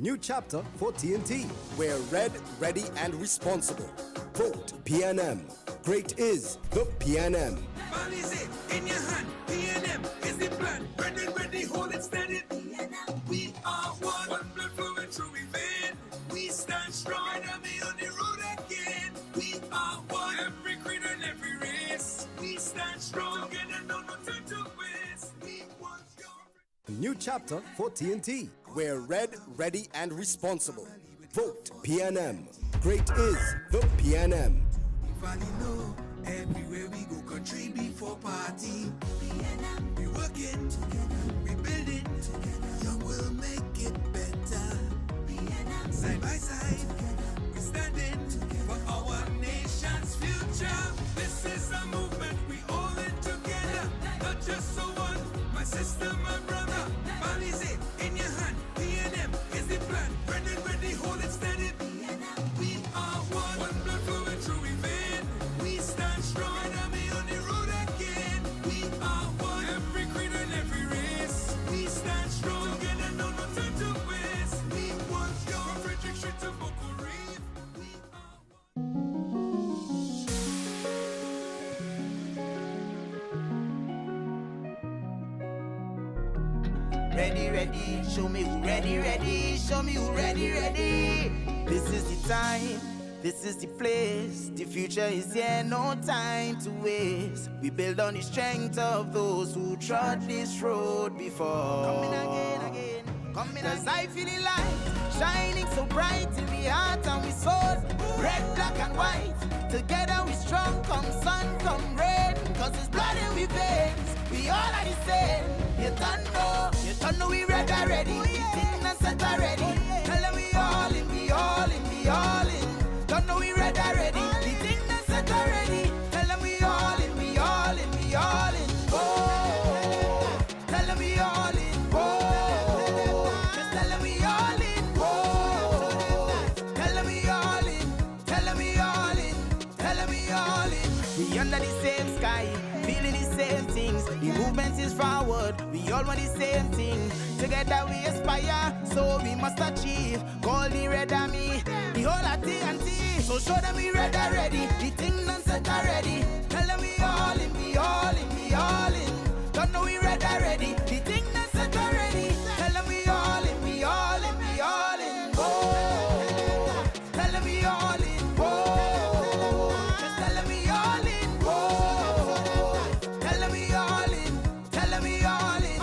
new chapter for TNT. We're red, ready, and responsible. Vote PNM. Great is the PNM. Ball is it in your hand. PNM is the plan. Ready, hold it steady. We are one blood flowing through we vein. We stand strong and be on the road again. We are one, every creed and every race. We stand strong and no time to waste. We want your... New chapter for TNT. We're red, ready, and responsible. Vote PNM. Great is the PNM. Valley low, everywhere we go, country before party. We working together, we building together. Young will make it better. Side by side, we standing for our nation's future. This is a movement we all in together, not just so one. My sister, my brother, Bali's it in your hand. PNM is the plan. Ready, hold it steady. We are one blood flowing through we vein. We stand strong and be on the road again. We are one, every creed and every race. We stand strong and no time to waste. We want your Frederick Street to Boko Reef. We are one. Ready, show me who ready, show me who ready. This is the time, this is the place. The future is here, no time to waste. We build on the strength of those who trod this road before. Coming again, coming. Cause I feel the light shining so bright in the heart and we soul. Red, black and white, together we strong. Come sun, come rain, cause it's blood in we veins. We all are the same. You don't know we red already. We think and set already. Tell them we all in, we all in, we all in. Don't know we red already. We think and set already. Tell them we all in, we all in, we all in. Oh, tell them we all in. Oh, just tell them we all in. Oh, tell them we all in. Tell them we all in. Tell them we all in. We under the same sky, feeling the same things. The movement is forward, we all want the same thing. Together we aspire, so we must achieve. Call the red army, the whole of TNT. So show them we red already, the thing done set already. Tell them we all in, we all in, we all in. Don't know we red already, the thing done set already. Tell them we all in, we all in, we all in. Oh, tell them we all in. Oh, just tell them we all in. Oh, tell them we all in. Tell them we all in.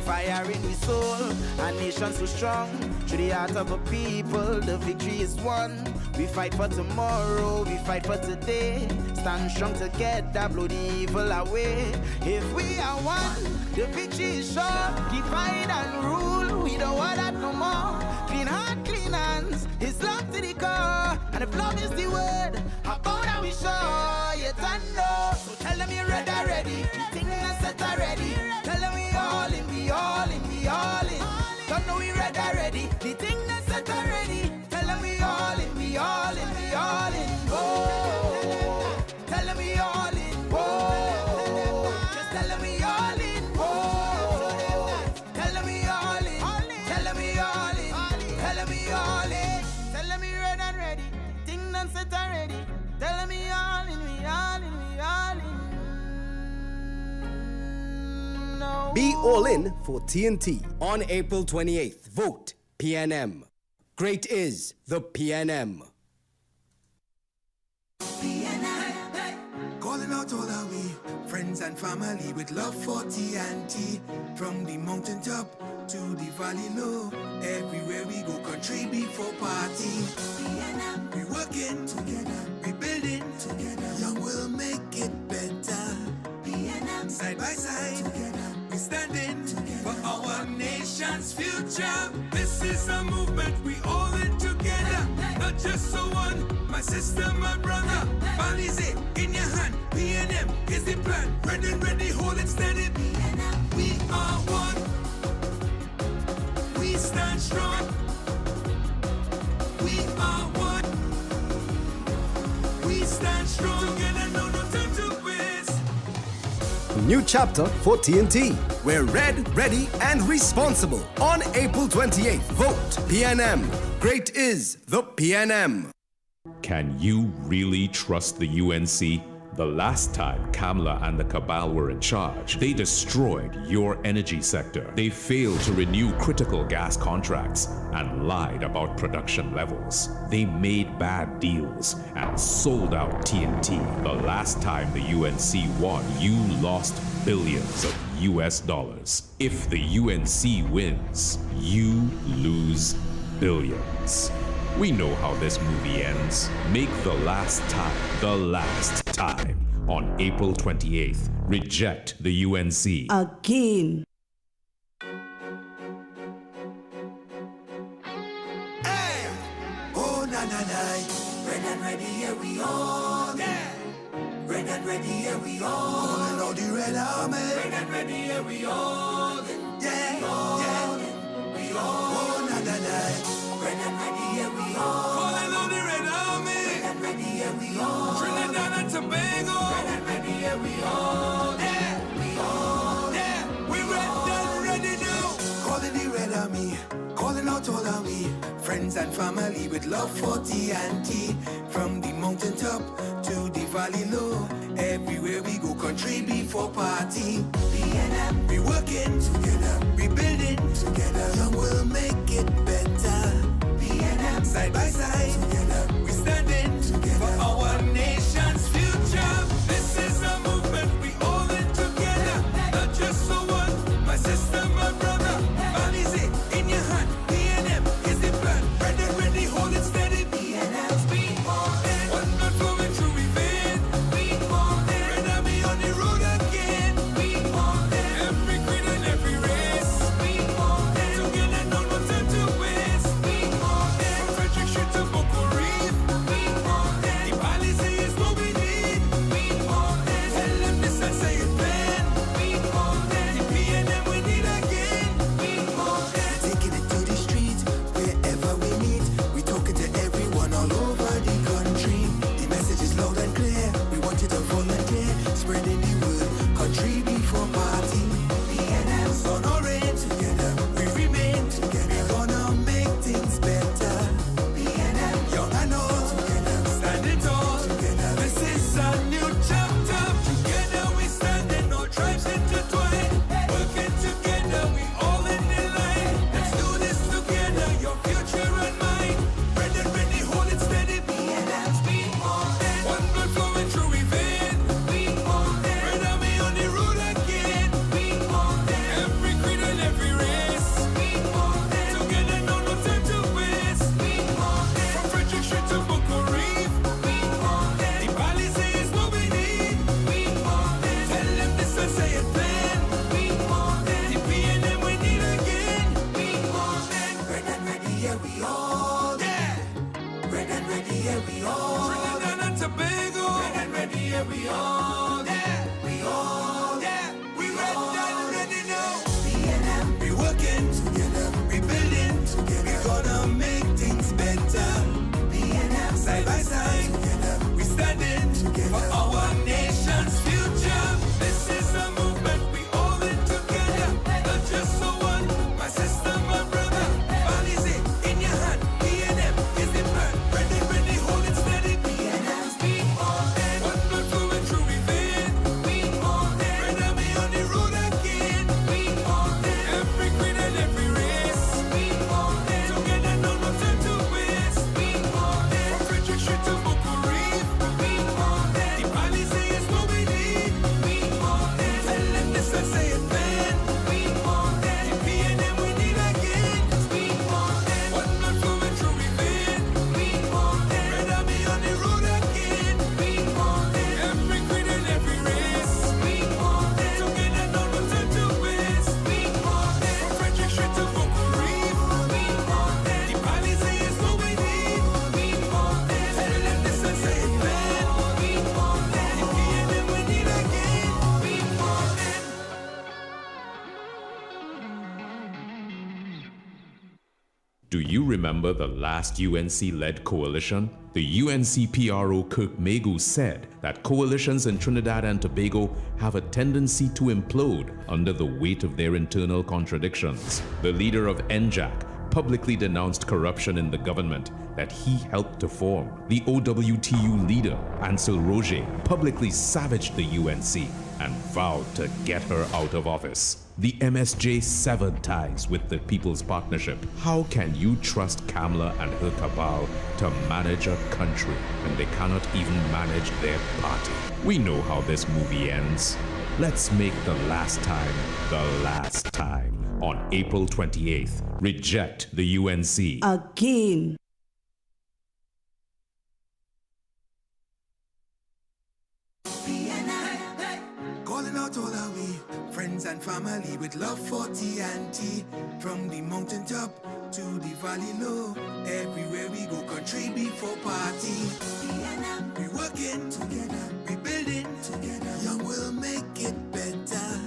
Fire in the soul, our nation so strong. Through the heart of a people, the victory is won. We fight for tomorrow, we fight for today. Stand strong together, blow the evil away. If we are one, the victory is sure. Divide and rule, we don't want that no more. Clean heart, clean hands, it's love to the core. And if love is the word, how about that we show? You don't know. So tell them you're ready already. The thing is set already. Tell them we all in, we all in, we all in. Don't know we ready already. The thing is set already. Tell them we all in, we all in, we all in. Oh, tell them we all in. Oh, just tell them we all in. Oh, tell them we all in. Tell them we all in. Tell them we all in. Tell them we ready and ready. The thing done set already. Tell them we all in, we all in, we all in. No. Be all in for TNT on April 28th. Vote PNM. Great is the PNM. Calling out all our we friends and family with love for TNT. From the mountain top to the valley low, everywhere we go, country before party. We working together, we building together. Young will make it better. Side by side, we standing for our nation's future. This is a movement we all in together, not just so one. My sister, my brother, Bali's it in your hand. PNM is the plan. Ready, hold it steady. We are one. We stand strong. We are one. We stand strong. Together, no time to waste. new chapter for TNT. We're red, ready, and responsible. On April 28th, vote PNM. Great is the PNM. Can you really trust the UNC? The last time Kamla and the cabal were in charge, they destroyed your energy sector. They failed to renew critical gas contracts and lied about production levels. They made bad deals and sold out TNT. The last time the UNC won, you lost billions of US dollars. If the UNC wins, you lose billions. We know how this movie ends. Make the last time on April 28th. Reject the UNC. Again. Hey! Oh, na na na. Red and ready, here we all. Yeah! Red and ready, here we all. Calling all the Red Army. Red and ready, here we all. Yeah! Yeah! We all. Oh, na na na. Red and ready, here we all. Calling all the Red Army. Red and ready, here we all. Trinidad and Tobago. Red and ready, here we all. Yeah! We all. Yeah! We red and ready now. Calling the Red Army. Calling out all our we friends and family with love for TNT. From the mountain top to the valley low, everywhere we go, country before party. PNM, we working together, we building together. Young will make it better. PNM, side by side together, we standing together for our nation's future. This is a movement we all in together, not just for one. My sister, my brother, bodies it in your hand. PNM is the plan, red and ready, hold it steady. PNM, speed more than one blood flowing through we vein. Speed more than red army on the road again. Speed more than every creed and every race. Do you remember the last UNC-led coalition? The UNC PRO Kirk Megu said that coalitions in Trinidad and Tobago have a tendency to implode under the weight of their internal contradictions. The leader of NJAC publicly denounced corruption in the government that he helped to form. The OWTU leader, Ansel Roger, publicly savaged the UNC and vowed to get her out of office. The MSJ severed ties with the People's Partnership. How can you trust Kamla and her cabal to manage a country when they cannot even manage their party? We know how this movie ends. Let's make the last time the last time. On April 28th, reject the UNC. Again. Calling out all our way, friends and family with love for TNT. From the mountaintop to the valley low, everywhere we go, country before party. We working together, we building together. Young will make it better.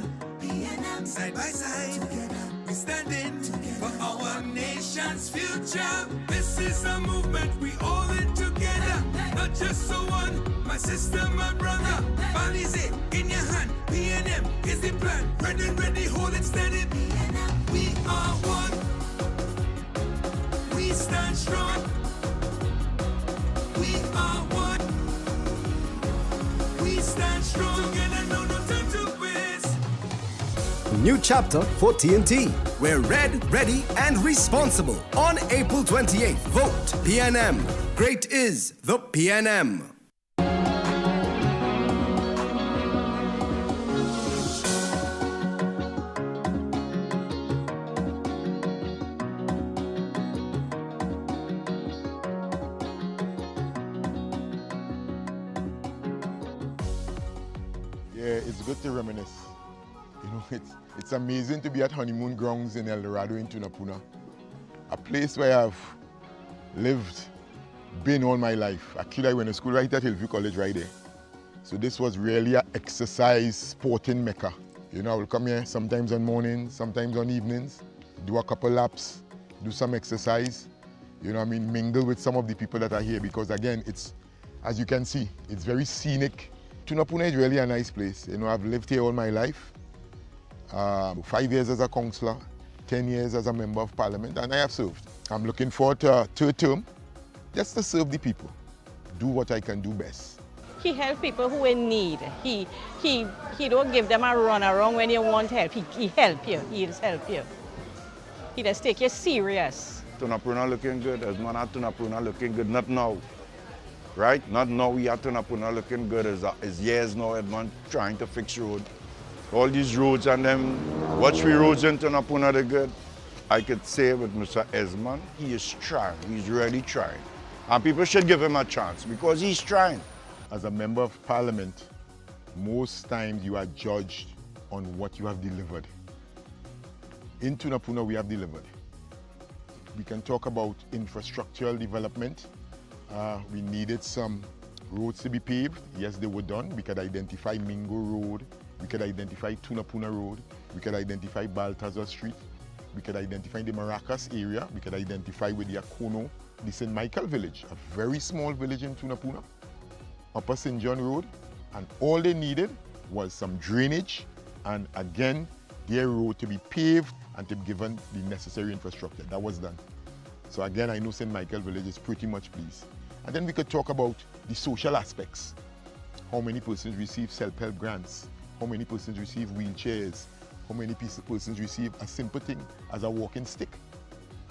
Side by side, together, we standing together for our nation's future. This is a movement we all in together, not just so one. My sister, my brother, Balize in your hand. PNM is the plan. Ready, hold it steady. We are one. We stand strong. We are one. We stand strong together. No time to waste. New chapter for TNT. We're red, ready, and responsible. On April 28th, vote PNM. Great is the PNM. It's good to reminisce. You know, it's amazing to be at honeymoon grounds in El Dorado in Tunapuna, a place where I've lived, been all my life. Actually, I went to school right at Hillview College right there. So this was really an exercise sporting mecca. You know, I will come here sometimes on mornings, sometimes on evenings, do a couple laps, do some exercise, you know what I mean, mingle with some of the people that are here because again, it's, as you can see, it's very scenic. Tunapuna is really a nice place. You know, I've lived here all my life. 5 years as a councillor, 10 years as a member of parliament, and I have served. I'm looking forward to a third term, just to serve the people, do what I can do best. He helps people who in need. He don't give them a run around when you want help. He help you. He just help you. He just take you serious. Tunapuna looking good. Esmond at Tunapuna looking good. Not now, right? Not now. We at Tunapuna looking good. It's years now. Edmond trying to fix road. All these roads and them, watch we roads in Tunapuna, they're good. I could say with Mr. Esmond, he is trying. He's really trying. And people should give him a chance because he's trying. As a member of parliament, most times you are judged on what you have delivered. In Tunapuna, we have delivered. We can talk about infrastructural development. We needed some roads to be paved. Yes, they were done. We could identify Mingo Road. We could identify Tunapuna Road. We could identify Baltazar Street. We could identify the Maracas area. We could identify with the Akono, the St. Michael village, a very small village in Tunapuna, Upper St. John Road. And all they needed was some drainage and again, their road to be paved and to be given the necessary infrastructure. That was done. So again, I know St. Michael village is pretty much pleased. And then we could talk about the social aspects. How many persons receive self-help grants? How many persons receive wheelchairs? How many persons receive a simple thing as a walking stick?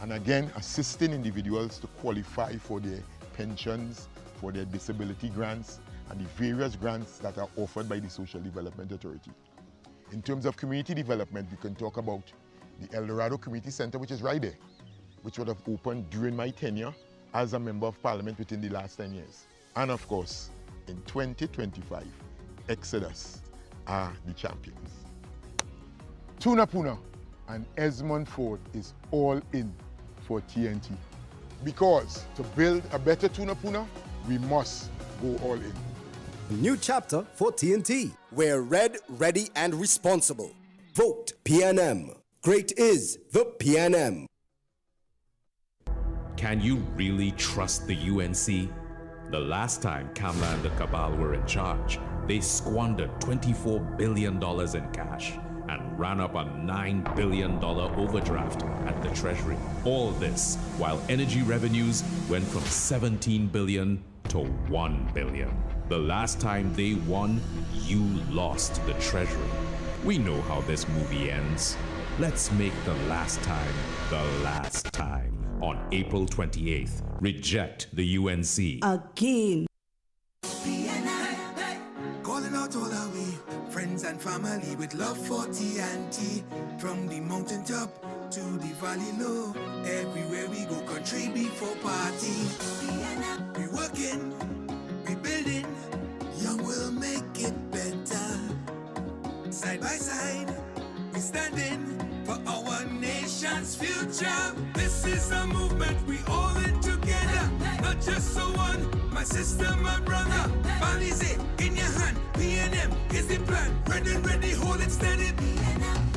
And again, assisting individuals to qualify for their pensions, for their disability grants, and the various grants that are offered by the Social Development Authority. In terms of community development, we can talk about the El Dorado Community Center, which is right there, which would have opened during my tenure as a member of parliament within the last 10 years. And of course, in 2025, Exodus are the champions. Tunapuna and Esmond Ford is all in for TNT. Because to build a better Tunapuna, we must go all in. New chapter for TNT. We're red, ready, and responsible. Vote PNM. Great is the PNM. Can you really trust the UNC? The last time Kamla and the Cabal were in charge, they squandered $24 billion in cash and ran up a $9 billion overdraft at the Treasury. All this while energy revenues went from $17 billion to $1 billion. The last time they won, you lost the Treasury. We know how this movie ends. Let's make the last time the last time. On April 28th, reject the UNC. Again. Calling out all our way, friends and family with love for TNT. From the mountaintop to the valley low, everywhere we go, country before party. We working, we building, young will make it better. Side by side, we standing for our nation's future. This is a movement we all in together, not just so one. My sister, my brother, Balize in your hand. PNM is the plan. Ready, hold it steady.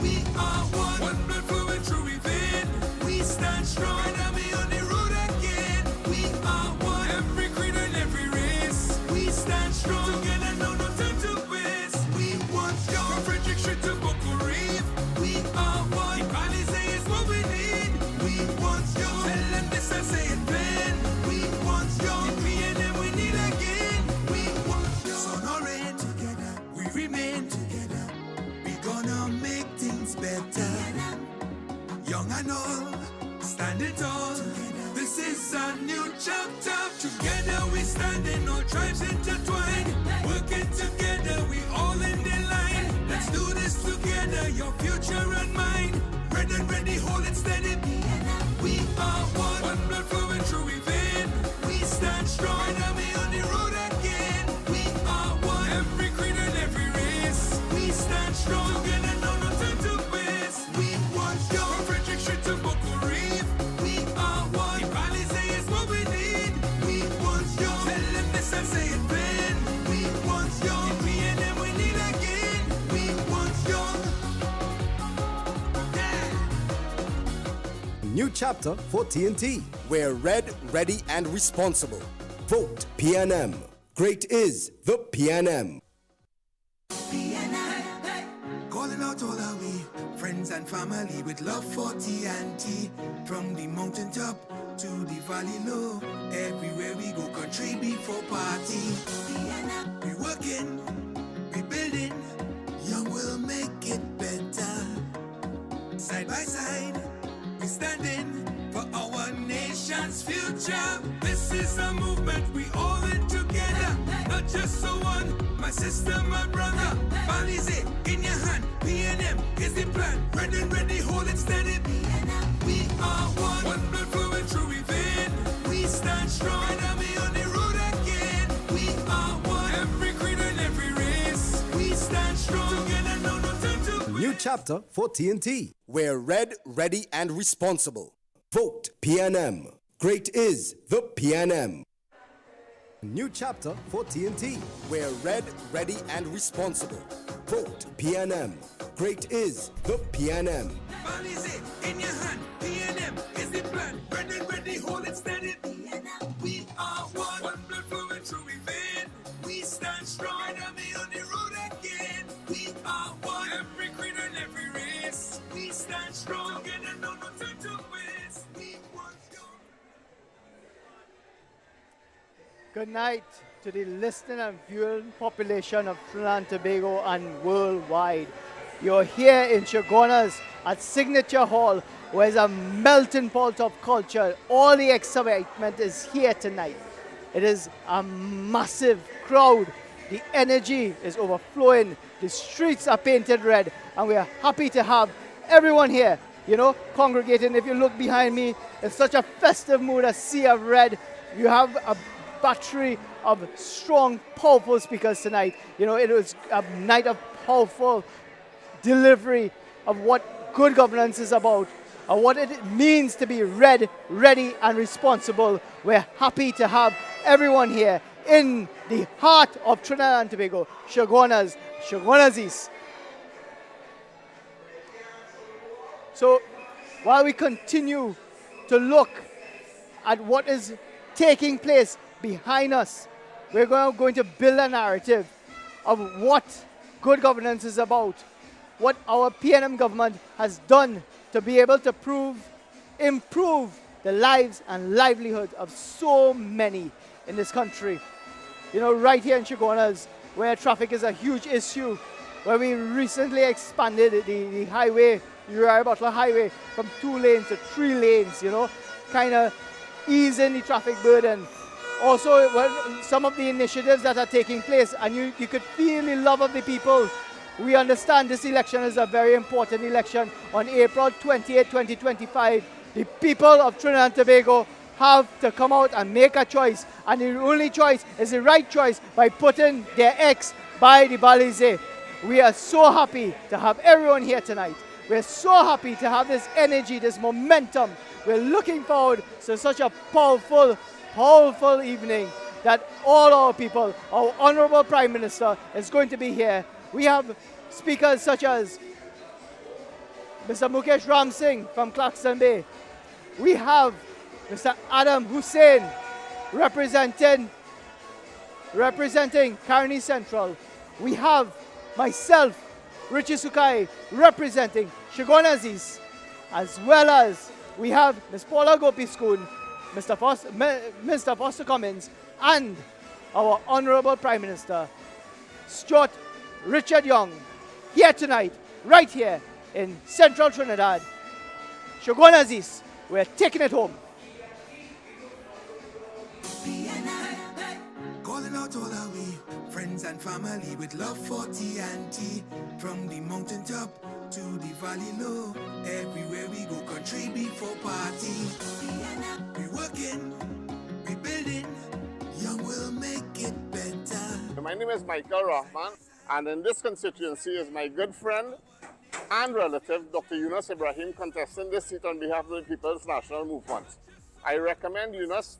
We are one blood flowing through within. We stand strong, enemy on the road again. We are one, every creed and every race. We stand strong together, no time to waste. We want you from Frederick Street to Boko Reef. We are one, Balize is what we need. We want you, tell them this and say it plain. We want you, the PNM we need again. We want you, sun or rain, together we remain together. We gonna make things better. Young and old, standing tall. This is a new chapter. Together we standing, all tribes intertwined. Working together, we all in the line. Let's do this together, your future and mine. Ready, hold it steady. We are one blood flowing through within. We stand strong, enemy on the road again. We are one, every creed and every race. We stand strong together, no time to waste. We want you from Frederick Street to Boko Reef. We are one, Balize is what we need. We want you, tell them this and say it plain. We want you, the PNM we need again. We want you. New chapter for TNT. We're red, ready, and responsible. Vote PNM. Great is the PNM. Calling out all our way, friends and family with love for TNT. From the mountaintop to the valley low, everywhere we go, country before party. We working, we building, young will make it better. Side by side, we standing for our nation's future. This is a movement we all in together, not just so one. My sister, my brother, Balize in your hand. PNM is the plan. Ready, hold it steady. We are one blood flowing through within. We stand strong, enemy on the road again. We are one, every creed and every race. We stand strong together, no time to New chapter for TNT. We're red, ready, and responsible. Vote PNM. Great is the PNM. New chapter for TNT. We're red, ready, and responsible. Vote PNM. Great is the PNM. Balize in your hand. PNM is the plan. Ready, hold it steady. We are one blood flowing through within. We stand strong, enemy on the road again. We are one, every creed and every race. We stand strong together, no time to waste. We want you. Good night to the listening and viewing population of Trinidad and Tobago and worldwide. You're here in Chaguanas at Signature Hall, where there's a melting pot of culture. All the excitement is here tonight. It is a massive crowd. The energy is overflowing. The streets are painted red, and we are happy to have everyone here, congregating. If you look behind me, it's such a festive mood, a sea of red. You have a battery of strong, powerful speakers tonight. It was a night of powerful delivery of what good governance is about, and what it means to be ready, and responsible. We're happy to have everyone here in the heart of Trinidad and Tobago, Chaguanas East. So while we continue to look at what is taking place behind us. We're going to build a narrative of what good governance is about, what our PNM government has done to be able to improve the lives and livelihood of so many in this country. You know, right here in Chaguanas, where traffic is a huge issue, where we recently expanded the highway, Uriah Butler Highway, from 2 lanes to 3 lanes, you know, kind of easing the traffic burden. Also, some of the initiatives that are taking place, and you could feel the love of the people. We understand this election is a very important election. On April 28, 2025, the people of Trinidad and Tobago have to come out and make a choice. And the only choice is the right choice by putting their X by the Balize. We are so happy to have everyone here tonight. We're so happy to have this energy, this momentum. We're looking forward to such a powerful evening that all our people, our Honorable Prime Minister is going to be here. We have speakers such as Mr. Mukesh Ram Singh from Claxton Bay. We have Mr. Adam Hussain representing Caroni Central. We have myself, Richie Sukai, representing Chaguanas East, as well as we have Ms. Paula Gopiskun, Mr. Foster Cummins, and our Honorable Prime Minister, Stuart Richard Young, here tonight, right here in Central Trinidad. Chaguanas East, we're taking it home. Calling out all our we friends and family with love for TNT. From the mountain top to the valley low, everywhere we go, country before party. We working, we building, young will make it better. My name is Michael Rahman, and in this constituency is my good friend and relative, Dr. Yunus Ibrahim, contesting this seat on behalf of the People's National Movement. I recommend Yunus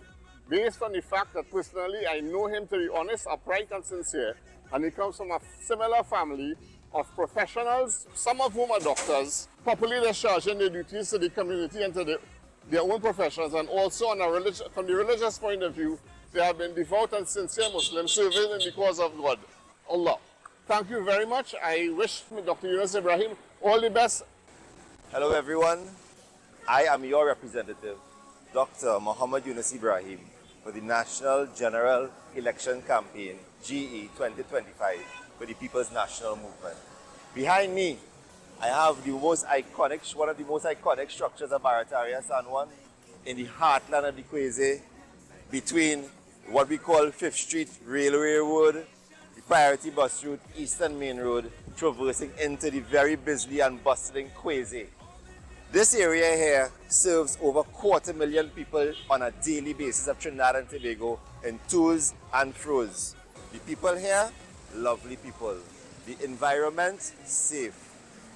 based on the fact that personally I know him to be honest, upright and sincere, and he comes from a similar family of professionals, some of whom are doctors, properly discharging their duties to the community and to their own professions, and also on from the religious point of view, they have been devout and sincere Muslims serving in the cause of God, Allah. Thank you very much. I wish Dr. Yunus Ibrahim all the best. Hello everyone, I am your representative, Dr. Muhammad Yunus Ibrahim, for the National General Election Campaign, GE 2025, for the People's National Movement. Behind me, I have the one of the most iconic structures of Barataria San Juan, in the heartland of the Kweze, between what we call 5th Street Railway Road, the Priority Bus Route, Eastern Main Road, traversing into the very busy and bustling Kweze. This area here serves over 250,000 people on a daily basis of Trinidad and Tobago in tours and fros. The people here, lovely people. The environment, safe.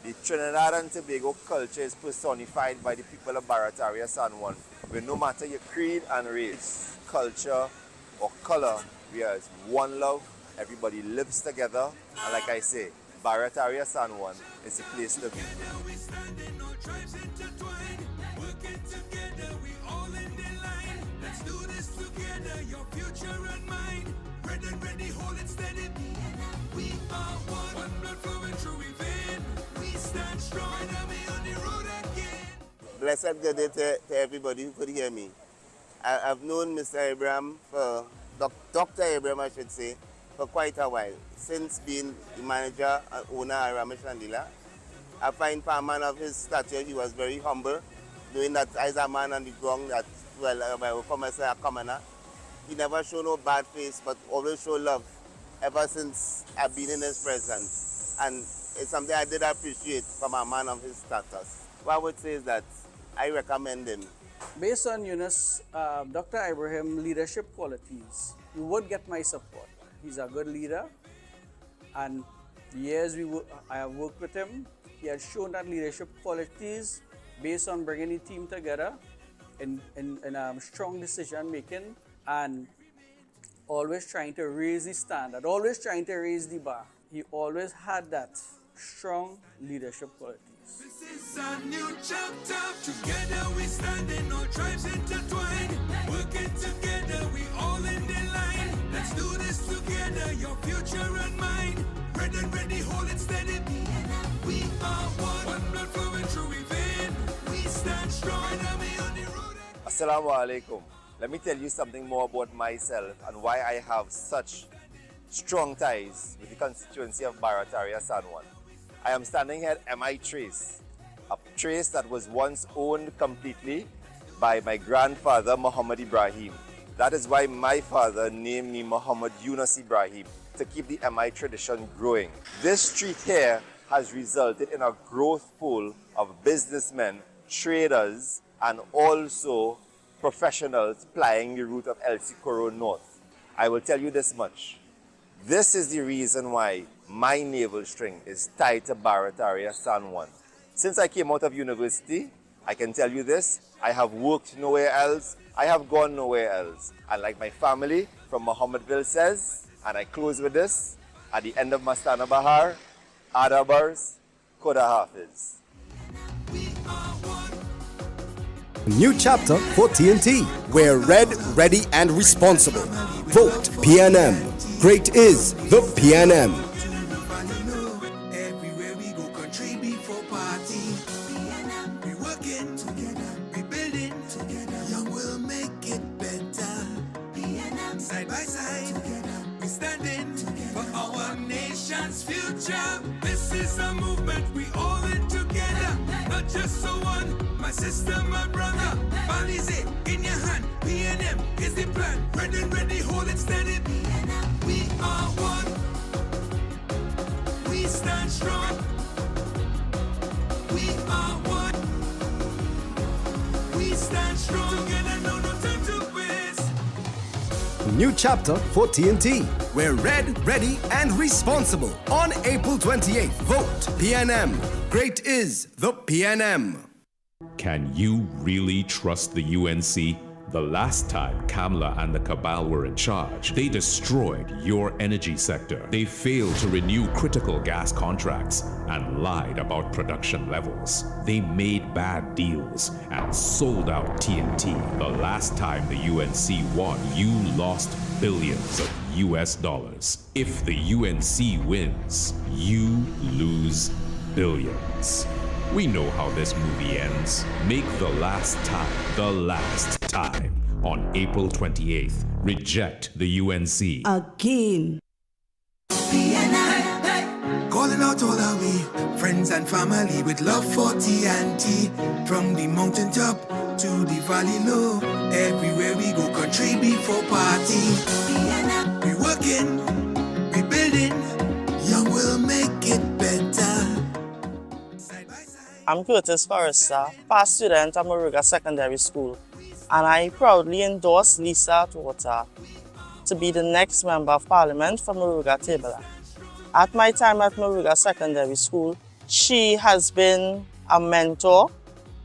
The Trinidad and Tobago culture is personified by the people of Barataria San Juan, where no matter your creed and race, culture or color, we are one love, everybody lives together, and like I say, Barataria San Juan is the place to be. Blessed good day to everybody who could hear me. I've known Mr. Abraham, Dr. Abraham I should say, for quite a while. Since being the manager and owner of Ramesh Landila, I find for a man of his stature, he was very humble, knowing that as a man on the ground that, well, I will come as a commoner. He never showed no bad face, but always showed love ever since I've been in his presence. And it's something I did appreciate from a man of his status. What I would say is that I recommend him. Based on Yunus, Dr. Abraham leadership qualities, you would get my support. He's a good leader, and the years I have worked with him, he has shown that leadership qualities based on bringing the team together in strong decision making and always trying to raise the standard, always trying to raise the bar. He always had that strong leadership qualities. This is a new chapter. Together we stand in all tribes intertwined. future and mine. Red and ready, hold it steady. We are one blood flowing through we vein. We stand strong, enemy on the road. Assalamu alaikum. Let me tell you something more about myself and why I have such strong ties with the constituency of Barataria San Juan. I am standing here at MI Trace, a trace that was once owned completely by my grandfather Muhammad Ibrahim. That is why my father named me Muhammad Yunus Ibrahim, to keep the MI tradition growing. This street here has resulted in a growth pool of businessmen, traders, and also professionals plying the route of El Socorro North. I will tell you this much. This is the reason why my navel string is tied to Barataria San Juan. Since I came out of university, I can tell you this, I have worked nowhere else, I have gone nowhere else. And like my family from Mohammedville says, and I close with this, at the end of Mastana Bahar, Adabars, Koda Hafiz. New chapter for TNT. We're red, ready, and responsible. Vote PNM. Great is the PNM. Everywhere we go, country before party. We working together, we building together. Young will make it better. Side by side, we standing for our nation's future. This is a movement we all in together, not just so one. My sister, my brother, Balize in your hand. PNM is the plan. Red and ready, hold it steady. We are one. We stand strong. We are one. We stand strong. Together, no time to waste. New chapter for TNT. We're red, ready, and responsible. On April 28th, vote PNM. Great is the PNM. Can you really trust the UNC? The last time Kamla and the Cabal were in charge, they destroyed your energy sector. They failed to renew critical gas contracts and lied about production levels. They made bad deals and sold out TNT. The last time the UNC won, you lost billions of US dollars. If the UNC wins, you lose billions. We know how this movie ends. Make the last time on April 28th. Reject the UNC. Again. Calling out all our way, friends and family with love for TNT. From the mountain top to the valley low, everywhere we go, country before party. We working, we building, young will make it better. I'm Curtis Forrester, past student at Moruga Secondary School, and I proudly endorse Lisa Atwater to be the next Member of Parliament for Moruga Tableland. At my time at Moruga Secondary School, she has been a mentor,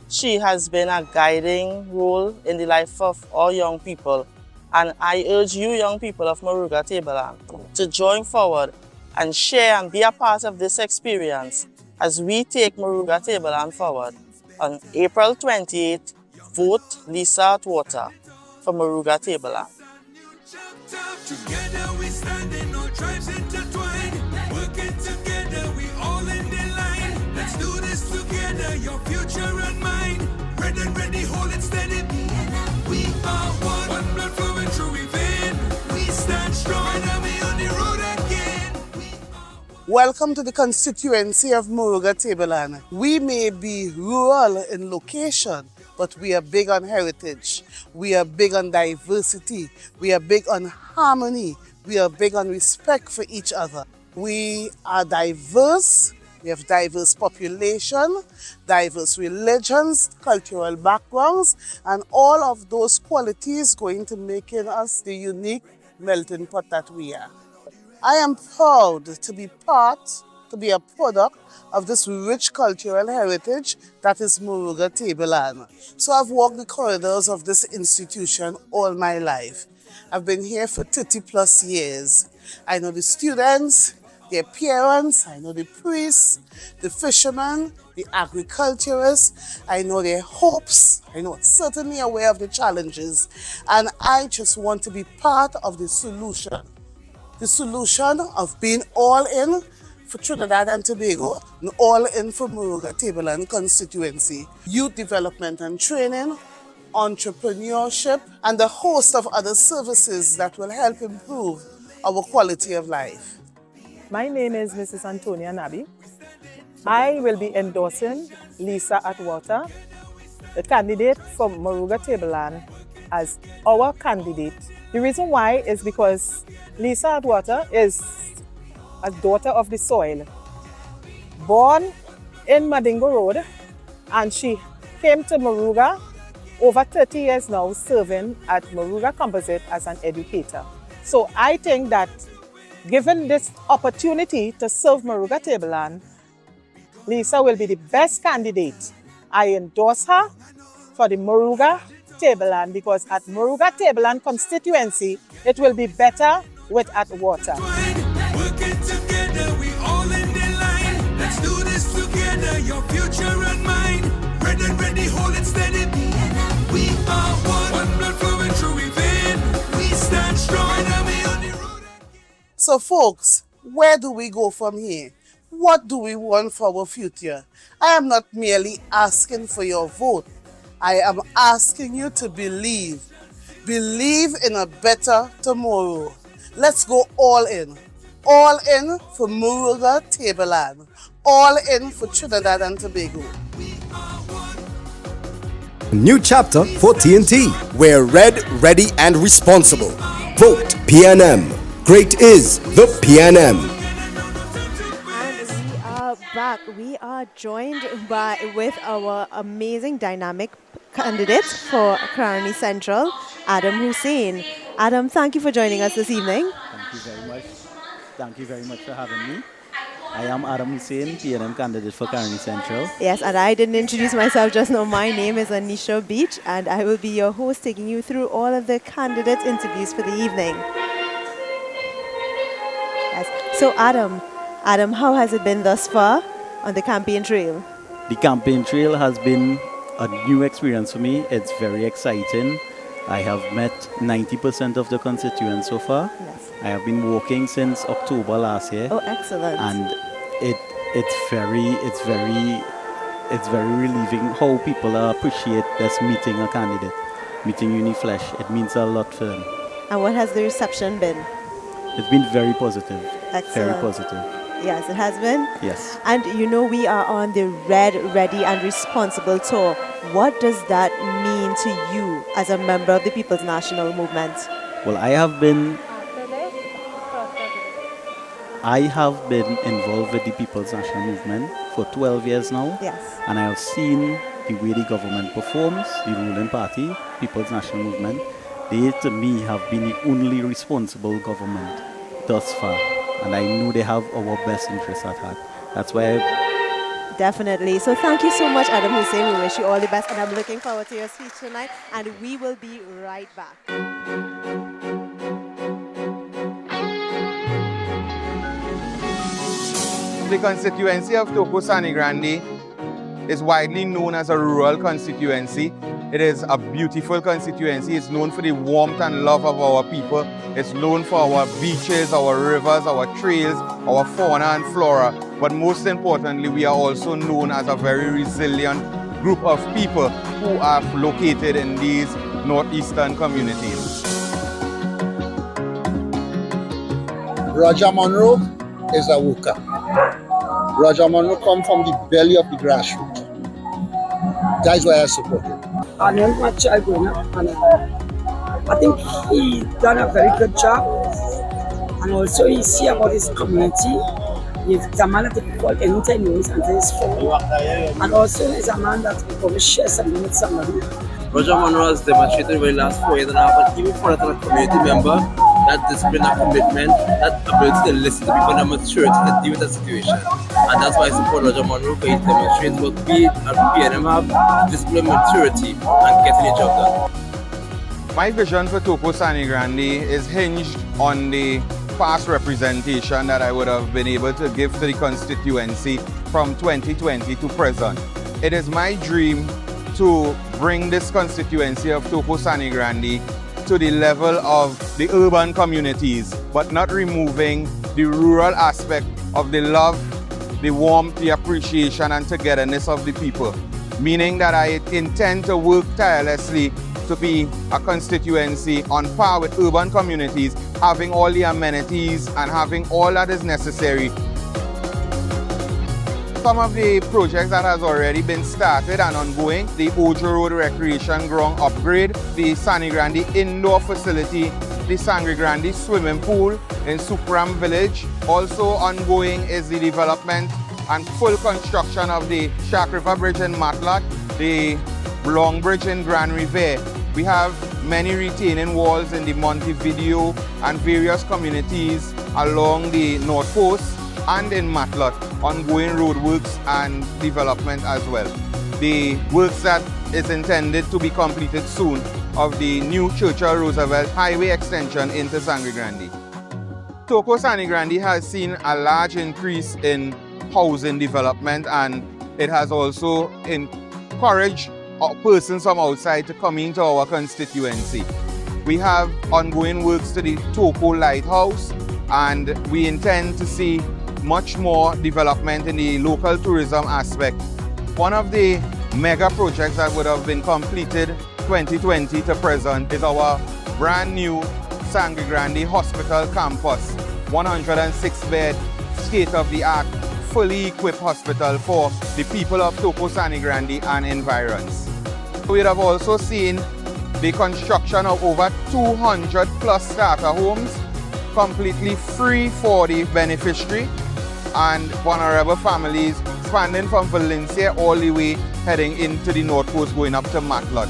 she has been a guiding role in the life of all young people, and I urge you young people of Moruga Tableland to join forward and share and be a part of this experience as we take Moruga Tableland forward. On April 28th, vote Lisa Atwater for Moruga Tableland. Together we standing, all tribes intertwined. Working together, we all in the line. Let's do this together, your future and mine. Red and ready, hold it steady. We are one blood flowing through we vein. We stand strong, enemy on the road again. Welcome to the constituency of Moruga Tableland. We may be rural in location, but we are big on heritage. We are big on diversity. We are big on harmony. We are big on respect for each other. We are diverse. We have diverse population, diverse religions, cultural backgrounds, and all of those qualities going to make us the unique melting pot that we are. I am proud to be a product of this rich cultural heritage that is Moruga Tableland. So I've walked the corridors of this institution all my life. I've been here for 30 plus years. I know the students, their parents, I know the priests, the fishermen, the agriculturists, I know their hopes, I know certainly aware of the challenges, and I just want to be part of the solution. the solution of being all in for Trinidad and Tobago and all in for Moruga Tableland constituency, youth development and training, entrepreneurship, and a host of other services that will help improve our quality of life. My name is Mrs. Antonia Nabi. I will be endorsing Lisa Atwater, the candidate for Moruga Tableland, as our candidate. The reason why is because Lisa Atwater is a daughter of the soil, born in Madingo Road, and she came to Moruga over 30 years now, serving at Moruga Composite as an educator. So I think that given this opportunity to serve Moruga Tableland, Lisa will be the best candidate. I endorse her for the Moruga Tableland because at Moruga Tableland constituency, it will be better with Atwater. Working together, we all in the line. Let's do this together, your future and mine. Red and ready, hold it steady. We are one blood flowing through we vein. We stand strong and we on the road. So folks, where do we go from here? What do we want for our future? I am not merely asking for your vote. I am asking you to believe. Believe in a better tomorrow. Let's go all in. All in for Moruga Tableland. All in for Trinidad and Tobago. New chapter for TNT. We're red, ready, and responsible. Vote PNM. Great is the PNM. Back. We are joined with our amazing dynamic candidate for Karani Central, Adam Hussein. Adam, thank you for joining us this evening. Thank you very much. Thank you very much for having me. I am Adam Hussein, PNM candidate for Karani Central. Yes, and I didn't introduce myself just now. My name is Anisha Beach, and I will be your host, taking you through all of the candidates' interviews for the evening. Yes. So Adam, how has it been thus far on the campaign trail? The campaign trail has been a new experience for me. It's very exciting. I have met 90% of the constituents so far. Yes. I have been working since October last year. Oh, excellent. And it's very relieving how people appreciate this meeting a candidate, meeting Uniflesh. It means a lot for them. And what has the reception been? It's been very positive. Excellent. Very positive. Yes, it has been. Yes. And you know, we are on the Red, Ready and Responsible tour. What does that mean to you as a member of the People's National Movement? Well, I have been involved with the People's National Movement for 12 years now. Yes. And I have seen the way the government performs, the ruling party, People's National Movement. They, to me, have been the only responsible government thus far. And I know they have our best interests at heart. That's why Definitely. So thank you so much, Adam Hussein. We wish you all the best, and I'm looking forward to your speech tonight. And we will be right back. The constituency of Toco Sani Grande is widely known as a rural constituency. It is a beautiful constituency. It's known for the warmth and love of our people. It's known for our beaches, our rivers, our trails, our fauna and flora. But most importantly, we are also known as a very resilient group of people who are located in these northeastern communities. Roger Monroe is a worker. Roger Monroe comes from the belly of the grassroots. That's why I support him. I know my child growing up, and I think he done a very good job. And also he see about his community. He's a man that people call anytime he wants until his phone. And also he's a man that will share something with somebody. Roger Monroe has demonstrated over the last 4 years and a half, and even for a community member, that discipline and commitment, that ability to listen to people and maturity to deal with the situation. And that's why I support Roger Monroe, because he demonstrates what we at PNM have, discipline, maturity, and getting the job done. My vision for Toco Sani Grande is hinged on the past representation that I would have been able to give to the constituency from 2020 to present. It is my dream to bring this constituency of Toco Sani Grande to the level of the urban communities, but not removing the rural aspect of the love, the warmth, the appreciation and togetherness of the people. Meaning that I intend to work tirelessly to be a constituency on par with urban communities, having all the amenities and having all that is necessary. Some of the projects that has already been started and ongoing, the Ojo Road Recreation Ground upgrade, the Sangre Grande indoor facility, the Sangre Grande swimming pool in Supram village. Also ongoing is the development and full construction of the Shark River Bridge in Matlock, the Long Bridge in Grand River. We have many retaining walls in the Montevideo and various communities along the North Coast and in Matlock, ongoing roadworks and development as well. The works that is intended to be completed soon of the new Churchill Roosevelt Highway extension into Sangre Grande. Toco Sangre Grande has seen a large increase in housing development, and it has also encouraged persons from outside to come into our constituency. We have ongoing works to the Toco Lighthouse, and we intend to see much more development in the local tourism aspect. One of the mega projects that would have been completed 2020 to present is our brand new Sangre Grande Hospital Campus, 106-bed, state-of-the-art, fully equipped hospital for the people of Toco Sangre Grande and environs. We have also seen the construction of over 200 plus starter homes, completely free for the beneficiary and vulnerable families, spanning from Valencia all the way heading into the North Coast, going up to Matlock.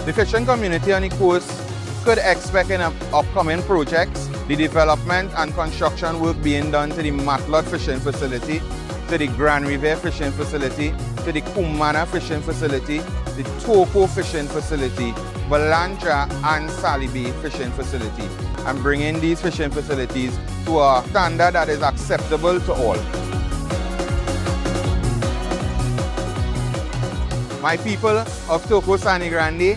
The fishing community on the coast could expect in upcoming projects the development and construction work being done to the Matlock fishing facility, to the Grand River fishing facility, to the Kumana fishing facility, the Toco fishing facility, Balandra and Salibi fishing facility, and bringing these fishing facilities to a standard that is acceptable to all. My people of Toco Sangre Grande,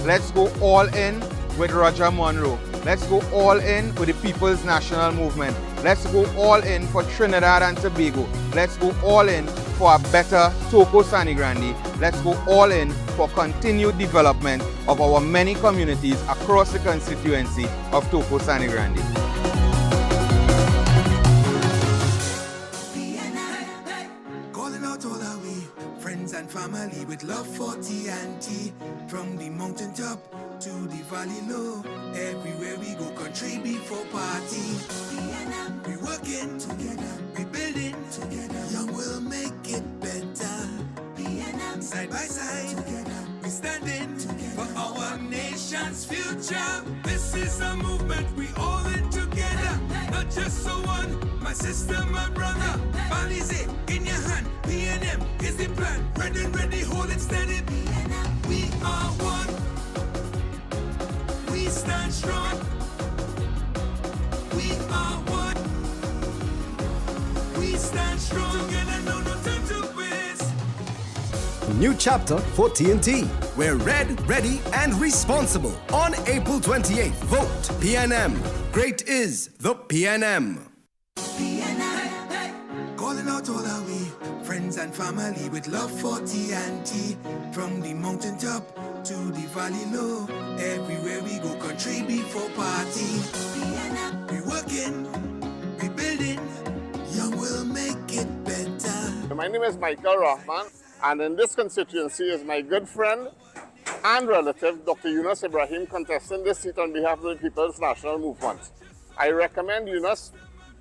let's go all in with Roger Monroe. Let's go all in with the People's National Movement. Let's go all in for Trinidad and Tobago. Let's go all in for a better Toco Sangre Grande. Let's go all in for continued development of our many communities across the constituency of Toco Sangre Grande. Calling out all our way, friends and family with love for TNT. From the mountaintop to the valley low, everywhere we go, country before party. We working together, we building together. Young will make it better. Side by side, we standing for our nation's future. This is a movement we all in together, not just so one. My sister, my brother, Balize in your hand. PNM is the plan. Ready, hold it steady. We are one. We stand strong. We are one. We stand strong. Together, no time to waste. New chapter for TNT. We're red, ready, and responsible. On April 28th, vote PNM. Great is the PNM. Calling out all our way, friends and family with love for TNT. From the mountaintop to the valley low, everywhere we go, country before party. We working, we building, young will make it better. My name is Michael Rahman, and in this constituency is my good friend and relative, Dr. Yunus Ibrahim, contesting this seat on behalf of the People's National Movement. I recommend Yunus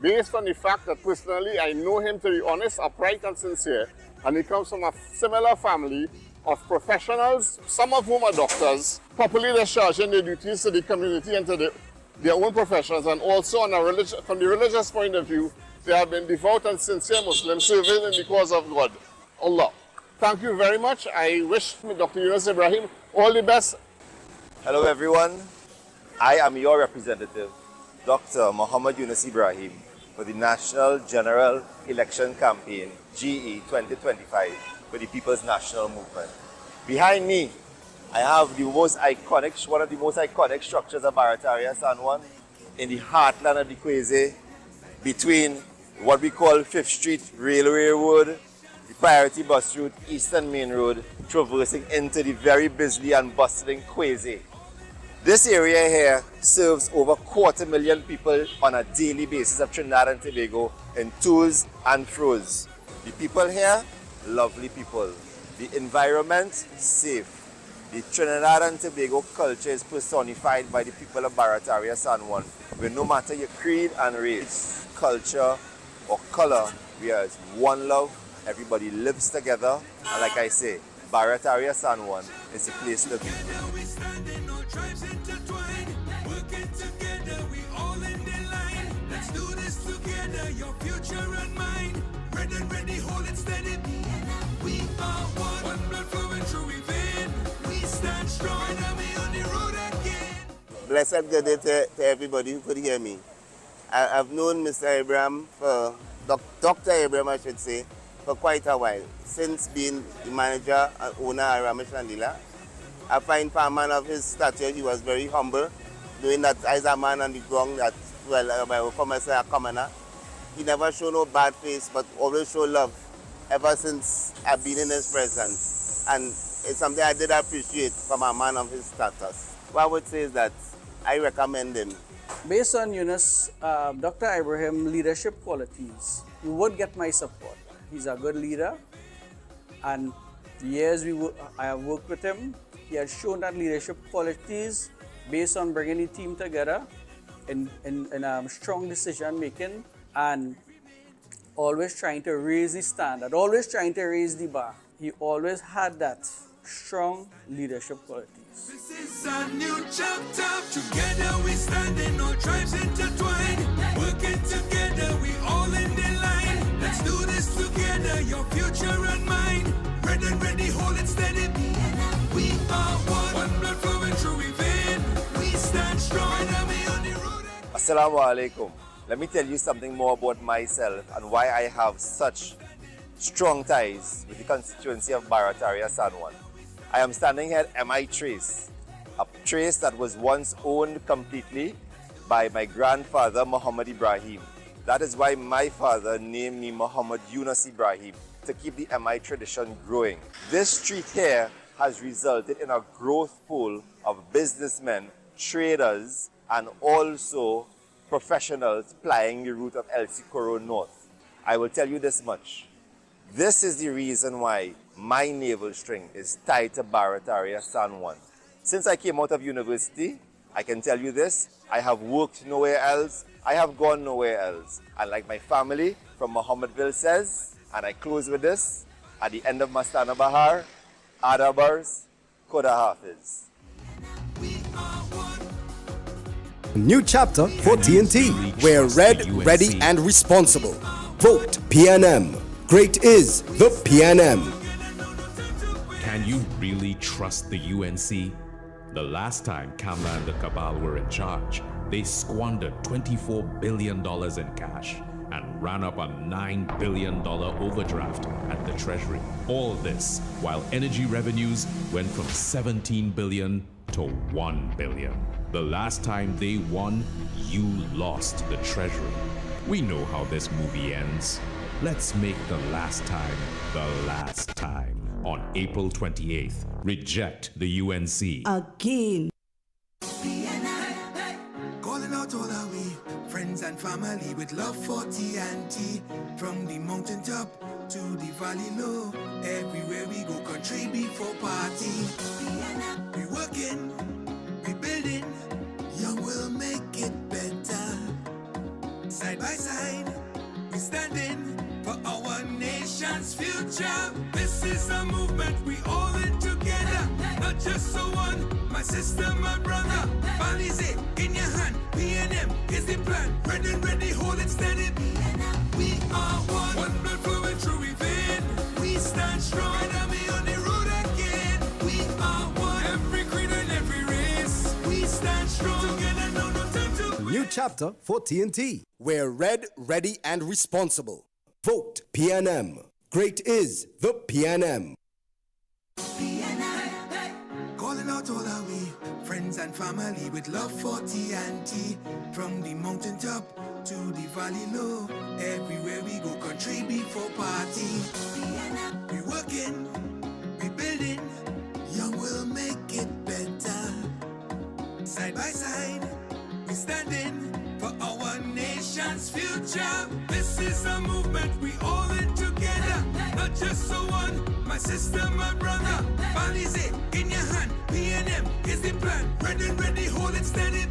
based on the fact that personally I know him to be honest, upright and sincere, and he comes from a similar family of professionals, some of whom are doctors, properly discharging their duties to the community and to their own professions, and also on from the religious point of view, they have been devout and sincere Muslims serving in the cause of God, Allah. Thank you very much. I wish Dr. Yunus Ibrahim all the best. Hello everyone, I am your representative, Dr. Muhammad Yunus Ibrahim, for the National General Election Campaign, GE 2025, for the People's National Movement. Behind me, I have the most iconic, one of the most iconic structures of Barataria San Juan in the heartland of the Kweze, between what we call 5th Street Railway Road, the Priority Bus Route, Eastern Main Road, traversing into the very busy and bustling Kweze. This area here serves over 250,000 people on a daily basis of Trinidad and Tobago in tours and fros. The people here, lovely people. The environment, safe. The Trinidad and Tobago culture is personified by the people of Barataria San Juan, where no matter your creed and race, culture or color, we are one love, everybody lives together, and like I say, Barataria San Juan is the place to be. Your future and mine, red and ready, hold it steady. We are one blood flowing through we vein. We stand strong and we on the road again. Blessed good day to everybody who could hear me. I've known Mr. Abraham for, Dr. Abraham I should say, for quite a while. Since being the manager and owner of Ramesh Landila. I find for a man of his stature, he was very humble, knowing that as a man on the ground that, well, I will come as a commoner. He never showed no bad face, but always show love ever since I've been in his presence. And it's something I did appreciate from a man of his status. What I would say is that I recommend him. Based on Dr. Abraham leadership qualities, you would get my support. He's a good leader, and the years I have worked with him, he has shown that leadership qualities based on bringing the team together in strong decision making, and always trying to raise the standard, always trying to raise the bar. He always had that strong leadership qualities. This is a new chapter. Together we standing, all tribes intertwined. Working together, we all in the line. Let's do this together, your future and mine. Red and ready, hold it steady. We are one blood flowing through we vein. We stand strong and we on the road. Assalamu alaikum. Let me tell you something more about myself and why I have such strong ties with the constituency of Barataria San Juan. I am standing here at MI Trace, a trace that was once owned completely by my grandfather Muhammad Ibrahim. That is why my father named me Muhammad Yunus Ibrahim, to keep the MI tradition growing. This street here has resulted in a growth pool of businessmen, traders, and also professionals plying the route of El Socorro North. I will tell you this much. This is the reason why my navel string is tied to Barataria San Juan. Since I came out of university, I can tell you this, I have worked nowhere else, I have gone nowhere else. And like my family from Mohammedville says, and I close with this, at the end of Mastana Bahar, Adabars, Koda Hafiz. New chapter for TNT, where red, ready, and responsible. Vote PNM. Great is the PNM. Can you really trust the UNC? The last time Kamla and the Cabal were in charge, they squandered $24 billion in cash and ran up a $9 billion overdraft at the Treasury. All this while energy revenues went from $17 billion to $1 billion. The last time they won, you lost the Treasury. We know how this movie ends. Let's make the last time the last time. On April 28th, reject the UNC. Again. Calling out all our we friends and family with love for TNT. From the mountaintop to the valley low, everywhere we go, country before party. We working, we building, young will make it better. Side by side, we standing for our nation's future. This is a movement we all in together, not just so one. My sister, my brother, Balize in your hand. PNM is the plan. Red and ready, hold it steady. We are one blood flowing through we vein. We stand strong and we on the road again. We are one, every creed and every race. We stand strong together, no time to quit. New chapter for TNT, where red, ready, and responsible. Vote PNM. Great is the PNM. Calling friends and family with love for TNT. From the mountaintop to the valley low, everywhere we go, country before party. We working, we building, young will make it better. Side by side, we standing for our nation's future. This is a movement we all in together, not just so one. My sister, my brother, Balize in your hand. PNM is the plan. Ready, hold it steady.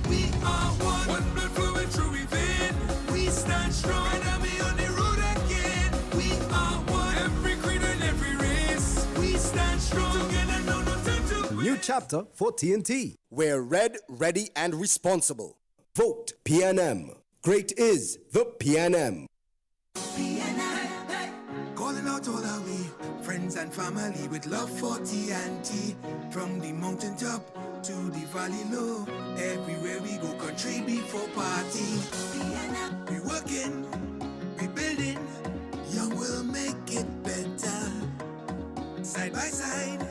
We are one blood flowing through we vein. We stand strong and we on the road again. We are one, every creed and every race. We stand strong together, no time to New chapter for TNT. We're red, ready, and responsible. Vote PNM. Great is the PNM. Calling out all our we friends and family with love for TNT. From the mountaintop to the valley low, everywhere we go, country before party. We working, we building, young will make it better. Side by side,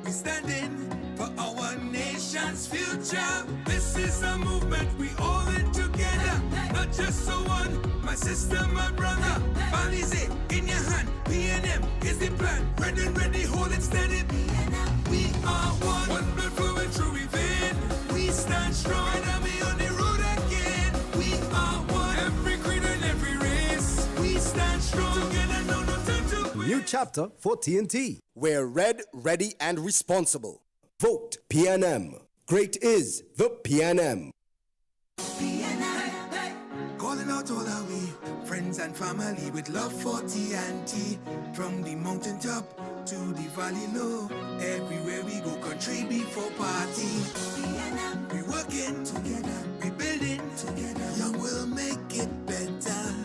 we standing for our nation's future. This is a movement we all in together, not just so one. My sister, my brother, Balize in your hand. PNM is the plan. Ready, hold it steady. We are one blood flowing through we vein. We stand strong and we on the road again. We are one, every creed and every race. We stand strong together, no time to quit. New chapter for TNT. We're red, ready, and responsible. Vote PNM. Great is the PNM. Calling out all our we friends and family with love for TNT. From the mountaintop to the valley low, everywhere we go, country before party. We working together, we building together, young will make it better.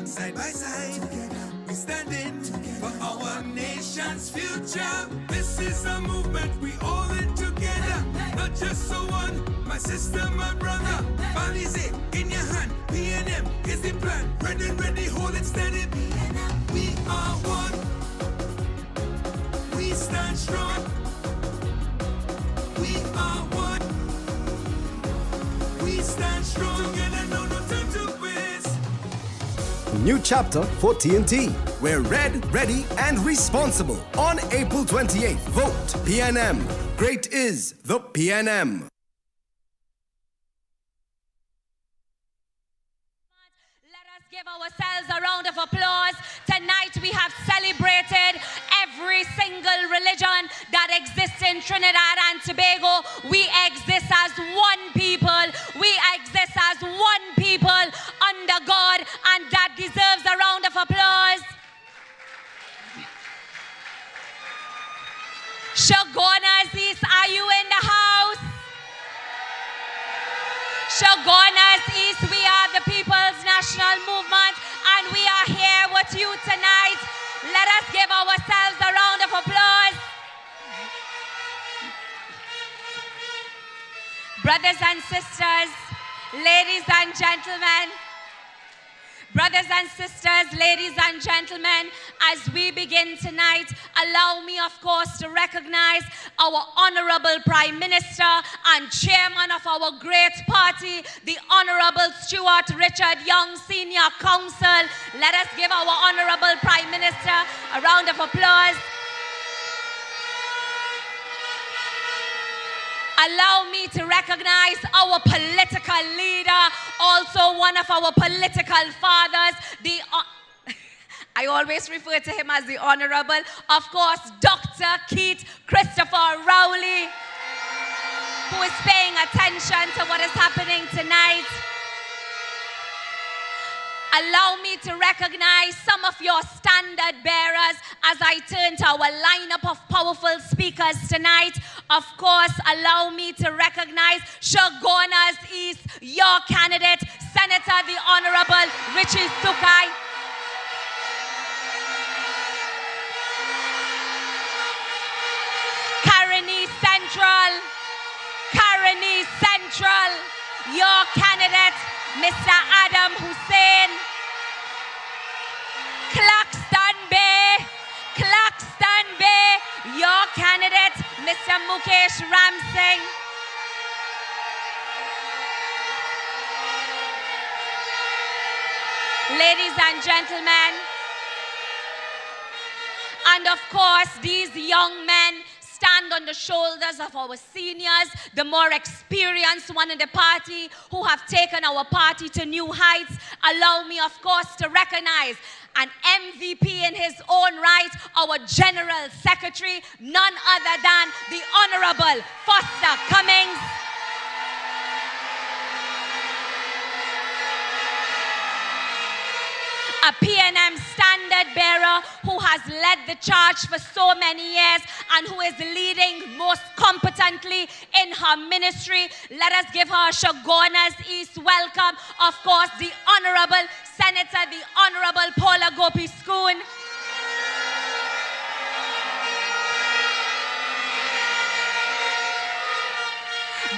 Side by side, together, we standing for our nation's future. This is a movement we all in together, not just so one. My sister, my brother, Balize in your hand. PNM is the plan. Ready, hold it steady. We are one. We stand strong. We are one. We stand strong together, no time to waste. New chapter for TNT. We're red, ready, and responsible. On April 28th, vote PNM. Great is the PNM. Give ourselves a round of applause. Tonight we have celebrated every single religion that exists in Trinidad and Tobago. We exist as one people. We exist as one people under God, and that deserves a round of applause. Chaguanas East, are you in the house? Chaguanas East, we are the People's National Movement, and we are here with you tonight. Let us give ourselves a round of applause. Brothers and sisters, ladies and gentlemen, brothers and sisters, ladies and gentlemen, as we begin tonight, allow me, of course, to recognize our Honorable Prime Minister and Chairman of our great party, the Honorable Stuart Richard Young Senior Counsel. Let us give our Honorable Prime Minister a round of applause. Allow me to recognize our political leader, also one of our political fathers, I always refer to him as the Honorable, of course, Dr. Keith Christopher Rowley, who is paying attention to what is happening tonight. Allow me to recognize some of your standard bearers as I turn to our lineup of powerful speakers tonight. Of course, allow me to recognize Chaguanas East, your candidate, Senator the Honorable Richie Sukai. Caroni Central, your candidate, Mr. Adam Hussein. Claxton Bay, your candidate, Mr. Mukesh Ramsingh. Ladies and gentlemen, and of course, these young men stand on the shoulders of our seniors, the more experienced one in the party who have taken our party to new heights. Allow me, of course, to recognize an MVP in his own right, our General Secretary, none other than the Honorable Foster Cummings. A PNM standard bearer who has led the charge for so many years and who is leading most competently in her ministry. Let us give her Chaguanas East welcome. Of course, the Honorable Senator, the Honorable Paula Gopi Schoon.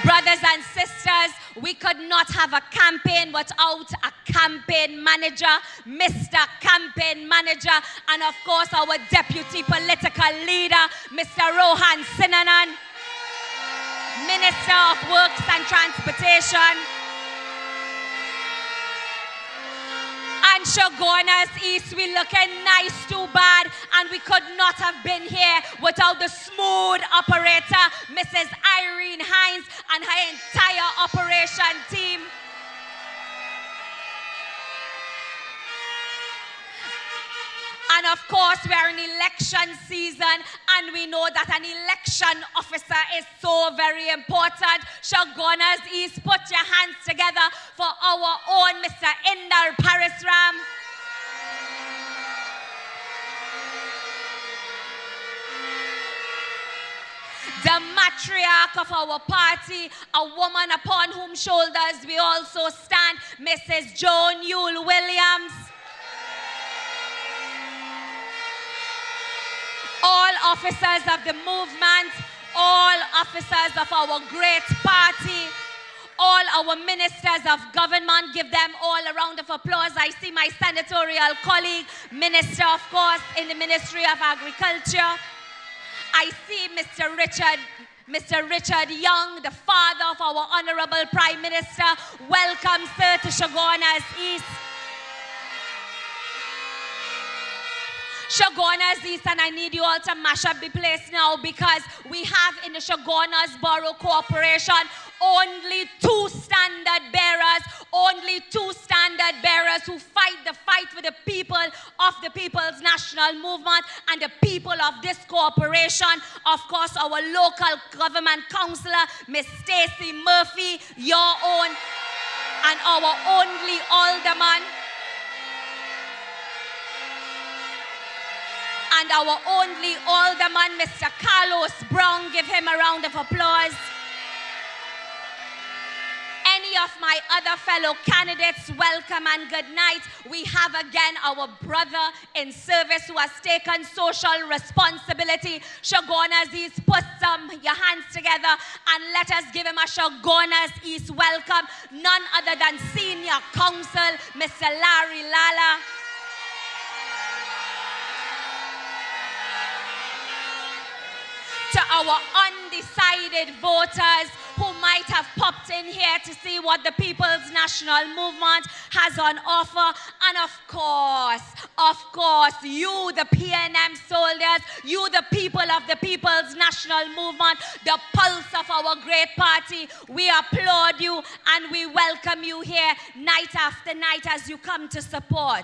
Brothers and sisters, we could not have a campaign without a campaign manager, Mr. Campaign Manager, and of course our deputy political leader, Mr. Rohan Sinanan, Minister of Works and Transportation. And Chaguanas East, we looking nice too bad, and we could not have been here without the smooth operator, Mrs. Irene Hines, and her entire operation team. And of course, we are in election season, and we know that an election officer is so very important. Chaguanas East, put your hands together for our own Mr. Indar Parisram. The matriarch of our party, a woman upon whom shoulders we also stand, Mrs. Joan Yule Williams. All officers of the movement, all officers of our great party, all our ministers of government, give them all a round of applause. I see my senatorial colleague, minister, of course, in the Ministry of Agriculture. I see Mr. Richard Young, the father of our Honorable Prime Minister. Welcome, sir, to Chaguanas East. Chaguanas East, and I need you all to mash up the place now, because we have in the Chaguanas Borough Corporation only two standard bearers who fight the fight for the people of the People's National Movement and the people of this corporation. Of course, our local government councillor, Miss Stacey Murphy, your own, and our only alderman, and our only alderman, Mr. Carlos Brown. Give him a round of applause. Any of my other fellow candidates, welcome and good night. We have again our brother in service who has taken social responsibility. Chaguanas East, put your hands together and let us give him a Chaguanas East welcome. None other than Senior Counsel, Mr. Larry Lala. To our undecided voters who might have popped in here to see what the People's National Movement has on offer. And of course, you, the PNM soldiers, you, the people of the People's National Movement, the pulse of our great party, we applaud you and we welcome you here night after night as you come to support.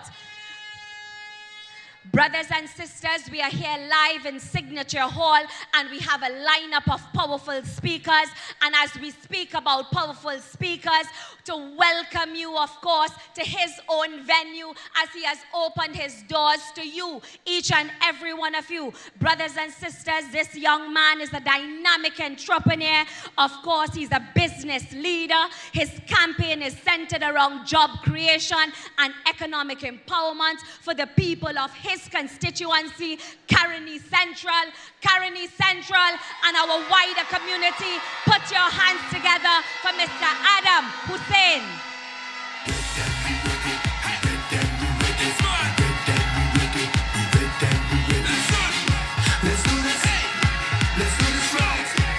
Brothers and sisters, we are here live in Signature Hall, and we have a lineup of powerful speakers. And as we speak about powerful speakers, to welcome you, of course, to his own venue as he has opened his doors to you, each and every one of you. Brothers and sisters, this young man is a dynamic entrepreneur. Of course, he's a business leader. His campaign is centered around job creation and economic empowerment for the people of his constituency, Caroni Central, and our wider community. Put your hands together for Mr. Adam Hussein. Let's do this right.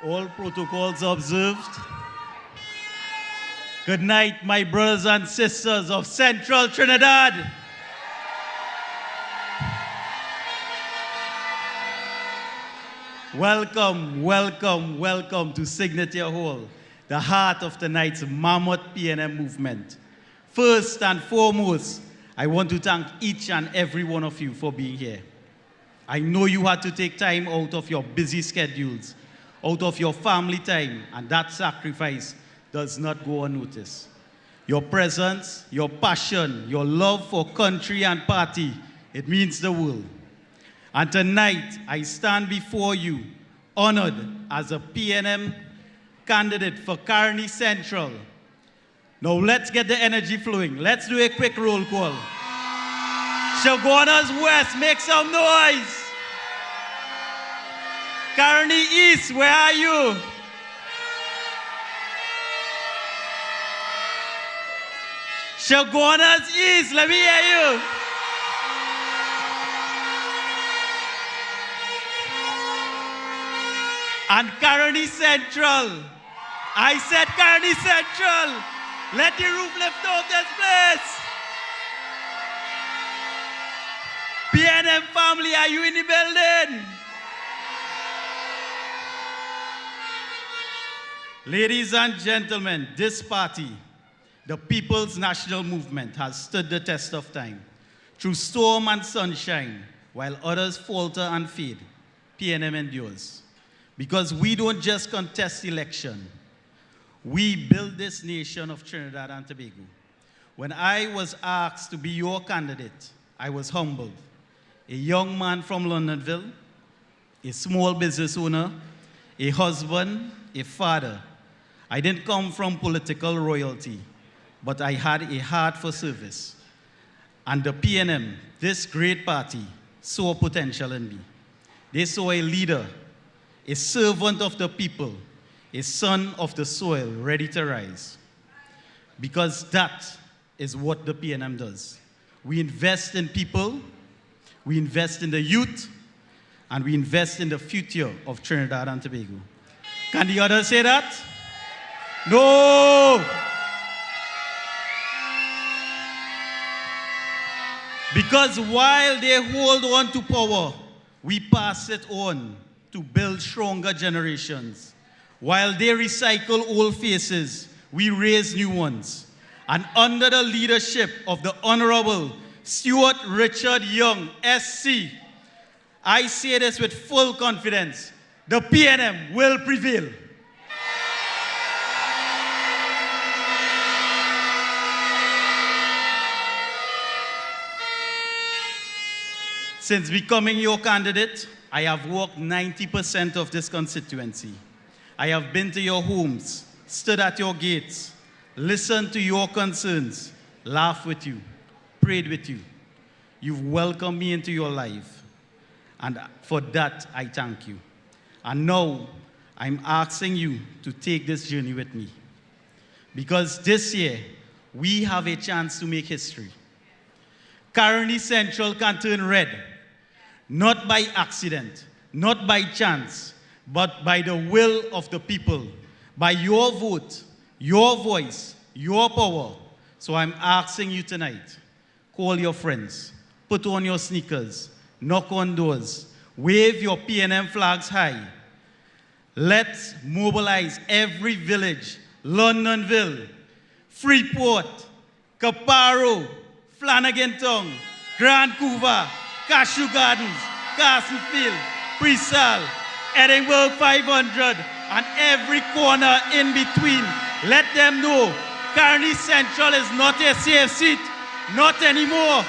All protocols observed. Good night, my brothers and sisters of Central Trinidad. Welcome, welcome, welcome to Signature Hall, the heart of tonight's mammoth PNM movement. First and foremost, I want to thank each and every one of you for being here. I know you had to take time out of your busy schedules, out of your family time, and that sacrifice does not go unnoticed. Your presence, your passion, your love for country and party, it means the world. And tonight, I stand before you, honored as a PNM candidate for Caroni Central. Now let's get the energy flowing. Let's do a quick roll call. Chaguanas West, make some noise. Caroni East, where are you? Chaguanas East, let me hear you. And Caroni Central. I said Caroni Central. Let the roof lift off this place. PNM family, are you in the building? Ladies and gentlemen, this party, the People's National Movement, has stood the test of time. Through storm and sunshine, while others falter and fade, PNM endures. Because we don't just contest election, we build this nation of Trinidad and Tobago. When I was asked to be your candidate, I was humbled. A young man from Londonville, a small business owner, a husband, a father. I didn't come from political royalty, but I had a heart for service. And the PNM, this great party, saw potential in me. They saw a leader, a servant of the people, a son of the soil ready to rise. Because that is what the PNM does. We invest in people, we invest in the youth, and we invest in the future of Trinidad and Tobago. Can the others say that? No! Because while they hold on to power, we pass it on to build stronger generations. While they recycle old faces, we raise new ones. And under the leadership of the Honorable Stuart Richard Young, SC, I say this with full confidence, the PNM will prevail. Since becoming your candidate, I have walked 90% of this constituency. I have been to your homes, stood at your gates, listened to your concerns, laughed with you, prayed with you. You've welcomed me into your life, and for that, I thank you. And now, I'm asking you to take this journey with me. Because this year, we have a chance to make history. Caroni Central can turn red, not by accident, not by chance, but by the will of the people, by your vote, your voice, your power. So I'm asking you tonight, call your friends, put on your sneakers, knock on doors, wave your PNM flags high. Let's mobilize every village, Londonville, Freeport, Caparo, Flanagan Town, Grand Couva, Cashew Gardens, Castlefield, Presal, Edinburgh 500, and every corner in between. Let them know Caroni Central is not a safe seat, not anymore.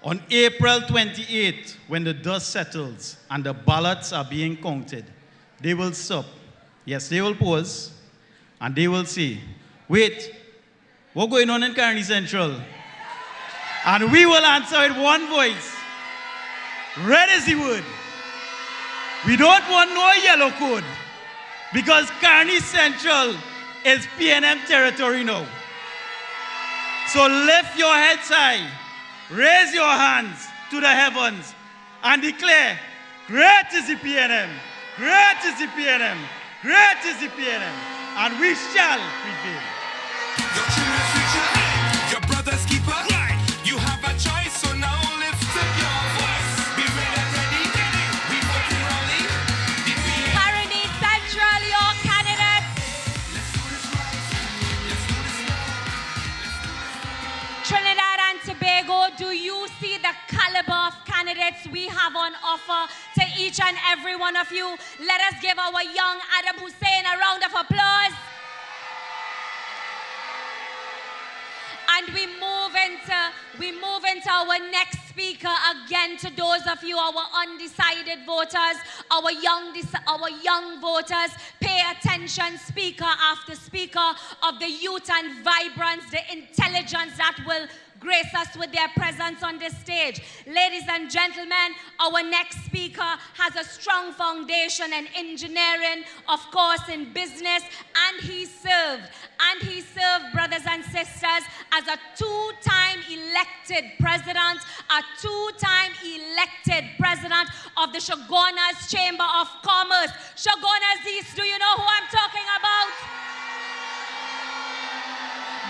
On April 28th, when the dust settles and the ballots are being counted, they will stop. Yes, they will pause, and they will say, wait, what's going on in Caroni Central? And we will answer with one voice. Red is the word. We don't want no yellow code, because Caroni Central is PNM territory now. So lift your heads high, raise your hands to the heavens and declare, great is the PNM, great is the PNM, great is the PNM, and we shall prevail. Your brother's keeper. Right. You have a choice, so now lift up your voice. Be ready. We voting early. Caroni Central, your candidates. Trinidad and Tobago, do you see the caliber of candidates we have on offer to each and every one of you? Let us give our young Adam Hussein a round of applause. And we move into our next speaker again. To those of you, our undecided voters, our young voters, pay attention, speaker after speaker, of the youth and vibrance, the intelligence that will grace us with their presence on this stage. Ladies and gentlemen, our next speaker has a strong foundation in engineering, of course in business, and he served, brothers and sisters, as a two-time elected president of the Chaguanas Chamber of Commerce. Chaguanas East, do you know who I'm talking about?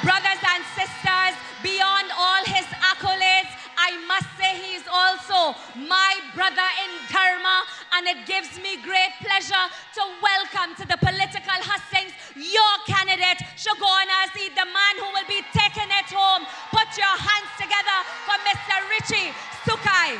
Brothers and sisters, beyond all his accolades, I must say he is also my brother in Dharma, and it gives me great pleasure to welcome to the political hustings your candidate, Chaguanas, the man who will be taking it home. Put your hands together for Mr. Richie Sukai.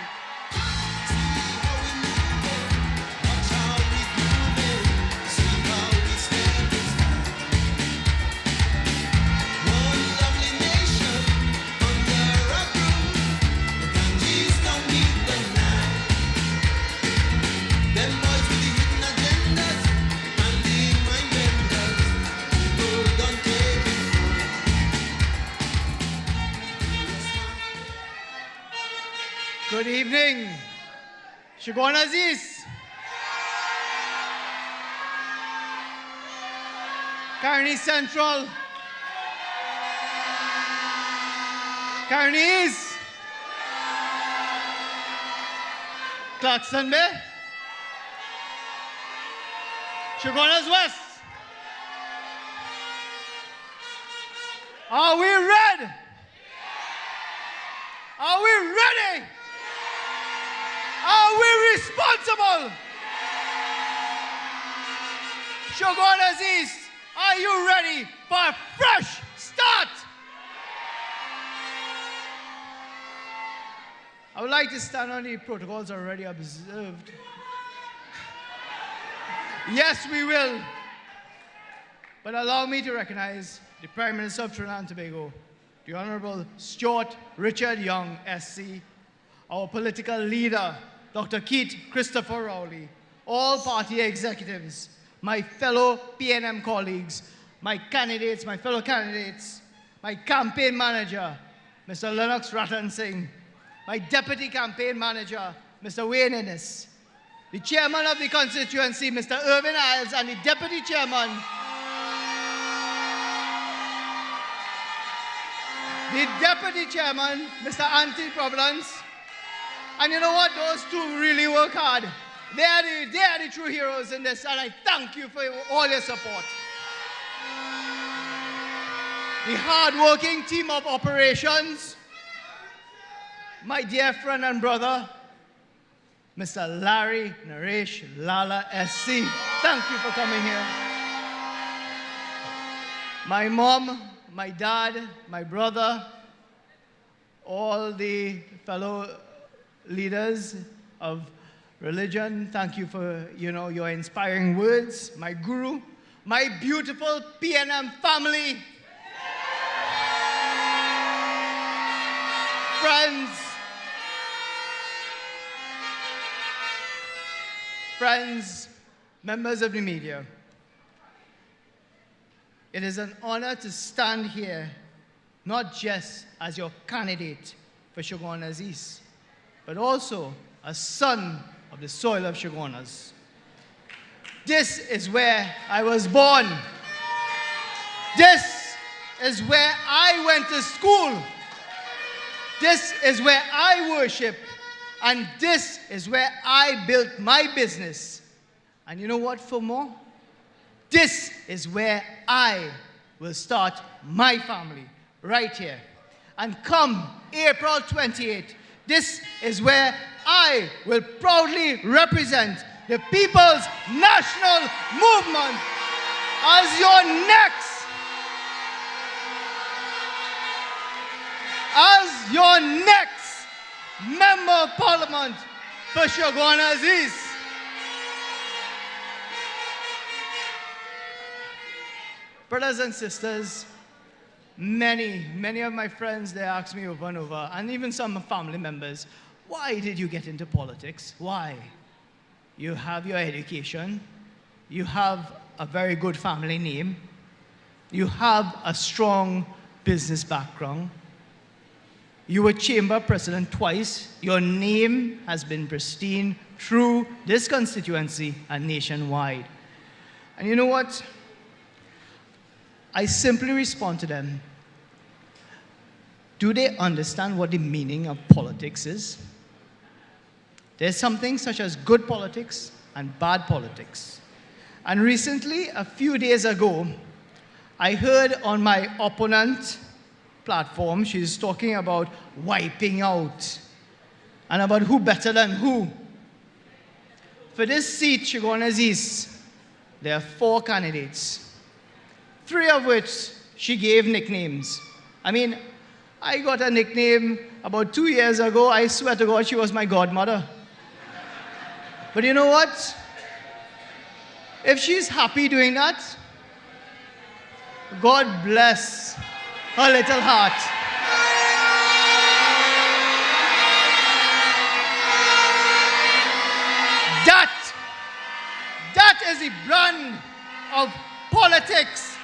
Good evening, Chaguanas East. Caroni Central. Caroni East. Clarkson Bay. Chaguanas West. Are we ready? Are we ready? Are we responsible? Chaguanas East, are you ready for a fresh start? I would like to stand on the protocols already observed. Yes, we will. But allow me to recognize the Prime Minister of Trinidad and Tobago, the Honorable Stuart Richard Young, SC, our political leader, Dr. Keith Christopher Rowley, all party executives, my fellow PNM colleagues, my candidates, my fellow candidates, my campaign manager, Mr. Lennox Ratan Singh, my deputy campaign manager, Mr. Wayne Ennis, the chairman of the constituency, Mr. Irvin Isles, and the deputy chairman, Mr. Anthony Providence. And you know what? Those two really work hard. They are the true heroes in this, and I thank you for all your support. The hard-working team of operations, my dear friend and brother, Mr. Larry Naresh Lala SC. Thank you for coming here. My mom, my dad, my brother, all the fellow leaders of religion, thank you for your inspiring words. My guru, my beautiful PNM family, friends, members of the media. It is an honor to stand here, not just as your candidate for Chaguanas East, but also a son of the soil of Chaguanas. This is where I was born. This is where I went to school. This is where I worship. And this is where I built my business. And you know what, for more? This is where I will start my family, right here. And come April 28th, this is where I will proudly represent the People's National Movement as your next Member of Parliament for Chaguanas East. Brothers and sisters, many of my friends, they ask me over and over, and even some family members, why did you get into politics? Why? You have your education, you have a very good family name, you have a strong business background, you were chamber president twice, your name has been pristine through this constituency and nationwide. And you know what? I simply respond to them. Do they understand what the meaning of politics is? There's something such as good politics and bad politics. And recently, a few days ago, I heard on my opponent platform, she's talking about wiping out and about who better than who. For this seat, Chaguanas East, there are 4 candidates, 3 of which she gave nicknames. I mean, I got a nickname about 2 years ago. I swear to God, she was my godmother. But you know what? If she's happy doing that, God bless her little heart. That is the brand of politics.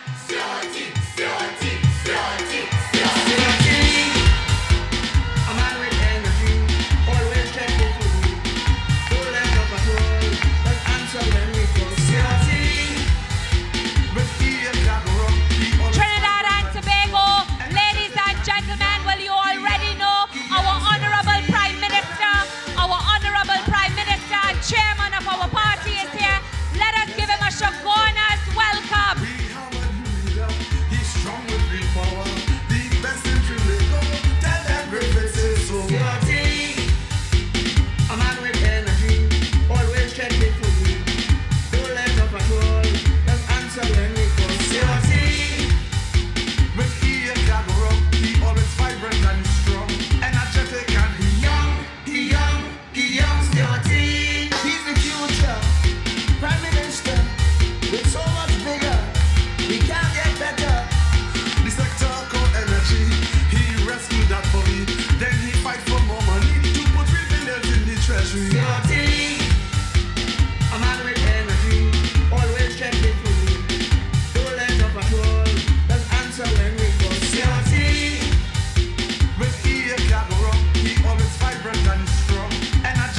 Trinidad and Tobago, ladies and gentlemen, well, you already know our Honorable Prime Minister and Chairman of our party is here. Let us give him a Chaguanas welcome.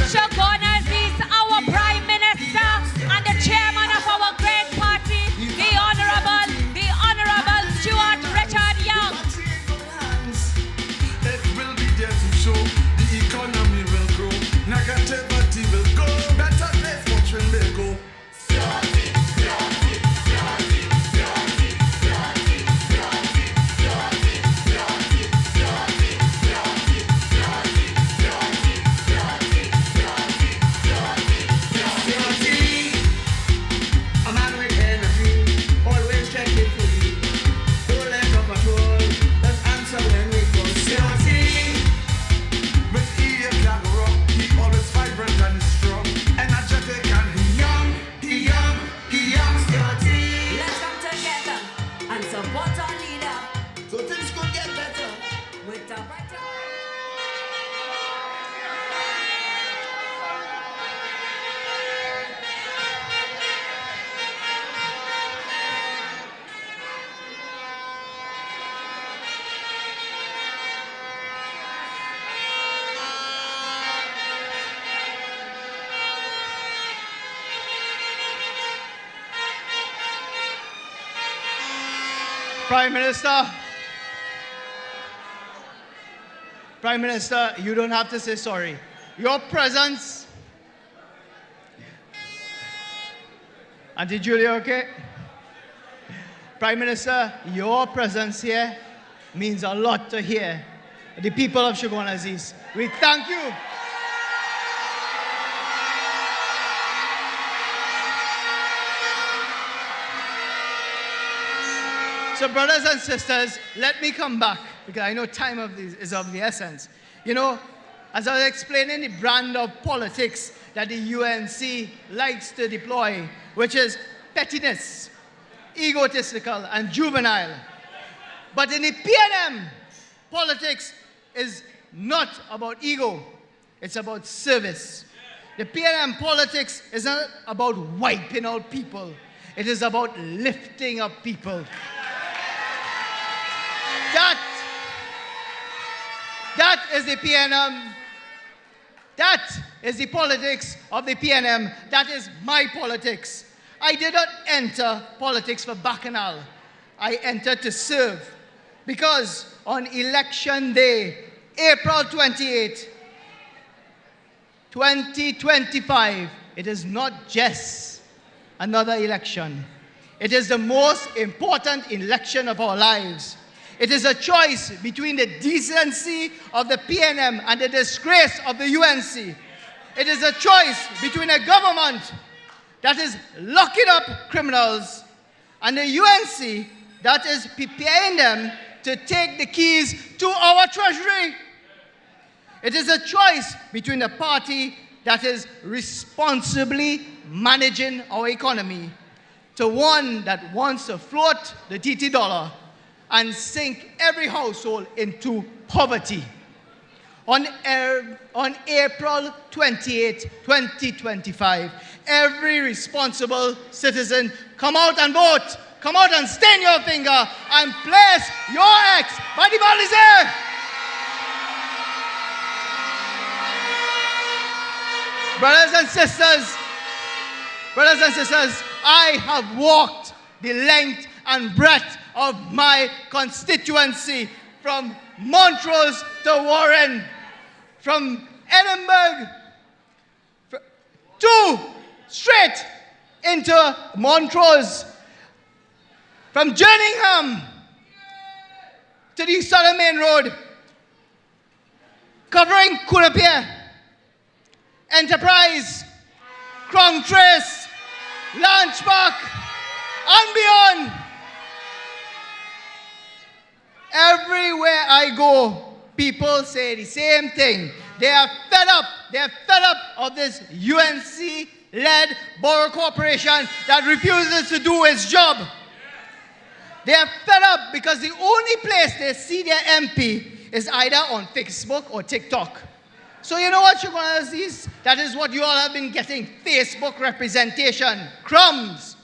Chaguanas is our Prime Minister and the Chairman of our great party, the Honorable Stuart Richard Young. It will be there to show the economy will grow, negativity will go, better place for Trinbago. Let's come together and support our leader so things could get better with a better. Prime Minister, you don't have to say sorry. your presence. Auntie Julia, okay? Prime Minister, your presence here means a lot to hear. The people of Chaguanas East, we thank you. So brothers and sisters, let me come back because I know time is of the essence. You know, as I was explaining the brand of politics that the UNC likes to deploy, which is pettiness, egotistical, and juvenile. But in the PNM, politics is not about ego, it's about service. The PNM politics is not about wiping out people, it is about lifting up people. That is the PNM. That is the politics of the PNM. That is my politics. I did not enter politics for bacchanal. I entered to serve. Because on election day, April 28, 2025, it is not just another election. It is the most important election of our lives. It is a choice between the decency of the PNM and the disgrace of the UNC. It is a choice between a government that is locking up criminals and the UNC that is preparing them to take the keys to our treasury. It is a choice between a party that is responsibly managing our economy to one that wants to float the TT dollar and sink every household into poverty. On April 28, 2025, every responsible citizen come out and vote. Come out and stain your finger and place your X by the Balizé. Brothers and sisters, I have walked the length and breadth of my constituency from Montrose to Warren, from Edinburgh to straight into Montrose, from Jerningham to the Southern Main Road, covering Kunapia, Enterprise, Crown Trace, Lanch Park, and beyond. Everywhere I go, people say the same thing. They are fed up. They are fed up of this UNC-led borough corporation that refuses to do its job. They are fed up because the only place they see their MP is either on Facebook or TikTok. So you know what, Chaguanas is? That is what you all have been getting, Facebook representation, crumbs.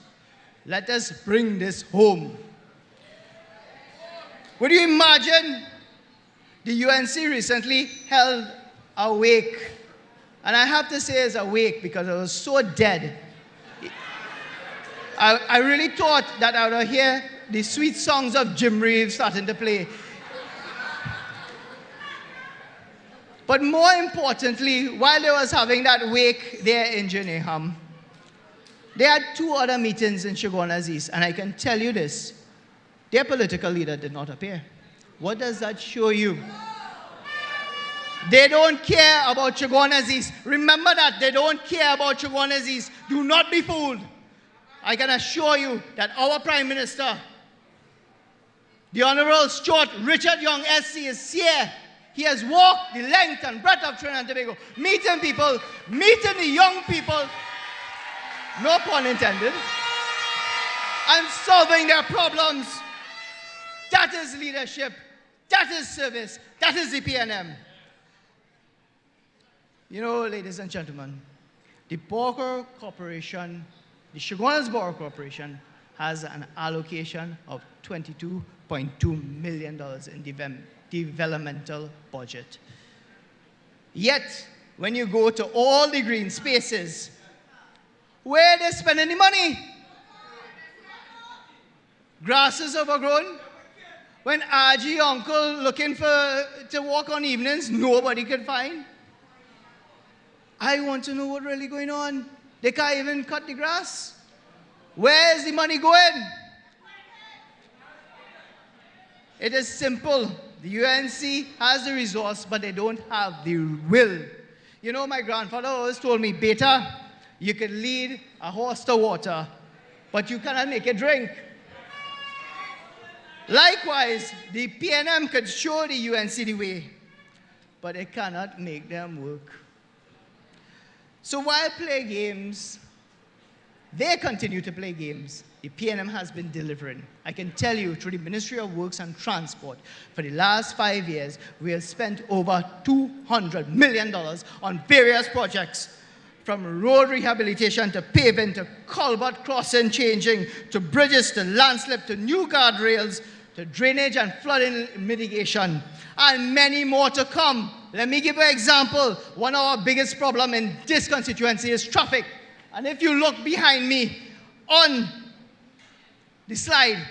Let us bring this home. Would you imagine the UNC recently held a wake? And I have to say it's a wake because I was so dead. I really thought that I would hear the sweet songs of Jim Reeves starting to play. But more importantly, while they was having that wake there in Jerningham, they had two other meetings in Chaguanas East, and I can tell you this, their political leader did not appear. What does that show you? They don't care about Chaguanas East. Remember that, they don't care about Chaguanas East. Do not be fooled. I can assure you that our Prime Minister, the Honorable Stuart Richard Young SC, is here. He has walked the length and breadth of Trinidad and Tobago, meeting people, meeting the young people, no pun intended, and solving their problems. That is leadership. That is service. That is the PNM. You know, ladies and gentlemen, the Borough Corporation, the Chaguanas Borough Corporation, has an allocation of $22.2 million in developmental budget. Yet, when you go to all the green spaces, where are they spending the money? Grass is overgrown. When RG uncle looking to walk on evenings, nobody could find. I want to know what's really going on. They can't even cut the grass. Where is the money going? It is simple. The UNC has the resource, but they don't have the will. You know, my grandfather always told me, Beta, you can lead a horse to water, but you cannot make it drink. Likewise, the PNM could show the UNC the way, but it cannot make them work. So while play games, they continue to play games. The PNM has been delivering. I can tell you, through the Ministry of Works and Transport, for the last 5 years, we have spent over $200 million on various projects, from road rehabilitation to paving to culvert crossing changing to bridges to landslip to new guardrails to drainage and flooding mitigation, and many more to come. Let me give you an example. One of our biggest problems in this constituency is traffic. And if you look behind me on the slide,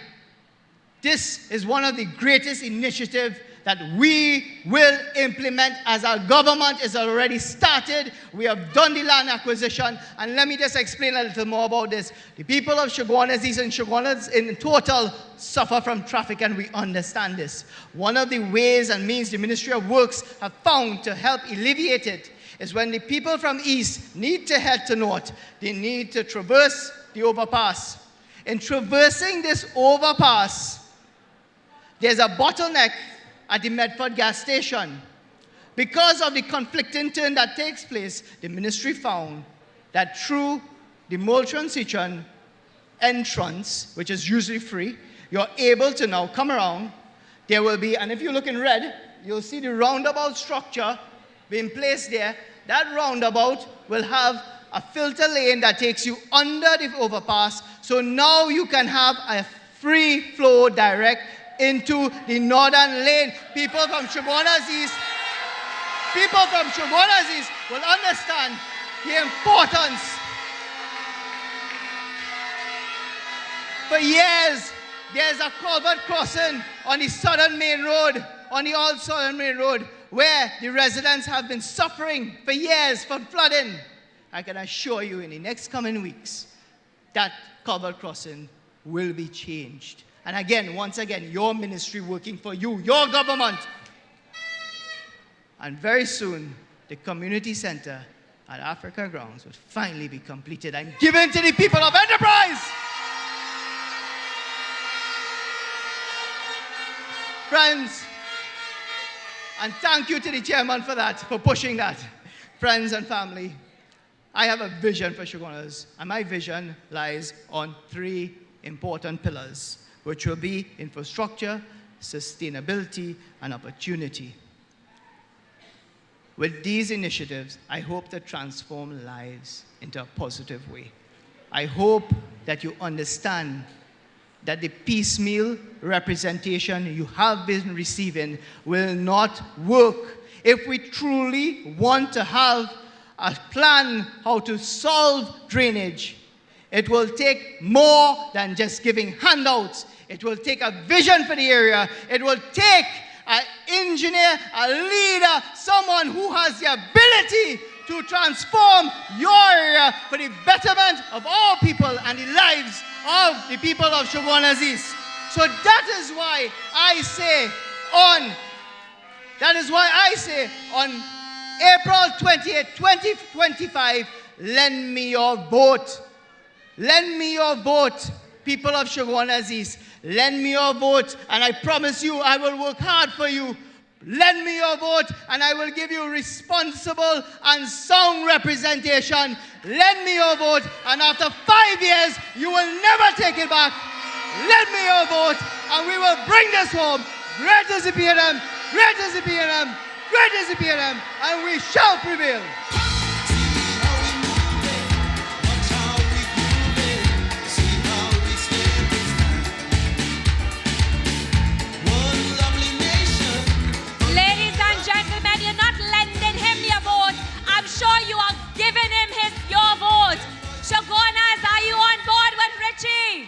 this is one of the greatest initiatives that we will implement as our government is already started. We have done the land acquisition, and let me just explain a little more about this. The people of Chaguanas, these and Chaguanas in total, suffer from traffic, and we understand this. One of the ways and means the Ministry of Works have found to help alleviate it is when the people from east need to head to north, they need to traverse the overpass. In traversing this overpass, there's a bottleneck at the Medford gas station. Because of the conflicting turn that takes place, the ministry found that through the Moultrie entrance, which is usually free, you're able to now come around. There will be, and if you look in red, you'll see the roundabout structure being placed there. That roundabout will have a filter lane that takes you under the overpass, so now you can have a free flow direct into the northern lane. People from Chaguanas East will understand the importance. For years, there's a culvert crossing on the southern main road, on the old southern main road, where the residents have been suffering for years from flooding. I can assure you in the next coming weeks, that culvert crossing will be changed. And again, once again, your ministry working for you, your government. And very soon, the community center at Africa Grounds will finally be completed and given to the people of Enterprise. Friends, and thank you to the chairman for that, for pushing that. Friends and family, I have a vision for Chaguanas, and my vision lies on 3 important pillars, which will be infrastructure, sustainability, and opportunity. With these initiatives, I hope to transform lives into a positive way. I hope that you understand that the piecemeal representation you have been receiving will not work. If we truly want to have a plan how to solve drainage, it will take more than just giving handouts. It will take a vision for the area. It will take an engineer, a leader, someone who has the ability to transform your area for the betterment of all people and the lives of the people of Chaguanas East. So that is why I say on April 28, 2025, lend me your vote. Lend me your vote, people of Chaguanas East. Lend me your vote, and I promise you I will work hard for you. Lend me your vote, and I will give you responsible and sound representation. Lend me your vote, and after 5 years, you will never take it back. Lend me your vote, and we will bring this home. Great is the PNM, great is the PNM, great is the PNM, and we shall prevail. Sure you are giving him your vote. Chaguanas, are you on board with Richie?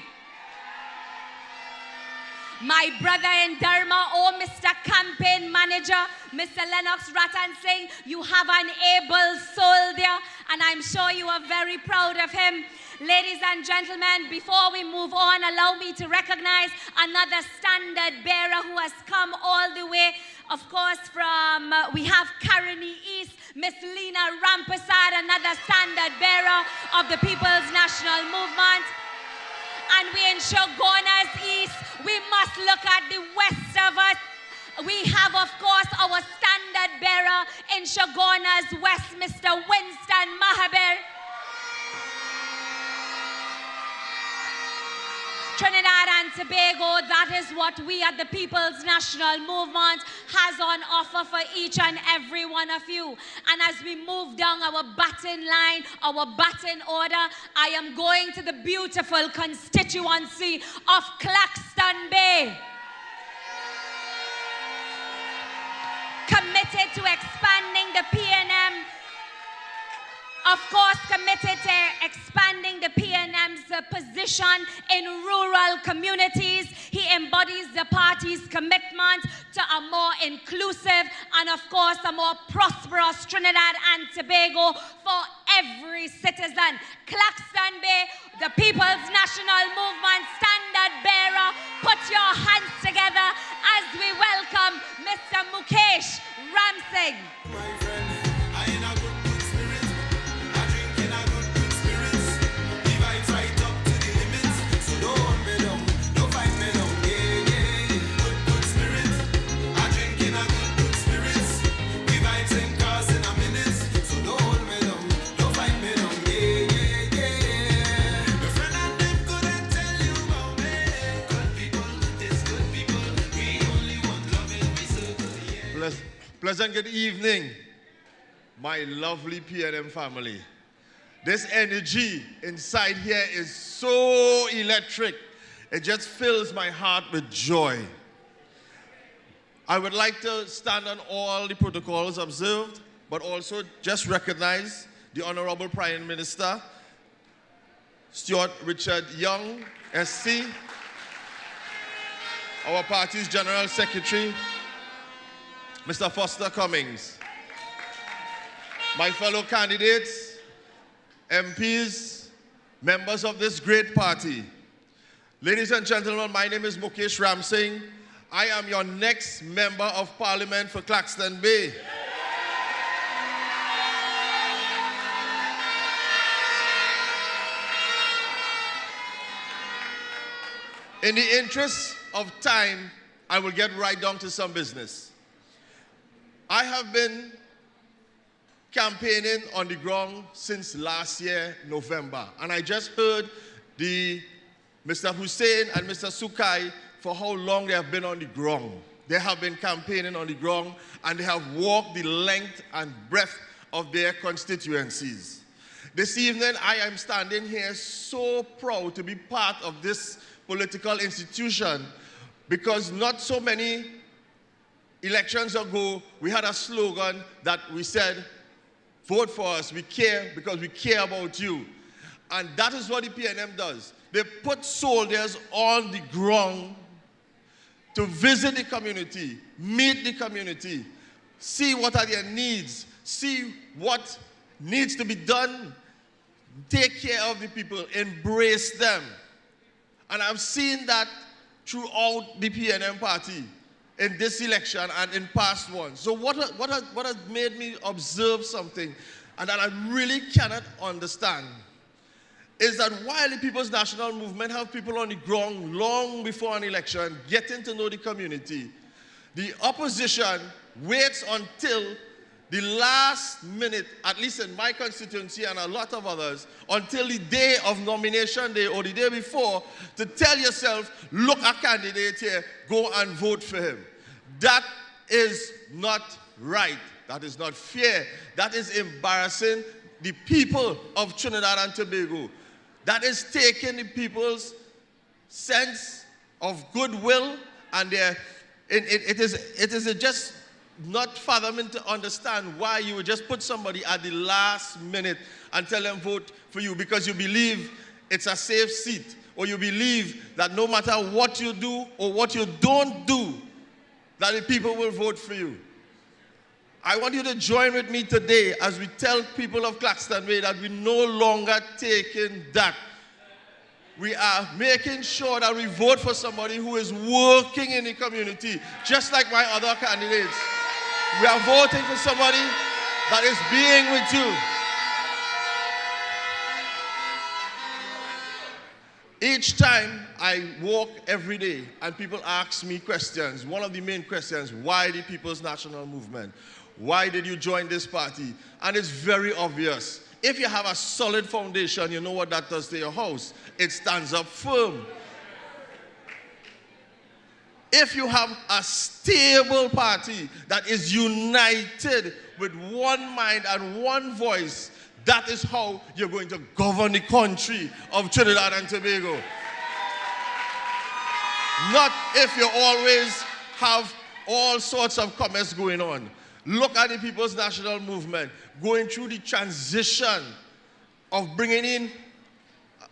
my brother in Dharma, oh Mr. Campaign Manager, Mr. Lennox Ratan Singh, you have an able soul there, and I'm sure you are very proud of him. Ladies and gentlemen, before we move on, allow me to recognize another standard bearer who has come all the way, of course, from, we have Karani East, Miss Lena Rampasad, another standard bearer of the People's National Movement. And we in Chaguanas East, we must look at the west of us. We have, of course, our standard bearer in Chaguanas West, Mr. Winston Mahaber. Trinidad and Tobago, that is what we at the People's National Movement has on offer for each and every one of you. And as we move down our batting line, our batting order, I am going to the beautiful constituency of Claxton Bay. Committed to expanding the PNM, of course, committed to expanding the PNM's position in rural communities. He embodies the party's commitment to a more inclusive and, of course, a more prosperous Trinidad and Tobago for every citizen. Claxton Bay, the People's National Movement standard bearer, put your hands together as we welcome Mr. Mukesh Ramsingh. Pleasant good evening, my lovely PNM family. This energy inside here is so electric. It just fills my heart with joy. I would like to stand on all the protocols observed, but also just recognize the Honorable Prime Minister, Stuart Richard Young, SC, our party's General Secretary, Mr. Foster Cummings, my fellow candidates, MPs, members of this great party. Ladies and gentlemen, my name is Mukesh Ramsingh. I am your next Member of Parliament for Claxton Bay. In the interest of time, I will get right down to some business. I have been campaigning on the ground since last year, November, and I just heard Mr. Hussein and Mr. Sukai for how long they have been on the ground. They have been campaigning on the ground, and they have walked the length and breadth of their constituencies. This evening, I am standing here so proud to be part of this political institution, because not so many elections ago, we had a slogan that we said, vote for us, we care because we care about you. And that is what the PNM does. They put soldiers on the ground to visit the community, meet the community, see what are their needs, see what needs to be done, take care of the people, embrace them. And I've seen that throughout the PNM party in this election and in past ones. So what has made me observe something, and that I really cannot understand, is that while the People's National Movement have people on the ground long before an election, getting to know the community, the opposition waits until the last minute, at least in my constituency and a lot of others, until the day of nomination day or the day before, to tell yourself, look, a candidate here, go and vote for him. That is not right. That is not fair. That is embarrassing the people of Trinidad and Tobago. That is taking the people's sense of goodwill, and it is just not fathoming to understand why you would just put somebody at the last minute and tell them vote for you because you believe it's a safe seat, or you believe that no matter what you do or what you don't do, that the people will vote for you. I want you to join with me today as we tell people of Claxton Way that we're no longer taking that. We are making sure that we vote for somebody who is working in the community, just like my other candidates. We are voting for somebody that is being with you. Each time I walk every day and people ask me questions, one of the main questions, why the People's National Movement? Why did you join this party? And it's very obvious. If you have a solid foundation, you know what that does to your house. It stands up firm. If you have a stable party that is united with one mind and one voice, that is how you're going to govern the country of Trinidad and Tobago. Not if you always have all sorts of comments going on. Look at the People's National Movement going through the transition of bringing in,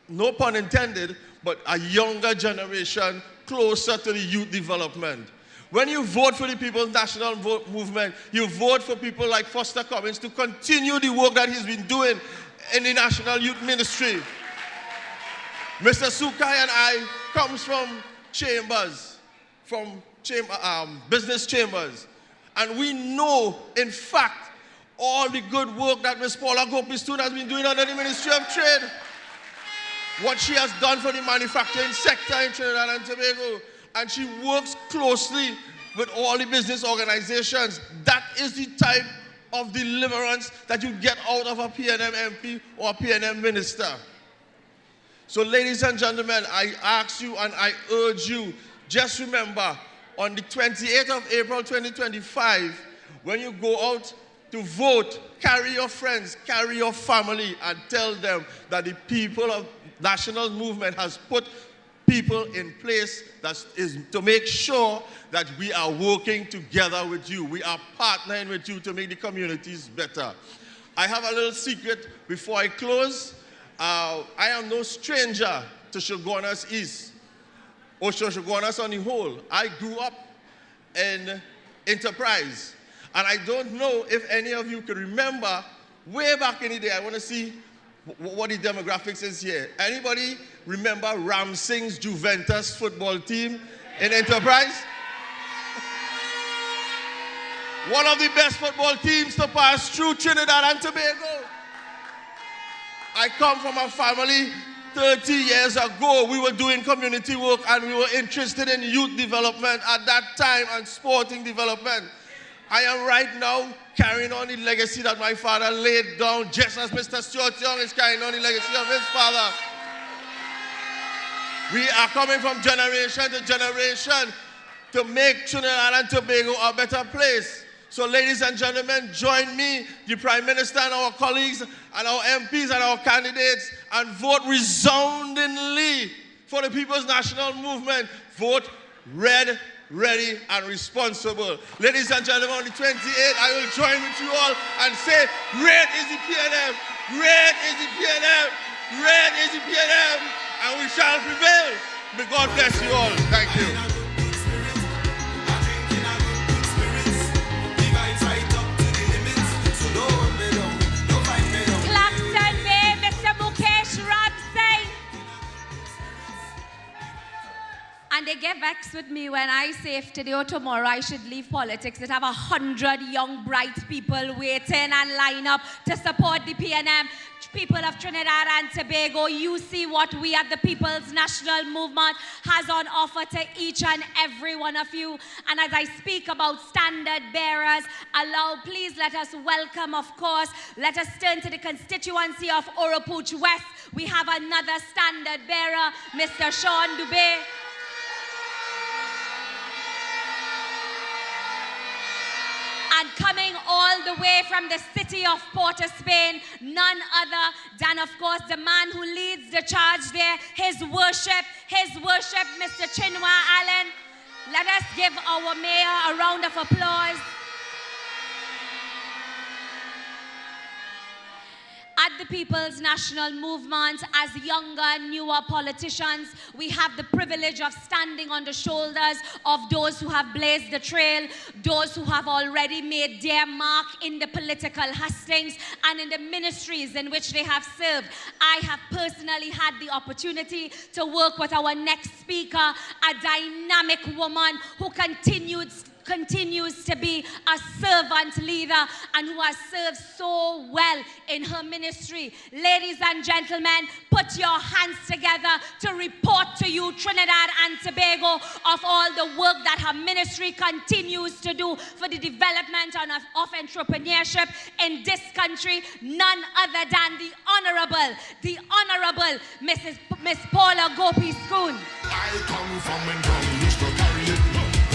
no pun intended, but a younger generation closer to the youth development. When you vote for the People's National Movement, you vote for people like Foster Cummins to continue the work that he's been doing in the National Youth Ministry. Mr. Sukai and I comes from chambers, business chambers. And we know, in fact, all the good work that Ms. Paula Gopistun has been doing under the Ministry of Trade. What she has done for the manufacturing sector in Trinidad and Tobago. And she works closely with all the business organizations. That is the type of deliverance that you get out of a PNM MP or a PNM minister. So ladies and gentlemen, I ask you and I urge you, just remember, on the 28th of April 2025, when you go out to vote, carry your friends, carry your family, and tell them that the people of National Movement has put people in place that is to make sure that we are working together with you. We are partnering with you to make the communities better. I have a little secret before I close. I am no stranger to Chaguanas East, or Chaguanas on the whole. I grew up in Enterprise, and I don't know if any of you can remember way back in the day. I want to see what the demographics is here. Anybody remember Ram Singh's Juventus football team in Enterprise? One of the best football teams to pass through Trinidad and Tobago. I come from a family 30 years ago. We were doing community work and we were interested in youth development at that time and sporting development. I am right now carrying on the legacy that my father laid down, just as Mr. Stuart Young is carrying on the legacy of his father. We are coming from generation to generation to make Trinidad and Tobago a better place. So ladies and gentlemen, join me, the Prime Minister and our colleagues and our MPs and our candidates, and vote resoundingly for the People's National Movement. Vote red, ready, and responsible. Ladies and gentlemen, on the 28th, I will join with you all and say, red is the PNM, red is the PNM, red is the PNM, and we shall prevail. May God bless you all. Thank you. And they get vexed with me when I say if today or tomorrow I should leave politics, that have 100 young, bright people waiting and line up to support the PNM. People of Trinidad and Tobago, you see what we at the People's National Movement has on offer to each and every one of you. And as I speak about standard bearers, please let us welcome, of course, let us turn to the constituency of Oropouche West. We have another standard bearer, Mr. Sean Dubé. And coming all the way from the city of Port of Spain, none other than, of course, the man who leads the charge there, His Worship, Mr. Chinua Allen. Let us give our mayor a round of applause. At the People's National Movement, as younger, newer politicians, we have the privilege of standing on the shoulders of those who have blazed the trail, those who have already made their mark in the political hustings and in the ministries in which they have served. I have personally had the opportunity to work with our next speaker, a dynamic woman who continues to be a servant leader and who has served so well in her ministry. Ladies and gentlemen, put your hands together to report to you, Trinidad and Tobago, of all the work that her ministry continues to do for the development of entrepreneurship in this country. None other than the Honorable Miss Paula Gopi Schoon. I come from when Drung used to carry it.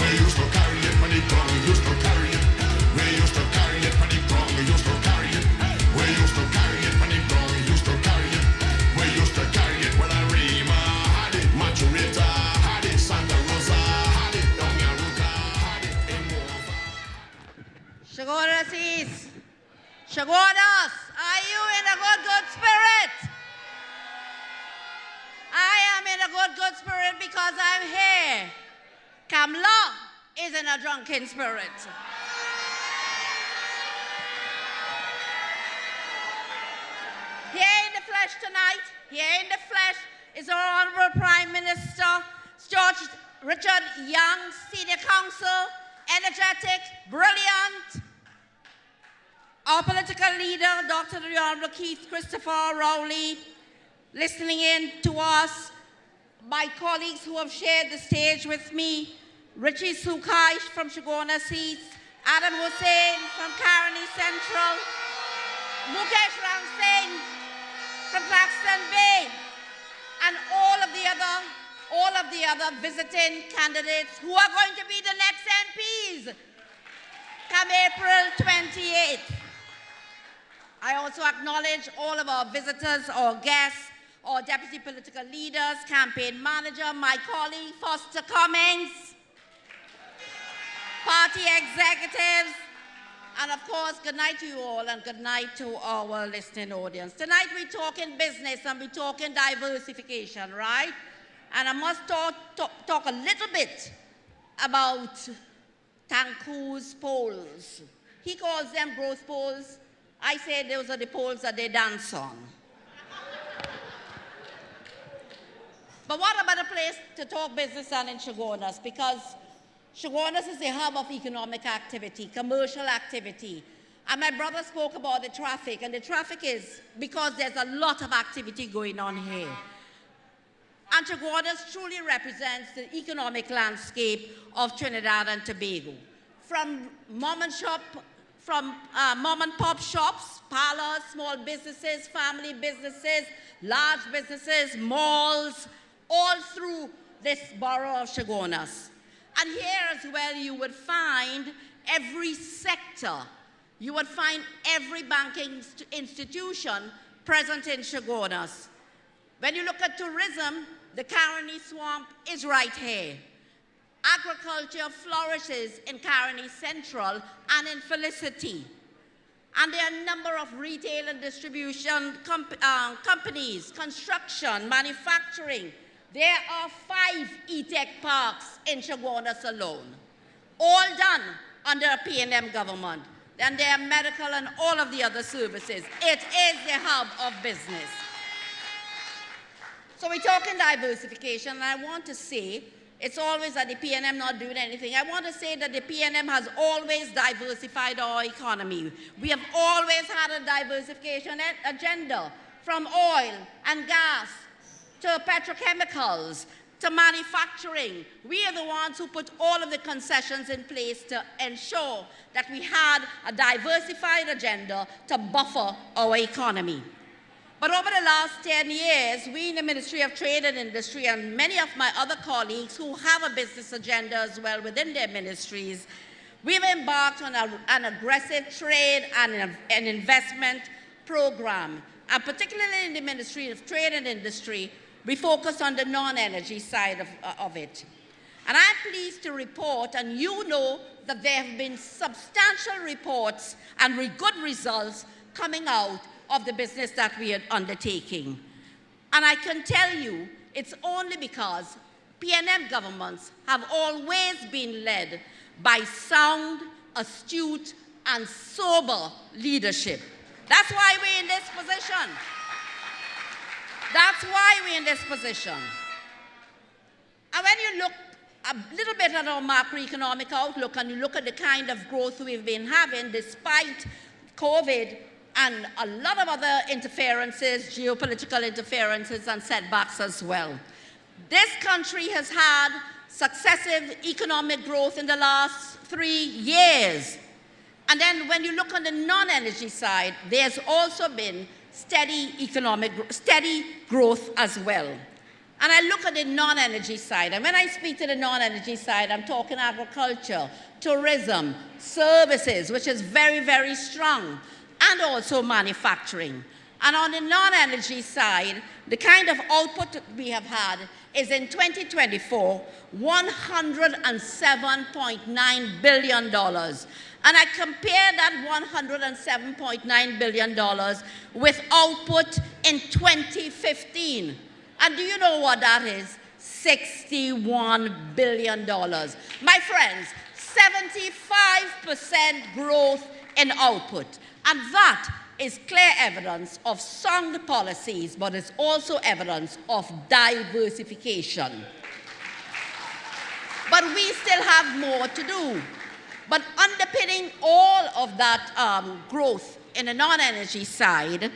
We used to carry it when the Drung used to carry it. We used to carry it when the Drung used to carry it. We used to carry it when the Drung used to carry it. We used to carry it when Arima had it, Maturita had it, Santa Rosa had it, Dongaruka had it, Emova. Chaguanas East. Chaguanas, are you in a good spirit? I am in a good spirit because I'm here. Kamla is in a drunken spirit. Here in the flesh tonight, here in the flesh is our Honorable Prime Minister, George Richard Young, Senior Counsel, energetic, brilliant. Our political leader, Dr. the Honorable Keith Christopher Rowley, listening in to us, my colleagues who have shared the stage with me, Richie Sukai from Chaguanas East, Adam Hussain from Caroni Central, Mukesh Ram Singh from Claxton Bay, and all of the other visiting candidates who are going to be the next MPs come April 28th. I also acknowledge all of our visitors, our guests, our deputy political leaders, campaign manager, my colleague Foster Cummings, party executives, and of course, good night to you all and good night to our listening audience. Tonight we're talking business and we're talking diversification, right? And I must talk a little bit about Tanku's polls. He calls them growth polls. I say those are the polls that they dance on. But what a better place to talk business than in Chaguanas, because Chaguanas is the hub of economic activity, commercial activity. And my brother spoke about the traffic, and the traffic is because there's a lot of activity going on here. And Chaguanas truly represents the economic landscape of Trinidad and Tobago. From mom and pop shops, parlors, small businesses, family businesses, large businesses, malls, all through this borough of Chaguanas. And here as well you would find every sector. You would find every banking institution present in Chaguanas. When you look at tourism, the Caroni Swamp is right here. Agriculture flourishes in Caroni Central and in Felicity. And there are a number of retail and distribution companies, construction, manufacturing. There are 5 e-tech parks in Chaguanas alone, all done under a P&M government. And there are medical and all of the other services. It is the hub of business. So we're talking diversification, and I want to say, it's always that the PNM not doing anything. I want to say that the PNM has always diversified our economy. We have always had a diversification agenda, from oil and gas to petrochemicals to manufacturing. We are the ones who put all of the concessions in place to ensure that we had a diversified agenda to buffer our economy. But over the last 10 years, we in the Ministry of Trade and Industry and many of my other colleagues who have a business agenda as well within their ministries, we've embarked on an aggressive trade and an investment program. And particularly in the Ministry of Trade and Industry, we focus on the non-energy side of it. And I'm pleased to report, and you know that there have been substantial reports and good results coming out of the business that we are undertaking. And I can tell you, it's only because PNM governments have always been led by sound, astute, and sober leadership. That's why we're in this position. That's why we're in this position. And when you look a little bit at our macroeconomic outlook and you look at the kind of growth we've been having despite COVID and a lot of other interferences, geopolitical interferences and setbacks as well. This country has had successive economic growth in the last 3 years. And then when you look on the non-energy side, there's also been steady growth as well. And I look at the non-energy side, and when I speak to the non-energy side, I'm talking agriculture, tourism, services, which is very, very strong, and also manufacturing. And on the non-energy side, the kind of output that we have had is in 2024, $107.9 billion. And I compare that $107.9 billion with output in 2015. And do you know what that is? $61 billion. My friends, 75% growth in output. And that is clear evidence of sound policies, but it's also evidence of diversification. But we still have more to do. But underpinning all of that growth in the non-energy side,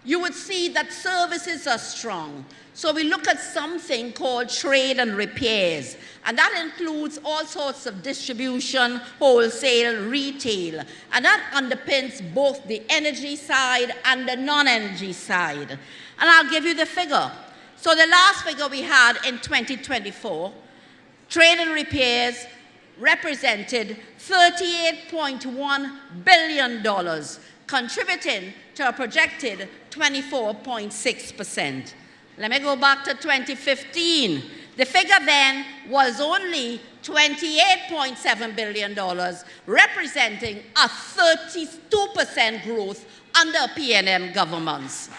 you would see that services are strong. So we look at something called trade and repairs, and that includes all sorts of distribution, wholesale, retail, and that underpins both the energy side and the non-energy side. And I'll give you the figure. So the last figure we had in 2024, trade and repairs represented $38.1 billion, contributing to a projected 24.6%. Let me go back to 2015. The figure then was only $28.7 billion, representing a 32% growth under PNM governments.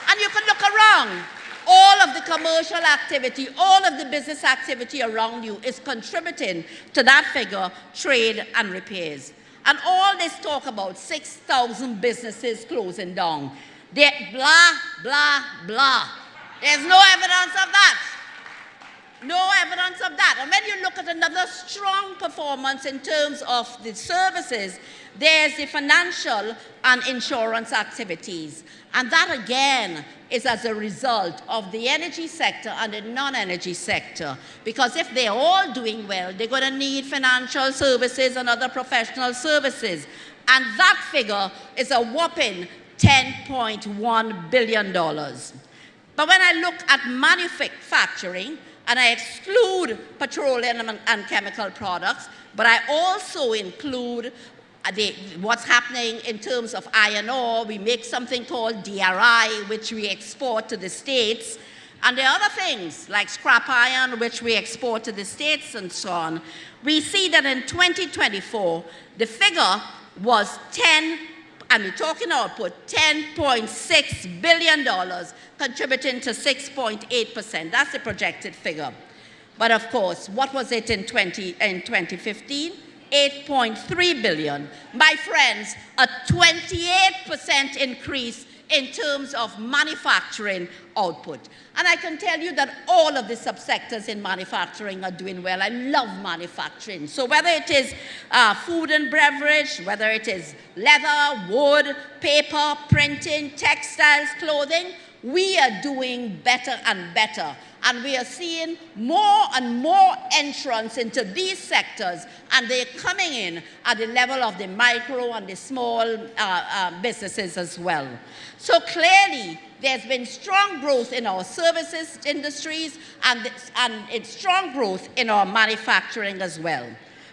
And you can look around. All of the commercial activity, all of the business activity around you is contributing to that figure, trade and repairs. And all this talk about 6,000 businesses closing down, they're blah, blah, blah. There's no evidence of that. No evidence of that. And when you look at another strong performance in terms of the services, there's the financial and insurance activities. And that again is as a result of the energy sector and the non-energy sector. Because if they're all doing well, they're going to need financial services and other professional services. And that figure is a whopping $10.1 billion. But when I look at manufacturing, and I exclude petroleum and chemical products, but I also include what's happening in terms of iron ore. We make something called DRI, which we export to the States. And there are other things like scrap iron, which we export to the States and so on. We see that in 2024, the figure was and we're talking output, $10.6 billion, contributing to 6.8%. That's the projected figure. But of course, what was it in 2015? $8.3 billion. My friends, a 28% increase in terms of manufacturing output. And I can tell you that all of the subsectors in manufacturing are doing well. I love manufacturing. So whether it is food and beverage, whether it is leather, wood, paper, printing, textiles, clothing, we are doing better and better. And we are seeing more and more entrance into these sectors, and they're coming in at the level of the micro and the small businesses as well. So clearly, there's been strong growth in our services industries and it's strong growth in our manufacturing as well.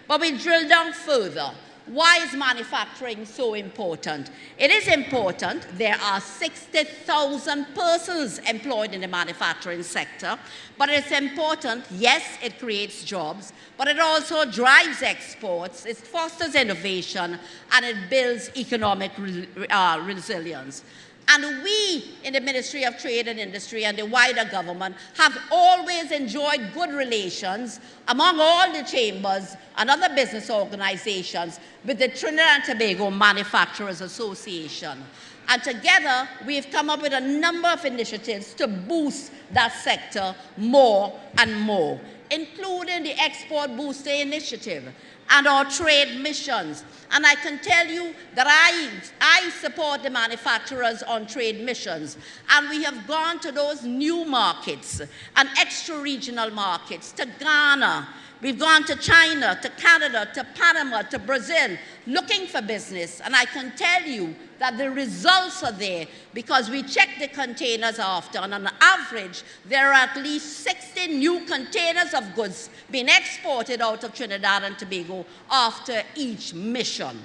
But we drill down further. Why is manufacturing so important? It is important. There are 60,000 persons employed in the manufacturing sector, but it's important. Yes, it creates jobs, but it also drives exports, it fosters innovation, and it builds economic resilience. And we in the Ministry of Trade and Industry and the wider government have always enjoyed good relations among all the chambers and other business organizations with the Trinidad and Tobago Manufacturers Association. And together, we've come up with a number of initiatives to boost that sector more and more, including the Export Booster Initiative and our trade missions. And I can tell you that I support the manufacturers on trade missions. And we have gone to those new markets and extra-regional markets, to Ghana. We've gone to China, to Canada, to Panama, to Brazil, looking for business. And I can tell you that the results are there because we check the containers after, and on average, there are at least 60 new containers of goods being exported out of Trinidad and Tobago after each mission.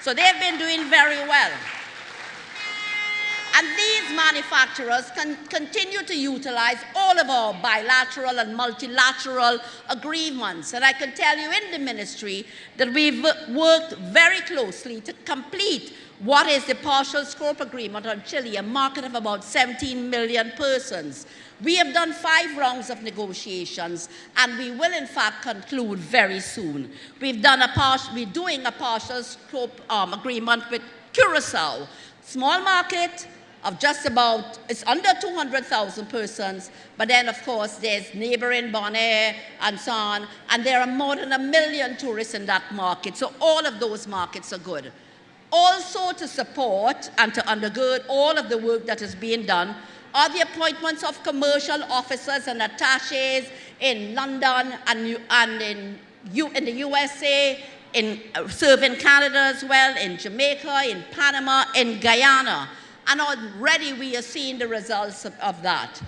So they've been doing very well. And these manufacturers can continue to utilize all of our bilateral and multilateral agreements. And I can tell you in the ministry that we've worked very closely to complete what is the partial scope agreement on Chile, a market of about 17 million persons. We have done 5 rounds of negotiations, and we will in fact conclude very soon. We're doing a partial scope agreement with Curacao, small market of just about, it's under 200,000 persons, but then of course there's neighboring Bonaire and so on, and there are more than 1 million tourists in that market, so all of those markets are good. Also to support and to undergird all of the work that is being done are the appointments of commercial officers and attaches in London and in the USA, serving Canada as well, in Jamaica, in Panama, in Guyana. And already we are seeing the results of that.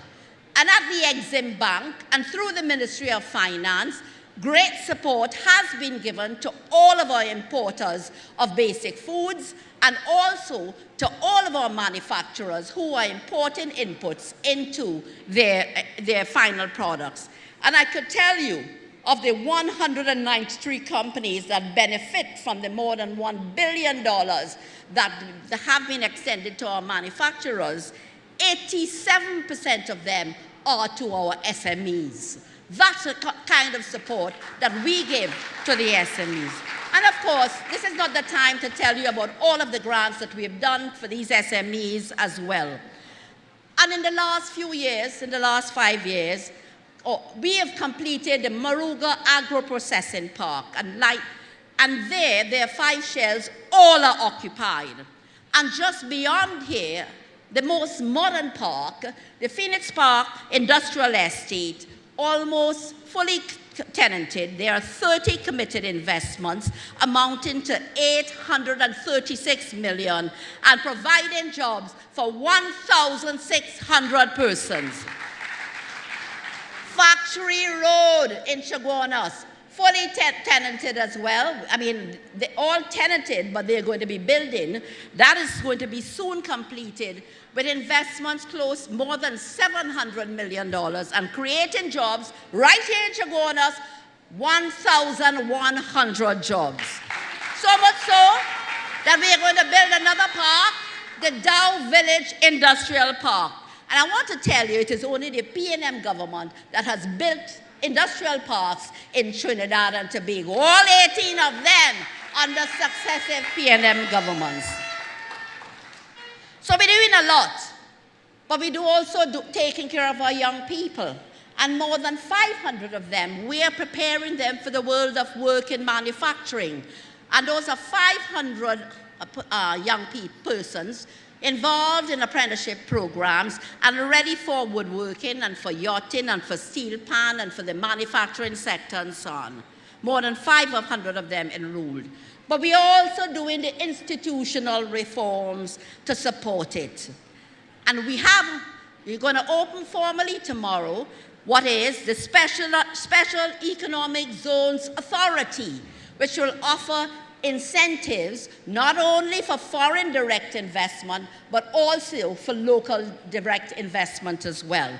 And at the Exim Bank and through the Ministry of Finance, great support has been given to all of our importers of basic foods and also to all of our manufacturers who are importing inputs into their final products. And I could tell you, of the 193 companies that benefit from the more than $1 billion that have been extended to our manufacturers, 87% of them are to our SMEs. That's the kind of support that we give to the SMEs. And of course, this is not the time to tell you about all of the grants that we have done for these SMEs as well. And in the last few years, in the last 5 years, we have completed the Maruga Agro-Processing Park. And there are 5 shells, all are occupied. And just beyond here, the most modern park, the Phoenix Park Industrial Estate, almost fully tenanted. There are 30 committed investments amounting to $836 million and providing jobs for 1,600 persons. Factory Road in Chaguanas, fully tenanted as well. I mean, they're all tenanted, but they're going to be building. That is going to be soon completed with investments close more than $700 million and creating jobs right here in Chaguanas, 1,100 jobs. So much so that we are going to build another park, the Dow Village Industrial Park. And I want to tell you, it is only the PNM government that has built industrial parks in Trinidad and Tobago, all 18 of them under successive PNM governments. So we're doing a lot, but we do also taking care of our young people. And more than 500 of them, we are preparing them for the world of work in manufacturing. And those are 500 young persons involved in apprenticeship programs and ready for woodworking and for yachting and for steel pan and for the manufacturing sector and so on. More than 500 of them enrolled. But we are also doing the institutional reforms to support it. And we're going to open formally tomorrow what is the Special Economic Zones Authority, which will offer incentives not only for foreign direct investment, but also for local direct investment as well.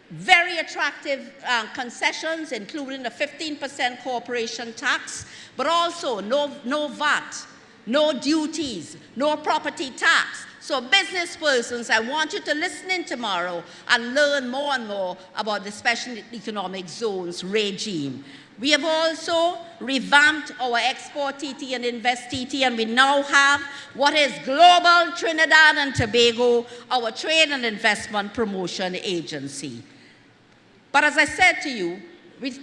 Very attractive concessions, including a 15% corporation tax, but also no VAT, no duties, no property tax. So business persons, I want you to listen in tomorrow and learn more and more about the special economic zones regime. We have also revamped our Export TT and Invest TT, and we now have what is Global Trinidad and Tobago, our Trade and Investment Promotion Agency. But as I said to you,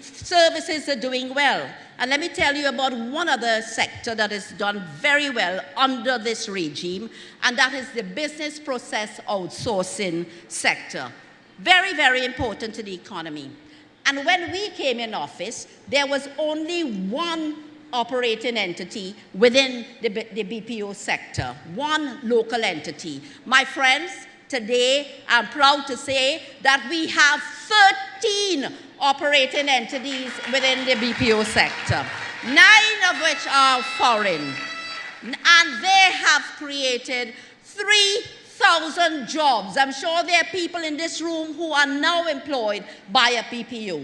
services are doing well. And let me tell you about one other sector that is done very well under this regime, and that is the business process outsourcing sector. Very, very important to the economy. And when we came in office, there was only one operating entity within the BPO sector, one local entity. My friends, today I'm proud to say that we have 13 operating entities within the BPO sector, 9 of which are foreign. And they have created 3,000 jobs. I'm sure there are people in this room who are now employed by a BPO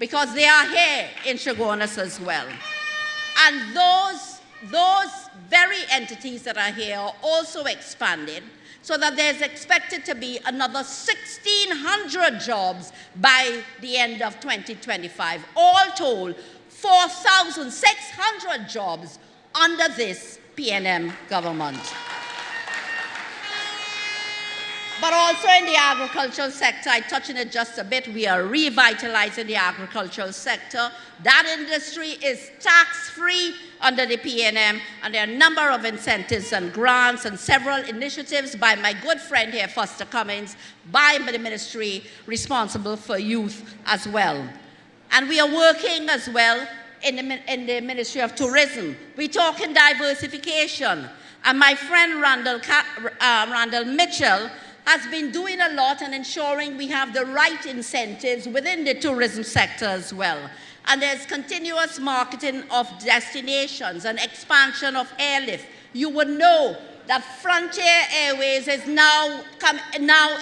because they are here in Chaguanas as well. And those very entities that are here are also expanded, so that there's expected to be another 1,600 jobs by the end of 2025. All told, 4,600 jobs under this PNM government. But also in the agricultural sector, I touched on it just a bit, we are revitalizing the agricultural sector. That industry is tax-free under the PNM, and there are a number of incentives and grants and several initiatives by my good friend here, Foster Cummings, by the ministry responsible for youth as well. And we are working as well in the Ministry of Tourism. We're talking diversification. And my friend Randall Mitchell has been doing a lot and ensuring we have the right incentives within the tourism sector as well. And there's continuous marketing of destinations and expansion of airlift. You would know that Frontier Airways is now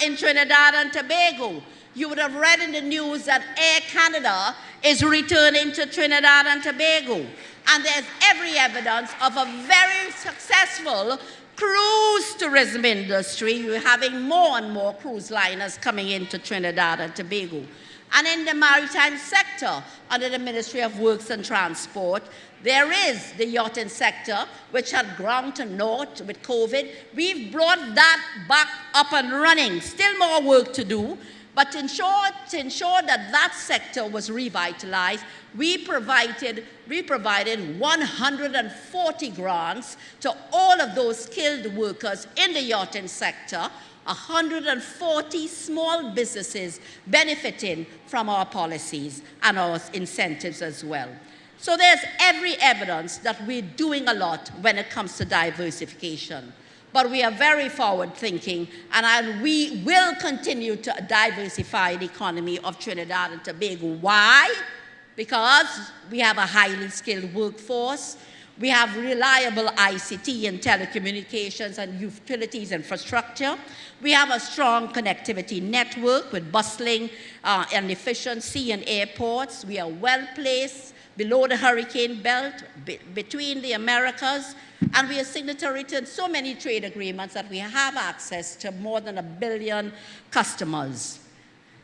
in Trinidad and Tobago. You would have read in the news that Air Canada is returning to Trinidad and Tobago. And there's every evidence of a very successful cruise tourism industry. You're having more and more cruise liners coming into Trinidad and Tobago. And in the maritime sector, under the Ministry of Works and Transport, there is the yachting sector, which had ground to naught with COVID. We've brought that back up and running. Still more work to do, but to ensure that that sector was revitalized, we provided 140 grants to all of those skilled workers in the yachting sector, 140 small businesses benefiting from our policies and our incentives as well. So there's every evidence that we're doing a lot when it comes to diversification. But we are very forward-thinking, and we will continue to diversify the economy of Trinidad and Tobago. Why? Because we have a highly skilled workforce, we have reliable ICT and telecommunications and utilities infrastructure, we have a strong connectivity network with bustling and efficiency in airports, we are well placed below the hurricane belt, between the Americas, and we are signatory to so many trade agreements that we have access to more than 1 billion customers.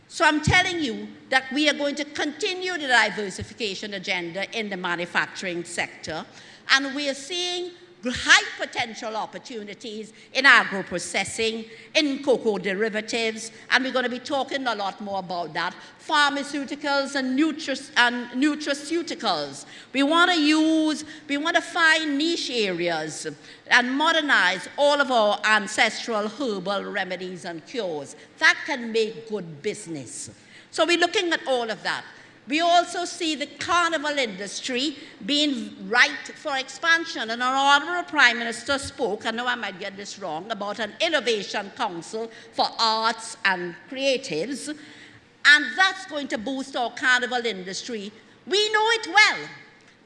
So I'm telling you that we are going to continue the diversification agenda in the manufacturing sector, and we are seeing high potential opportunities in agro-processing, in cocoa derivatives, and we're going to be talking a lot more about that. Pharmaceuticals and nutraceuticals. We want to find niche areas and modernize all of our ancestral herbal remedies and cures. That can make good business. So we're looking at all of that. We also see the carnival industry being ripe for expansion. And our Honorable Prime Minister spoke, I know I might get this wrong, about an innovation council for arts and creatives. And that's going to boost our carnival industry. We know it well.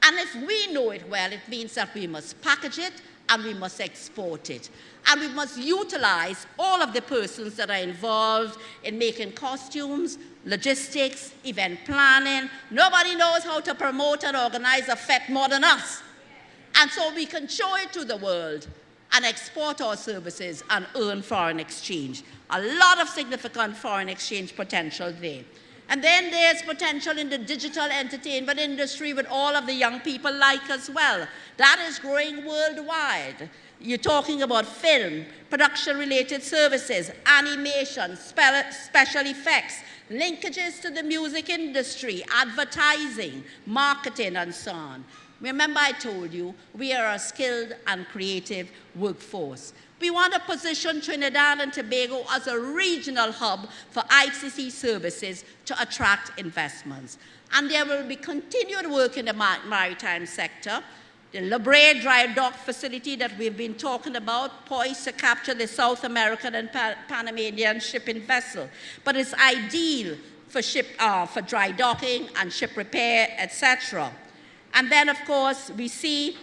And if we know it well, it means that we must package it and we must export it. And we must utilize all of the persons that are involved in making costumes, logistics, event planning. Nobody knows how to promote and organize a fete more than us. And so we can show it to the world and export our services and earn foreign exchange. A lot of significant foreign exchange potential there. And then there's potential in the digital entertainment industry with all of the young people like as well. That is growing worldwide. You're talking about film, production-related services, animation, special effects, linkages to the music industry, advertising, marketing, and so on. Remember I told you, we are a skilled and creative workforce. We want to position Trinidad and Tobago as a regional hub for ICC services to attract investments. And there will be continued work in the maritime sector. The La Brea dry dock facility that we've been talking about, poised to capture the South American and Panamanian shipping vessel. But it's ideal for dry docking and ship repair, etc. And then, of course, we see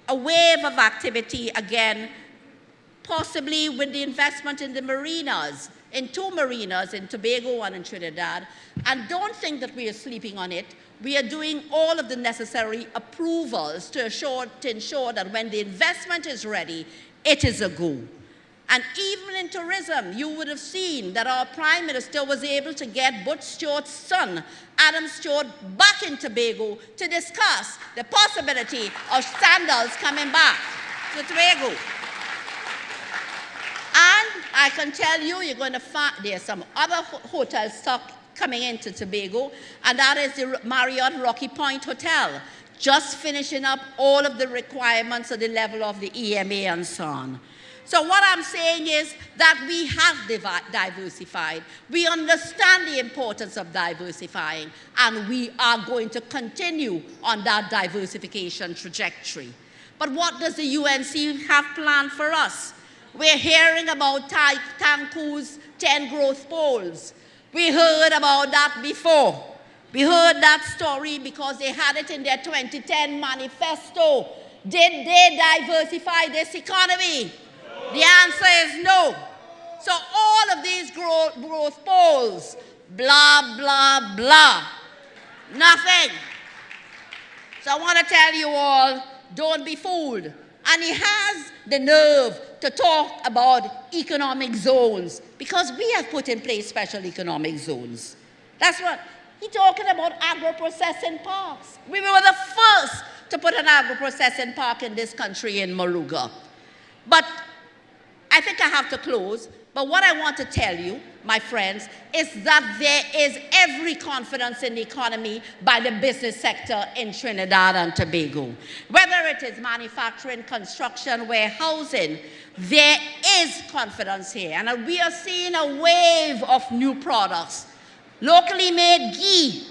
a wave of activity again, possibly with the investment in the marinas, in 2 marinas, in Tobago and in Trinidad. And don't think that we are sleeping on it. We are doing all of the necessary approvals to ensure that when the investment is ready, it is a go. And even in tourism, you would have seen that our Prime Minister was able to get Butch Stewart's son, Adam Stewart, back in Tobago to discuss the possibility of sandals coming back to Tobago. And I can tell you, you're going to find there's some other hotel stock coming into Tobago, and that is the Marriott Rocky Point Hotel, just finishing up all of the requirements at the level of the EMA and so on. So what I'm saying is that we have diversified. We understand the importance of diversifying, and we are going to continue on that diversification trajectory. But what does the UNC have planned for us? We're hearing about Tanku's 10 growth poles. We heard about that before. We heard that story because they had it in their 2010 manifesto. Did they diversify this economy? The answer is no. So all of these growth poles, blah, blah, blah, nothing. So I want to tell you all, don't be fooled. And he has the nerve to talk about economic zones because we have put in place special economic zones. That's what he's talking about, agro-processing parks. We were the first to put an agro-processing park in this country in Moruga. But I think I have to close. But what I want to tell you, my friends, is that there is every confidence in the economy by the business sector in Trinidad and Tobago. Whether it is manufacturing, construction, warehousing, there is confidence here. And we are seeing a wave of new products. Locally made ghee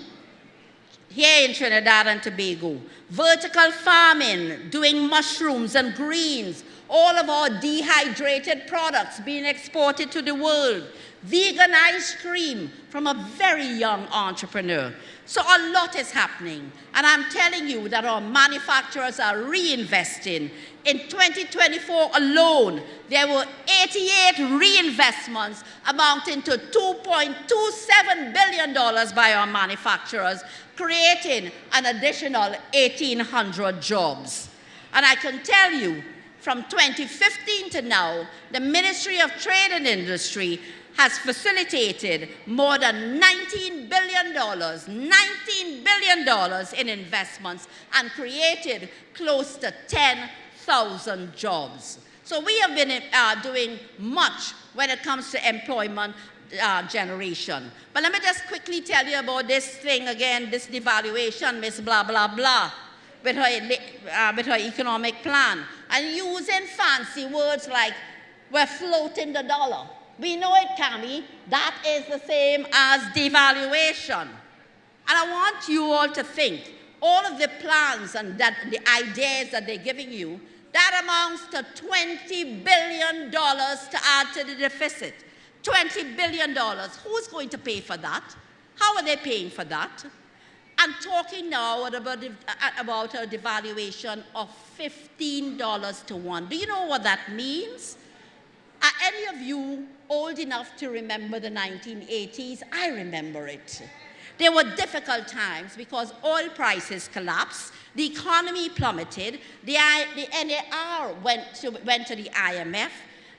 here in Trinidad and Tobago. Vertical farming, doing mushrooms and greens. All of our dehydrated products being exported to the world. Vegan ice cream from a very young entrepreneur. So a lot is happening. And I'm telling you that our manufacturers are reinvesting. In 2024 alone, there were 88 reinvestments amounting to $2.27 billion by our manufacturers, creating an additional 1,800 jobs. And I can tell you, from 2015 to now, the Ministry of Trade and Industry has facilitated more than $19 billion in investments and created close to 10,000 jobs. So we have been doing much when it comes to employment generation. But let me just quickly tell you about this thing again, this devaluation, Miss blah, blah, blah, with her economic plan. And using fancy words like, we're floating the dollar. We know it, Cami. That is the same as devaluation. And I want you all to think, all of the plans and the ideas that they're giving you, that amounts to $20 billion to add to the deficit. $20 billion. Who's going to pay for that? How are they paying for that? I'm talking now about a devaluation of $15 to 1. Do you know what that means? Are any of you old enough to remember the 1980s? I remember it. There were difficult times because oil prices collapsed, the economy plummeted, the NAR went to the IMF,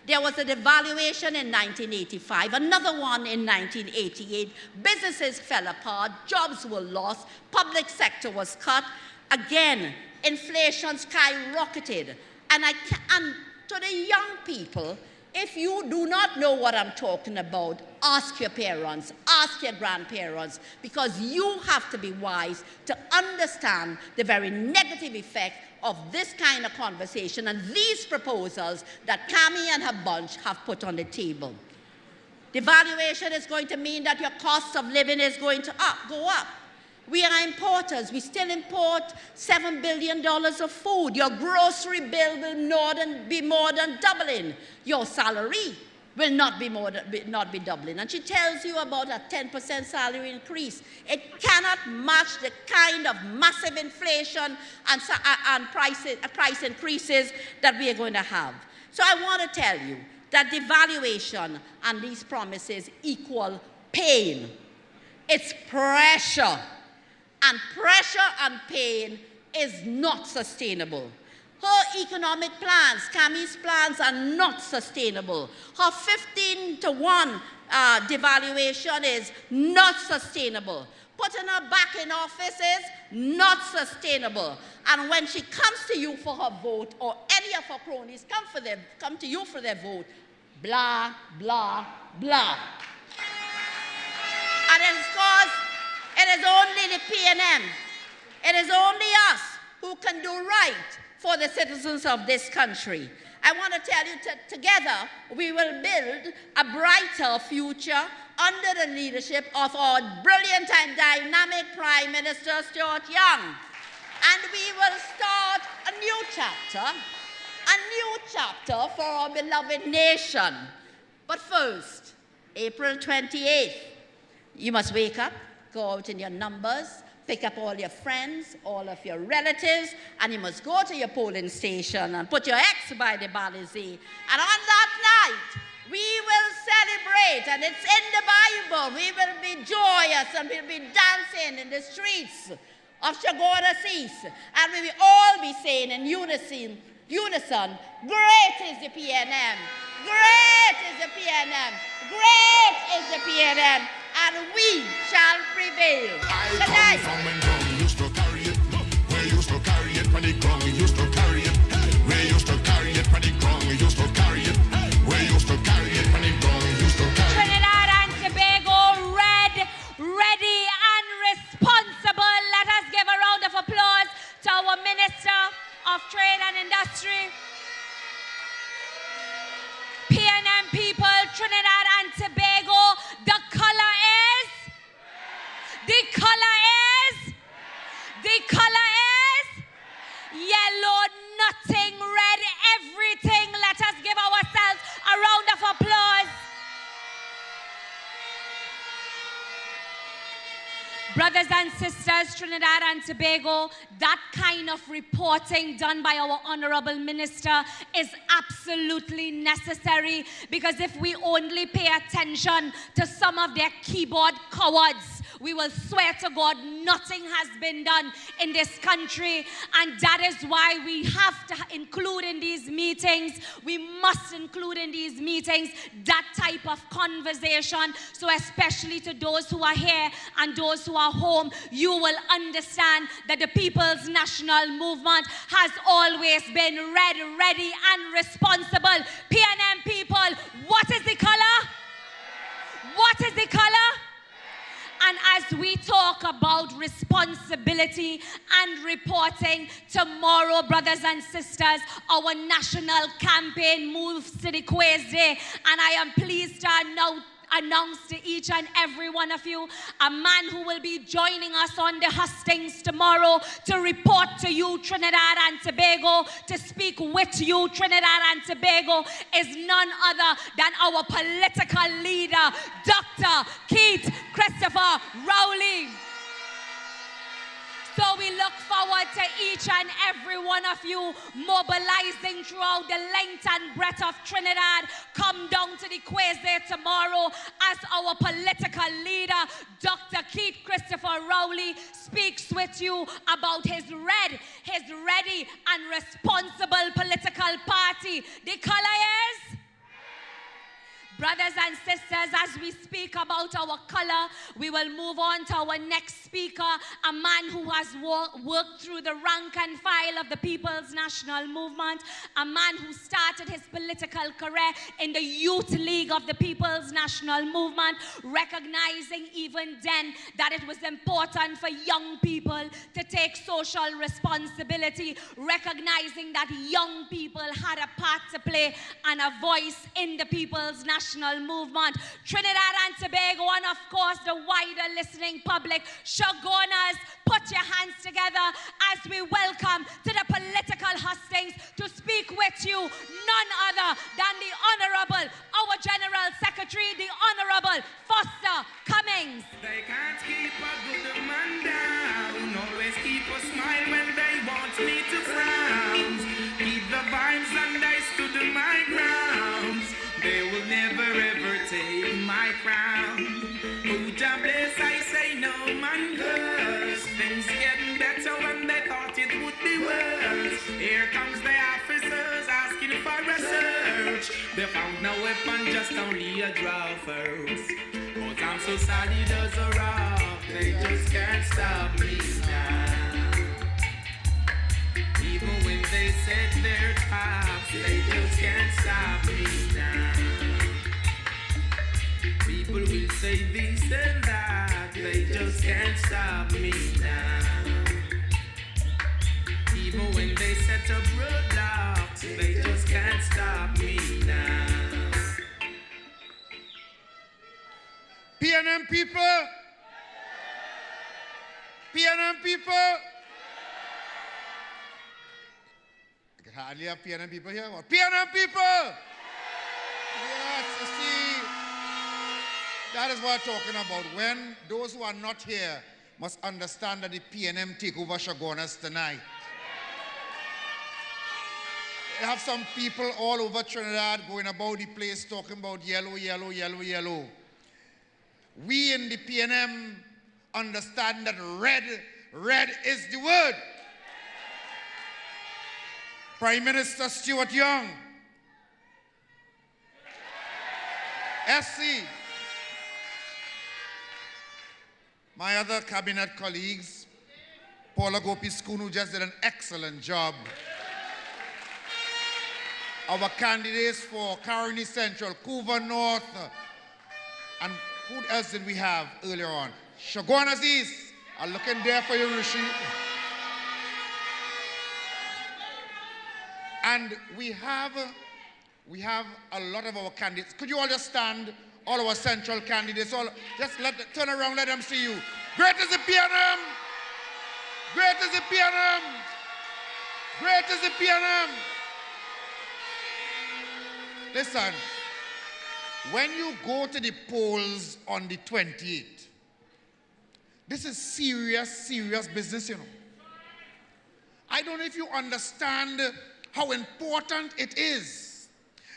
there was a devaluation in 1985, another one in 1988, businesses fell apart, jobs were lost, public sector was cut, again, inflation skyrocketed. And to the young people, if you do not know what I'm talking about, ask your parents, ask your grandparents, because you have to be wise to understand the very negative effect of this kind of conversation and these proposals that Kami and her bunch have put on the table. Devaluation is going to mean that your cost of living is going to go up. We are importers. We still import $7 billion of food. Your grocery bill will be more than doubling. Your salary will not be doubling. And she tells you about a 10% salary increase. It cannot match the kind of massive inflation and price increases that we are going to have. So I want to tell you that devaluation and these promises equal pain. It's pressure. And pressure and pain is not sustainable. Her economic plans, Kami's plans, are not sustainable. Her 15-to-1 devaluation is not sustainable. Putting her back in office is not sustainable. And when she comes to you for her vote, or any of her cronies come to you for their vote, blah, blah, blah. And it's because it is only the PNM, it is only us who can do right for the citizens of this country. I want to tell you, together we will build a brighter future under the leadership of our brilliant and dynamic Prime Minister, Stuart Young. And we will start a new chapter for our beloved nation. But first, April 28th, you must wake up, go out in your numbers, pick up all your friends, all of your relatives, and you must go to your polling station and put your X by the Balizé. And on that night, we will celebrate, and it's in the Bible. We will be joyous and we'll be dancing in the streets of Chaguanas East, and we will all be saying in unison, great is the PNM, great is the PNM, great is the PNM, and we shall prevail. Good night. Used to carry it, we used to carry it when the ground, we used to carry it, we used to carry it when the ground, we used to carry it, we used to carry it when the ground, we used to carry it. Trinidad and Tobago, ready and responsible. Let us give a round of applause to our Minister of Trade and Industry. PNM people, Trinidad and Tobago, the color is yellow, nothing red, everything. Let us give ourselves a round of applause. Brothers and sisters, Trinidad and Tobago, that kind of reporting done by our Honorable Minister is absolutely necessary, because if we only pay attention to some of their keyboard cowards, we will swear to God nothing has been done in this country. And that is why we have to include in these meetings, we must include in these meetings that type of conversation. So especially to those who are here and those who are home, you will understand that the People's National Movement has always been ready and responsible. PNM people, what is the color? What is the color? And as we talk about responsibility and reporting, tomorrow, brothers and sisters, our national campaign moves to the Quiz Day. And I am pleased to announce to each and every one of you a man who will be joining us on the hustings tomorrow to report to you, Trinidad and Tobago, to speak with you, Trinidad and Tobago, is none other than our political leader, Dr. Keith Christopher Rowley. So we look forward to each and every one of you mobilizing throughout the length and breadth of Trinidad. Come down to the Quasi tomorrow as our political leader, Dr. Keith Christopher Rowley, speaks with you about his ready and responsible political party. The color is? Brothers and sisters, as we speak about our color, we will move on to our next speaker, a man who has worked through the rank and file of the People's National Movement, a man who started his political career in the Youth League of the People's National Movement, recognizing even then that it was important for young people to take social responsibility, recognizing that young people had a part to play and a voice in the People's National Movement. Trinidad and Tobago, and of course the wider listening public, Chaguanas, put your hands together as we welcome to the political hustings to speak with you none other than the Honorable, our General Secretary, the Honorable Foster Cummings. They can't keep a good man down, always keep a smile when they want me to frown. Keep the vibes and I stood my ground. They will never ever take my crown. Who Jah bless, I say no man curse. Things getting better when they thought it would be worse. Here comes the officers asking for a search. They found no weapon, just only a draw first. But I'm so solid as a rock, they just can't stop me now. Even when they set their traps, they just can't stop me now. People will say this and that, they just can't stop me now. Even when they set up roadblocks, they just can't stop me now. PNM people! PNM people! I can hardly have PNM people here. What? PNM people! Yes, you see, that is what I'm talking about. When those who are not here must understand that the PNM take over Chaguanas tonight. You have some people all over Trinidad going about the place talking about yellow, yellow, yellow, yellow. We in the PNM understand that red is the word. Prime Minister Stuart Young, SC, my other cabinet colleagues, Paula Gopi-Skoon, who just did an excellent job. Our candidates for Caroni Central, Couva North, and who else did we have earlier on? Chaguanas East, are looking there for you, Rishi. And we have a lot of our candidates. Could you all just stand? All our central candidates, all just turn around, let them see you. Great is the PNM! Great is the PNM! Great is the PNM! Listen, when you go to the polls on the 28th, this is serious, serious business, you know. I don't know if you understand how important it is,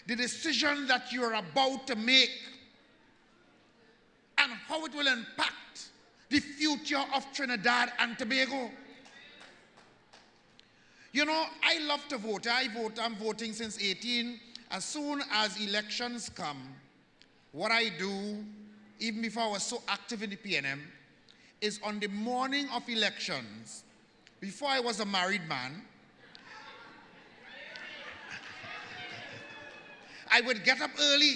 the decision that you're about to make, and how it will impact the future of Trinidad and Tobago. You know, I love to vote. I'm voting since 18. As soon as elections come, what I do, even before I was so active in the PNM, is on the morning of elections, before I was a married man, I would get up early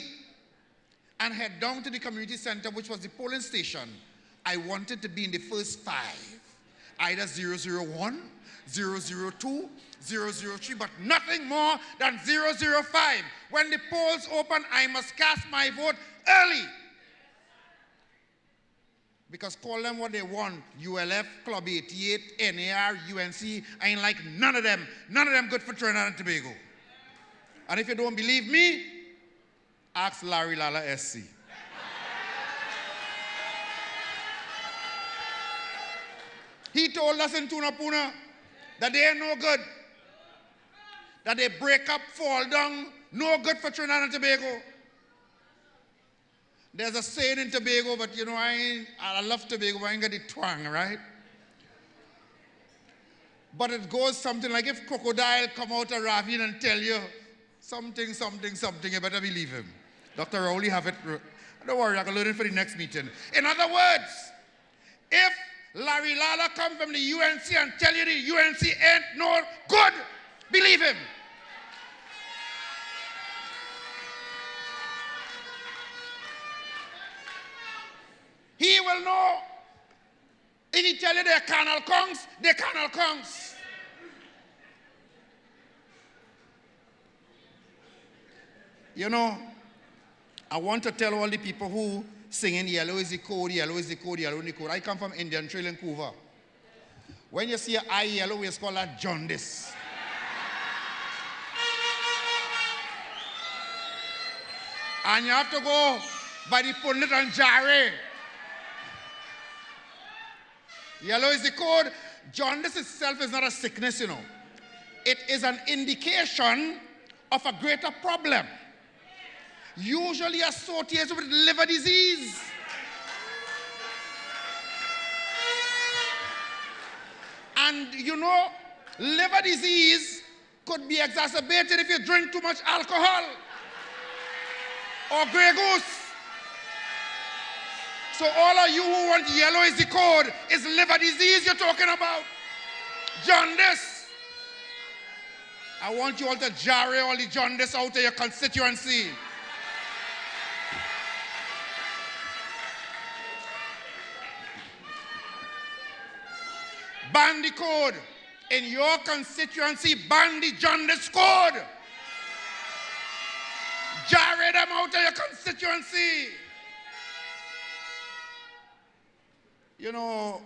and head down to the community center, which was the polling station. I wanted to be in the first 5, either 001, 002, 003, but nothing more than 005. When the polls open, I must cast my vote early. Because call them what they want, ULF, Club 88, NAR, UNC, I ain't like none of them. None of them good for Trinidad and Tobago. And if you don't believe me, ask Larry Lala SC. He told us in Tunapuna that they ain't no good. That they break up, fall down, no good for Trinidad and Tobago. There's a saying in Tobago, but you know, I love Tobago, but I ain't got the twang, right? But it goes something like, if crocodile come out of ravine and tell you something, something, something, you better believe him. Dr. Rowley have it. Don't worry, I can learn it for the next meeting. In other words, if Larry Lala come from the UNC and tell you the UNC ain't no good, believe him. He will know. If he tell you they're carnal congs, they're carnal congs. You know, I want to tell all the people who singing yellow is the code, yellow is the code, yellow is the code. I come from Indian Trail in Vancouver. When you see an eye yellow, it's called a jaundice. And you have to go by the pundit and jare. Yellow is the code. Jaundice itself is not a sickness, you know. It is an indication of a greater problem, usually associated with liver disease. And you know, liver disease could be exacerbated if you drink too much alcohol or Grey Goose. So all of you who want yellow is the code, is liver disease you're talking about. Jaundice. I want you all to jar all the jaundice out of your constituency. Ban the code. In your constituency, ban the jaundice code. Jar them out of your constituency. You know,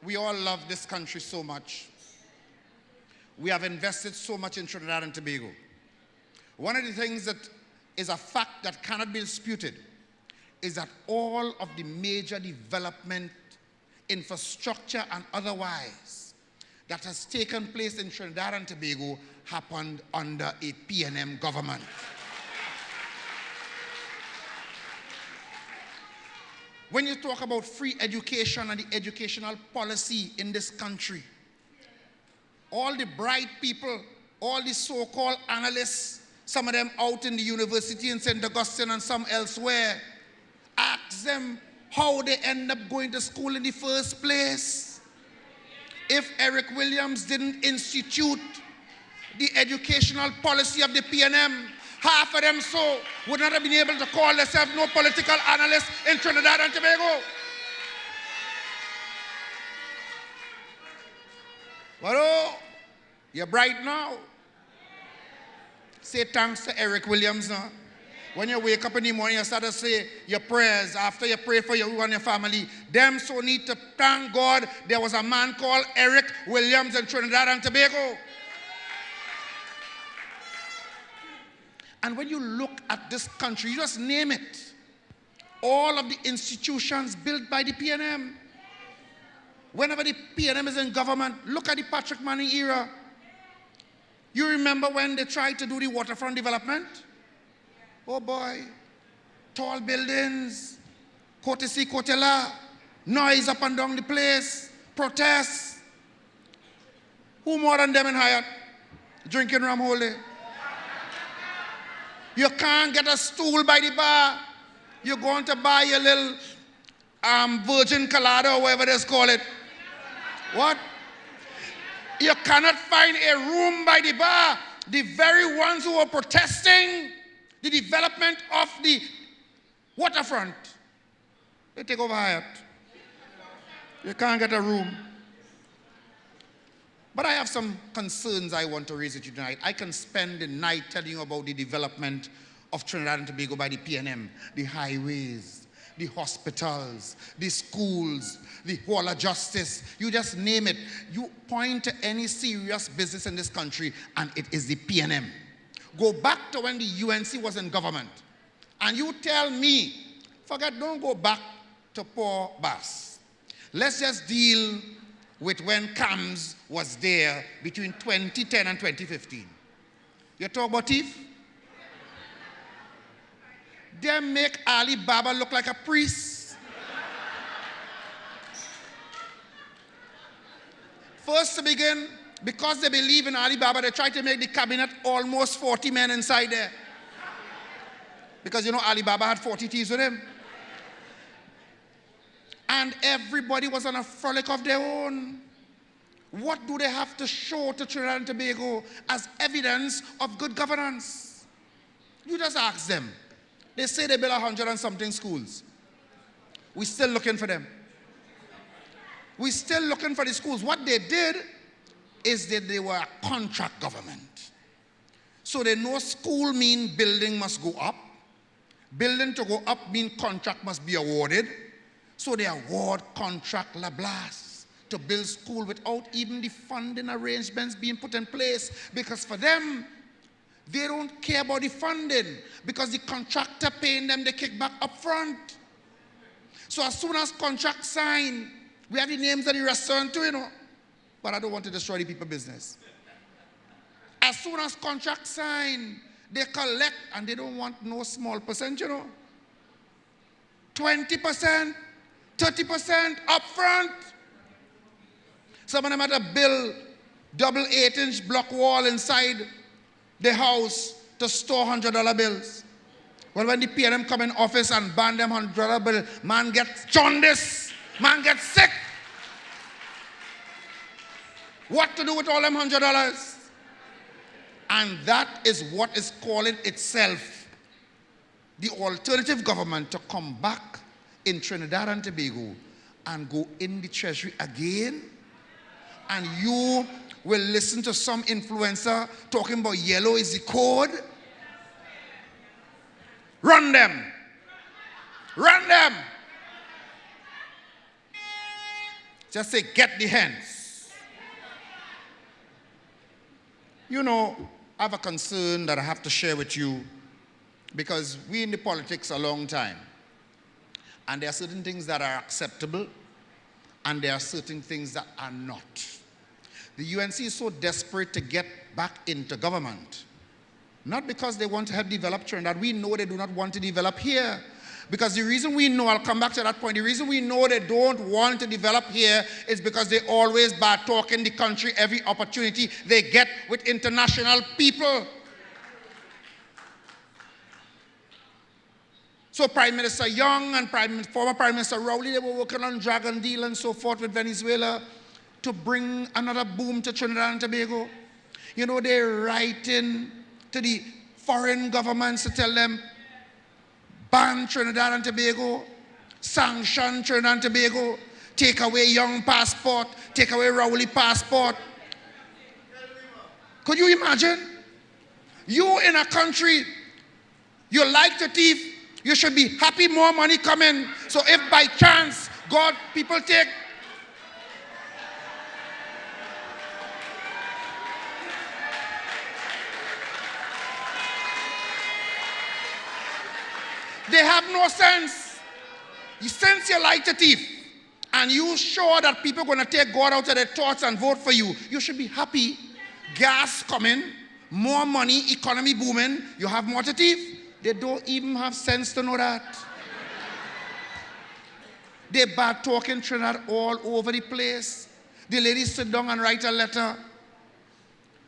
we all love this country so much. We have invested so much in Trinidad and Tobago. One of the things that is a fact that cannot be disputed is that all of the major development, infrastructure and otherwise, that has taken place in Trinidad and Tobago happened under a PNM government. When you talk about free education and the educational policy in this country, all the bright people, all the so-called analysts, some of them out in the university in St. Augustine and some elsewhere, ask them how they end up going to school in the first place. If Eric Williams didn't institute the educational policy of the PNM, half of them so would not have been able to call themselves no political analysts in Trinidad and Tobago. But oh, you're bright now. Say thanks to Eric Williams now. When you wake up in the morning, you start to say your prayers after you pray for you and your family. Them so need to thank God there was a man called Eric Williams in Trinidad and Tobago. And when you look at this country, you just name it. All of the institutions built by the PNM. Whenever the PNM is in government, look at the Patrick Manning era. You remember when they tried to do the waterfront development? Oh boy, tall buildings, courtesy, Cotella, noise up and down the place, protests. Who more than them in Hyatt? Drinking rum whole day. You can't get a stool by the bar. You're going to buy your little virgin colada or whatever they call it. What? You cannot find a room by the bar. The very ones who are protesting the development of the waterfront, they take over Hyatt. You can't get a room. But I have some concerns I want to raise with you tonight. I can spend the night telling you about the development of Trinidad and Tobago by the PNM, the highways, the hospitals, the schools, the Hall of Justice. You just name it. You point to any serious business in this country and it is the PNM. Go back to when the UNC was in government and you tell me, forget, don't go back to poor Bass. Let's just deal with when CAMS was there between 2010 and 2015. You talk about thief? They make Ali Baba look like a priest. First to begin, because they believe in Ali Baba, they try to make the cabinet almost 40 men inside there. Because you know Ali Baba had 40 thieves with him. And everybody was on a frolic of their own. What do they have to show to Trinidad and Tobago as evidence of good governance? You just ask them. They say they built 100 and something schools. We're still looking for them. We're still looking for the schools. What they did is that they were a contract government. So they know school mean building must go up. Building to go up mean contract must be awarded. So they award contract la blast to build school without even the funding arrangements being put in place. Because for them, they don't care about the funding because the contractor paying them the kickback up front. So as soon as contract signed, we have the names of the restaurant too, you know. But I don't want to destroy the people's business. As soon as contract signed, they collect and they don't want no small percent, you know. 20%, 30% up front. Some of them had to build double 8-inch block wall inside the house to store $100 bills. Well, when the PNM come in office and ban them $100 bill, man gets jaundice, man gets sick. What to do with all them $100? And that is what is calling itself the alternative government to come back in Trinidad and Tobago and go in the treasury again. And you will listen to some influencer talking about yellow is the code. Run them. Run them. Just say, get the hens. You know, I have a concern that I have to share with you because we're in the politics a long time. And there are certain things that are acceptable and there are certain things that are not. The UNC is so desperate to get back into government, not because they want to help develop Trinidad. We know they do not want to develop here. Because the reason we know, I'll come back to that point, the reason we know they don't want to develop here is because they always bad talking the country every opportunity they get with international people. So Prime Minister Young and former Prime Minister Rowley, they were working on Dragon Deal and so forth with Venezuela to bring another boom to Trinidad and Tobago. You know, they're writing to the foreign governments to tell them, ban Trinidad and Tobago, sanction Trinidad and Tobago, take away Young passport, take away Rowley passport. Could you imagine? You in a country, you like to thief, you should be happy more money coming. So if by chance, God, people take, they have no sense. Since you like to thief, and you sure that people are going to take God out of their thoughts and vote for you, you should be happy. Gas coming, more money, economy booming, you have more to thief. They don't even have sense to know that. They bad talking Trinidad all over the place. The ladies sit down and write a letter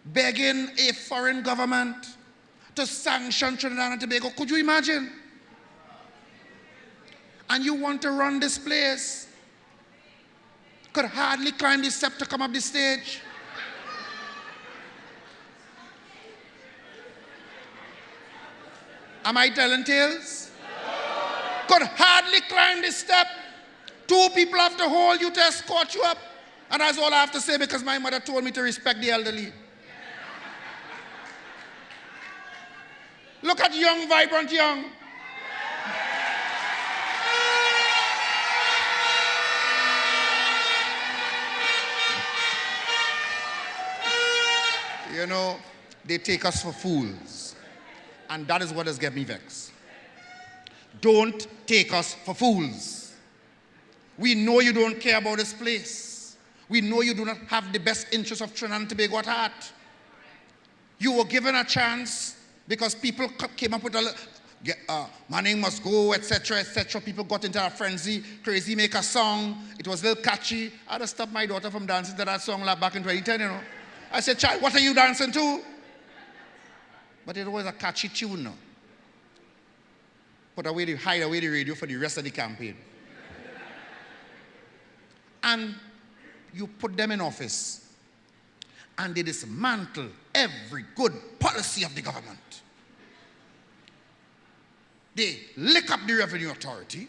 begging a foreign government to sanction Trinidad and Tobago. Could you imagine? And you want to run this place. Could hardly climb the step to come up the stage. Am I telling tales? Could hardly climb the step. 2 people have to hold you to escort you up. And that's all I have to say because my mother told me to respect the elderly. Look at Young, vibrant Young. You know, they take us for fools. And that is what has get me vexed. Don't take us for fools. We know you don't care about this place. We know you do not have the best interests of Trinidad and Tobago at heart. You were given a chance because people came up with my name must go, etc., etc. People got into a frenzy, crazy, make a song. It was a little catchy. I had to stop my daughter from dancing to that song back in 2010, you know. I said, child, what are you dancing to? But it was a catchy tune, no? Hide away the radio for the rest of the campaign. And you put them in office, and they dismantle every good policy of the government. They lick up the revenue authority.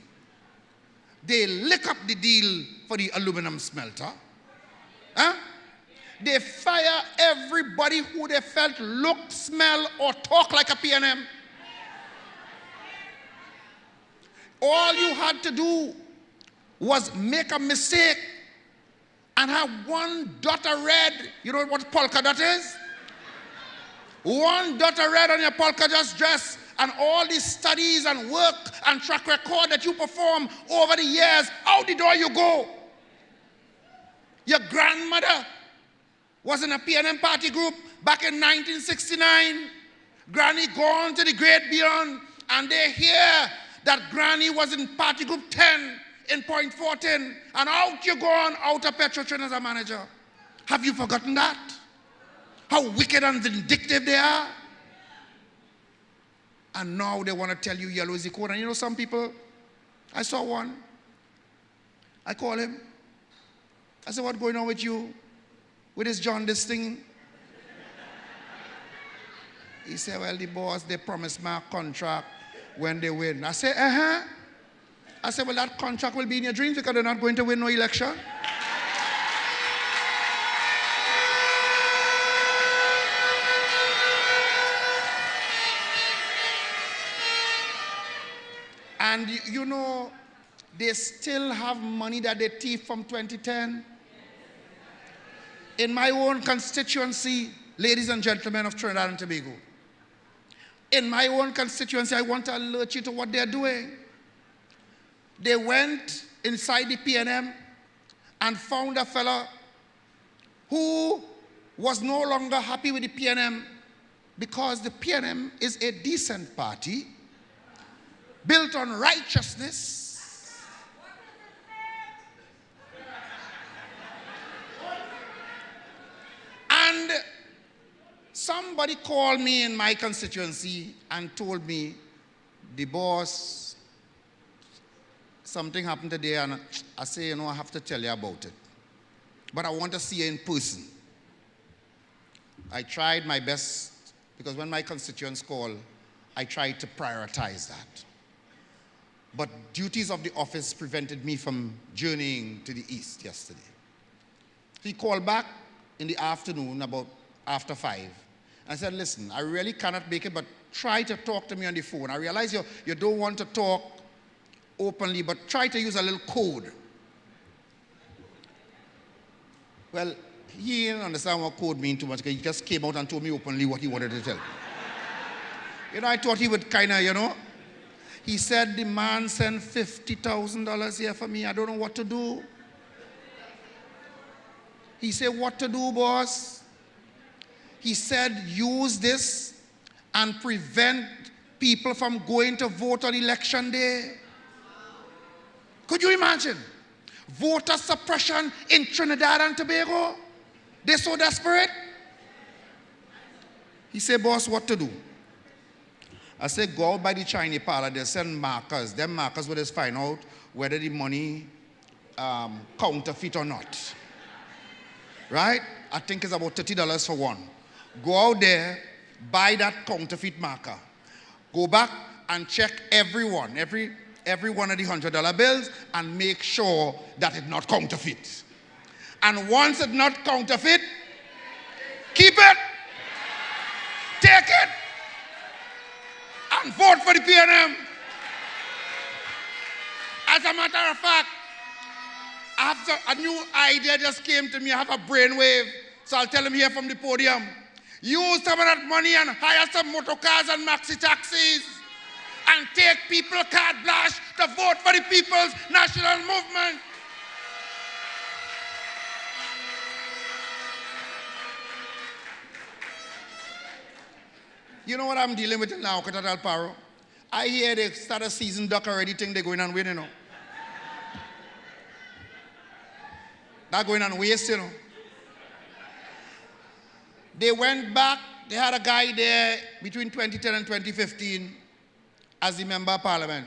They lick up the deal for the aluminum smelter. Huh? They fire everybody who they felt look, smell, or talk like a PNM. All you had to do was make a mistake and have one dot of red. You know what polka dot is? One dot of red on your polka dot dress, and all these studies and work and track record that you perform over the years, out the door you go. Your grandmother was in a PNM party group back in 1969. Granny gone to the great beyond, and they hear that Granny was in party group 10 in Point 14, and out you gone out of Petrotrin as a manager. Have you forgotten that? How wicked and vindictive they are? And now they want to tell you yellow is the code. And you know some people, I saw one. I call him. I said, what's going on with you? With this jaundice thing? He said, well, the boss, they promised me a contract when they win. I said, I said, well, that contract will be in your dreams because they're not going to win no election. And you know, they still have money that they thieved from 2010. In my own constituency, ladies and gentlemen of Trinidad and Tobago, in my own constituency, I want to alert you to what they're doing. They went inside the PNM and found a fella who was no longer happy with the PNM because the PNM is a decent party built on righteousness. And somebody called me in my constituency and told me, the boss, something happened today, and I say, you know, I have to tell you about it. But I want to see you in person. I tried my best, because when my constituents call, I tried to prioritize that. But duties of the office prevented me from journeying to the east yesterday. He called back in the afternoon, about after 5. I said, listen, I really cannot make it, but try to talk to me on the phone. I realize you don't want to talk openly, but try to use a little code. Well, he didn't understand what code means too much, because he just came out and told me openly what he wanted to tell. You know, I thought he would kind of, you know. He said, the man sent $50,000 here for me. I don't know what to do. He said, what to do, boss? He said, use this and prevent people from going to vote on election day. Could you imagine? Voter suppression in Trinidad and Tobago? They're so desperate. He said, boss, what to do? I said, go out by the Chinese parlor, they send markers. Them markers will just find out whether the money counterfeit or not. Right? I think it's about $30 for one. Go out there, buy that counterfeit marker. Go back and check every one of the $100 bills and make sure that it's not counterfeit. And once it's not counterfeit, keep it, take it, and vote for the PNM. As a matter of fact, after a new idea just came to me, I have a brainwave, so I'll tell him here from the podium. Use some of that money and hire some motor cars and maxi taxis and take people carte blanche to vote for the People's National Movement. You know what I'm dealing with now, Katatal Paro? I hear they start a season duck already, think they're going on win, you know. They're going on waste, you know. They went back, they had a guy there between 2010 and 2015 as the member of parliament.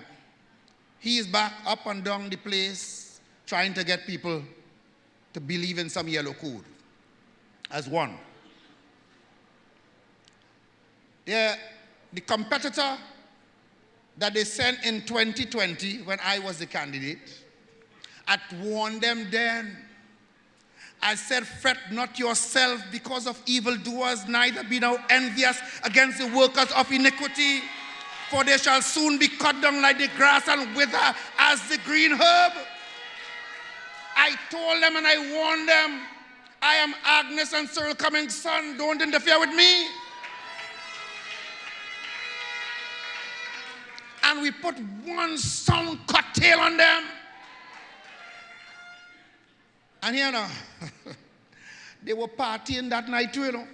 He is back up and down the place trying to get people to believe in some yellow code as one. The competitor that they sent in 2020 when I was the candidate, I warned them then. I said, fret not yourself because of evildoers, neither be thou envious against the workers of iniquity, for they shall soon be cut down like the grass and wither as the green herb. I told them and I warned them, I am Agnes and Cyril Cummings' son, don't interfere with me. And we put one sound cocktail on them. And you know, they were partying that night too, you know.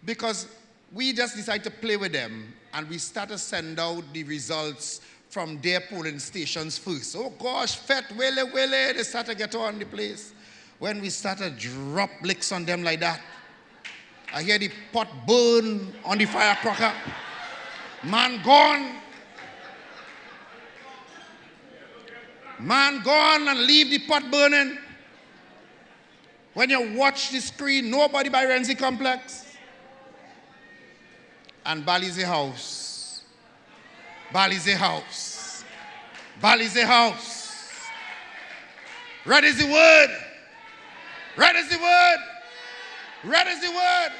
Because we just decided to play with them and we started to send out the results from their polling stations first. Oh gosh, fat, willy, they started to get on the place. When we started to drop licks on them like that, I hear the pot burn on the firecracker. Man gone. Man gone and leave the pot burning. When you watch the screen, nobody by Renzi Complex. And Bali's a house. Bali's a house. Bali's a house. Red is the word. Red is the word. Red is the word.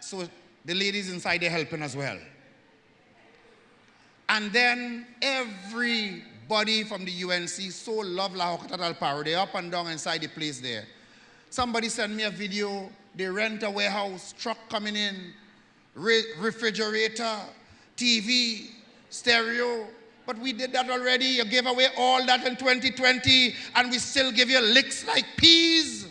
So the ladies inside, they're helping as well. And then everybody from the UNC so love La Hocatal Paro. They're up and down inside the place there. Somebody sent me a video. They rent a warehouse, truck coming in, refrigerator, TV, stereo. But we did that already. You gave away all that in 2020, and we still give you licks like peas.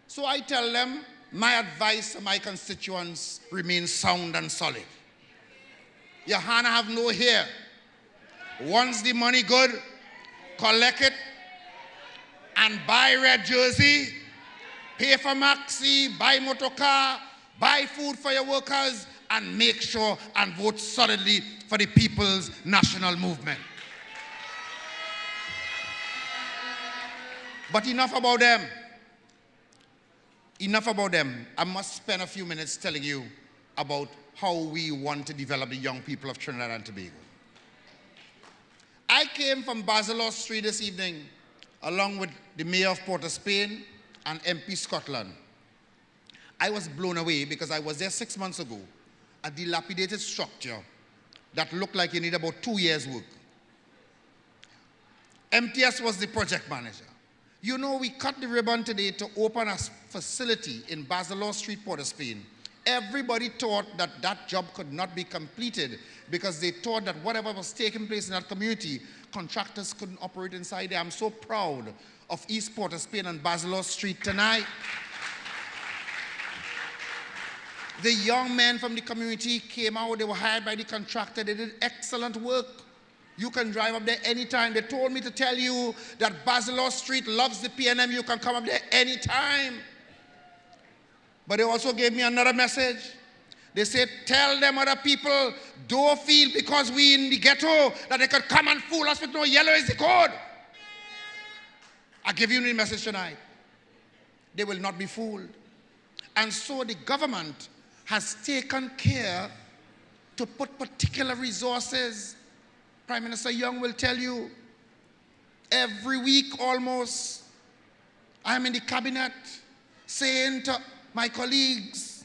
So I tell them, my advice to my constituents remains sound and solid. Your hand have no hair. Once the money good, collect it and buy red jersey, pay for maxi, buy motor car, buy food for your workers, and make sure and vote solidly for the People's National Movement. But enough about them. Enough about them. I must spend a few minutes telling you about how we want to develop the young people of Trinidad and Tobago. I came from Basilos Street this evening along with the Mayor of Port of Spain and MP Scotland. I was blown away because I was there 6 months ago, a dilapidated structure that looked like it needed about 2 years' work. MTS was the project manager. You know, we cut the ribbon today to open a facility in Basilos Street, Port of Spain. Everybody thought that that job could not be completed because they thought that whatever was taking place in that community, contractors couldn't operate inside there. I'm so proud of East Port of Spain and Basilos Street tonight. The young men from the community came out, they were hired by the contractor, they did excellent work. You can drive up there anytime. They told me to tell you that Basilos Street loves the PNM, you can come up there anytime. But they also gave me another message. They said, tell them other people, don't feel because we in the ghetto that they could come and fool us with no yellow is the code. I give you the message tonight. They will not be fooled. And so the government has taken care to put particular resources. Prime Minister Young will tell you, every week almost, I'm in the cabinet saying to my colleagues,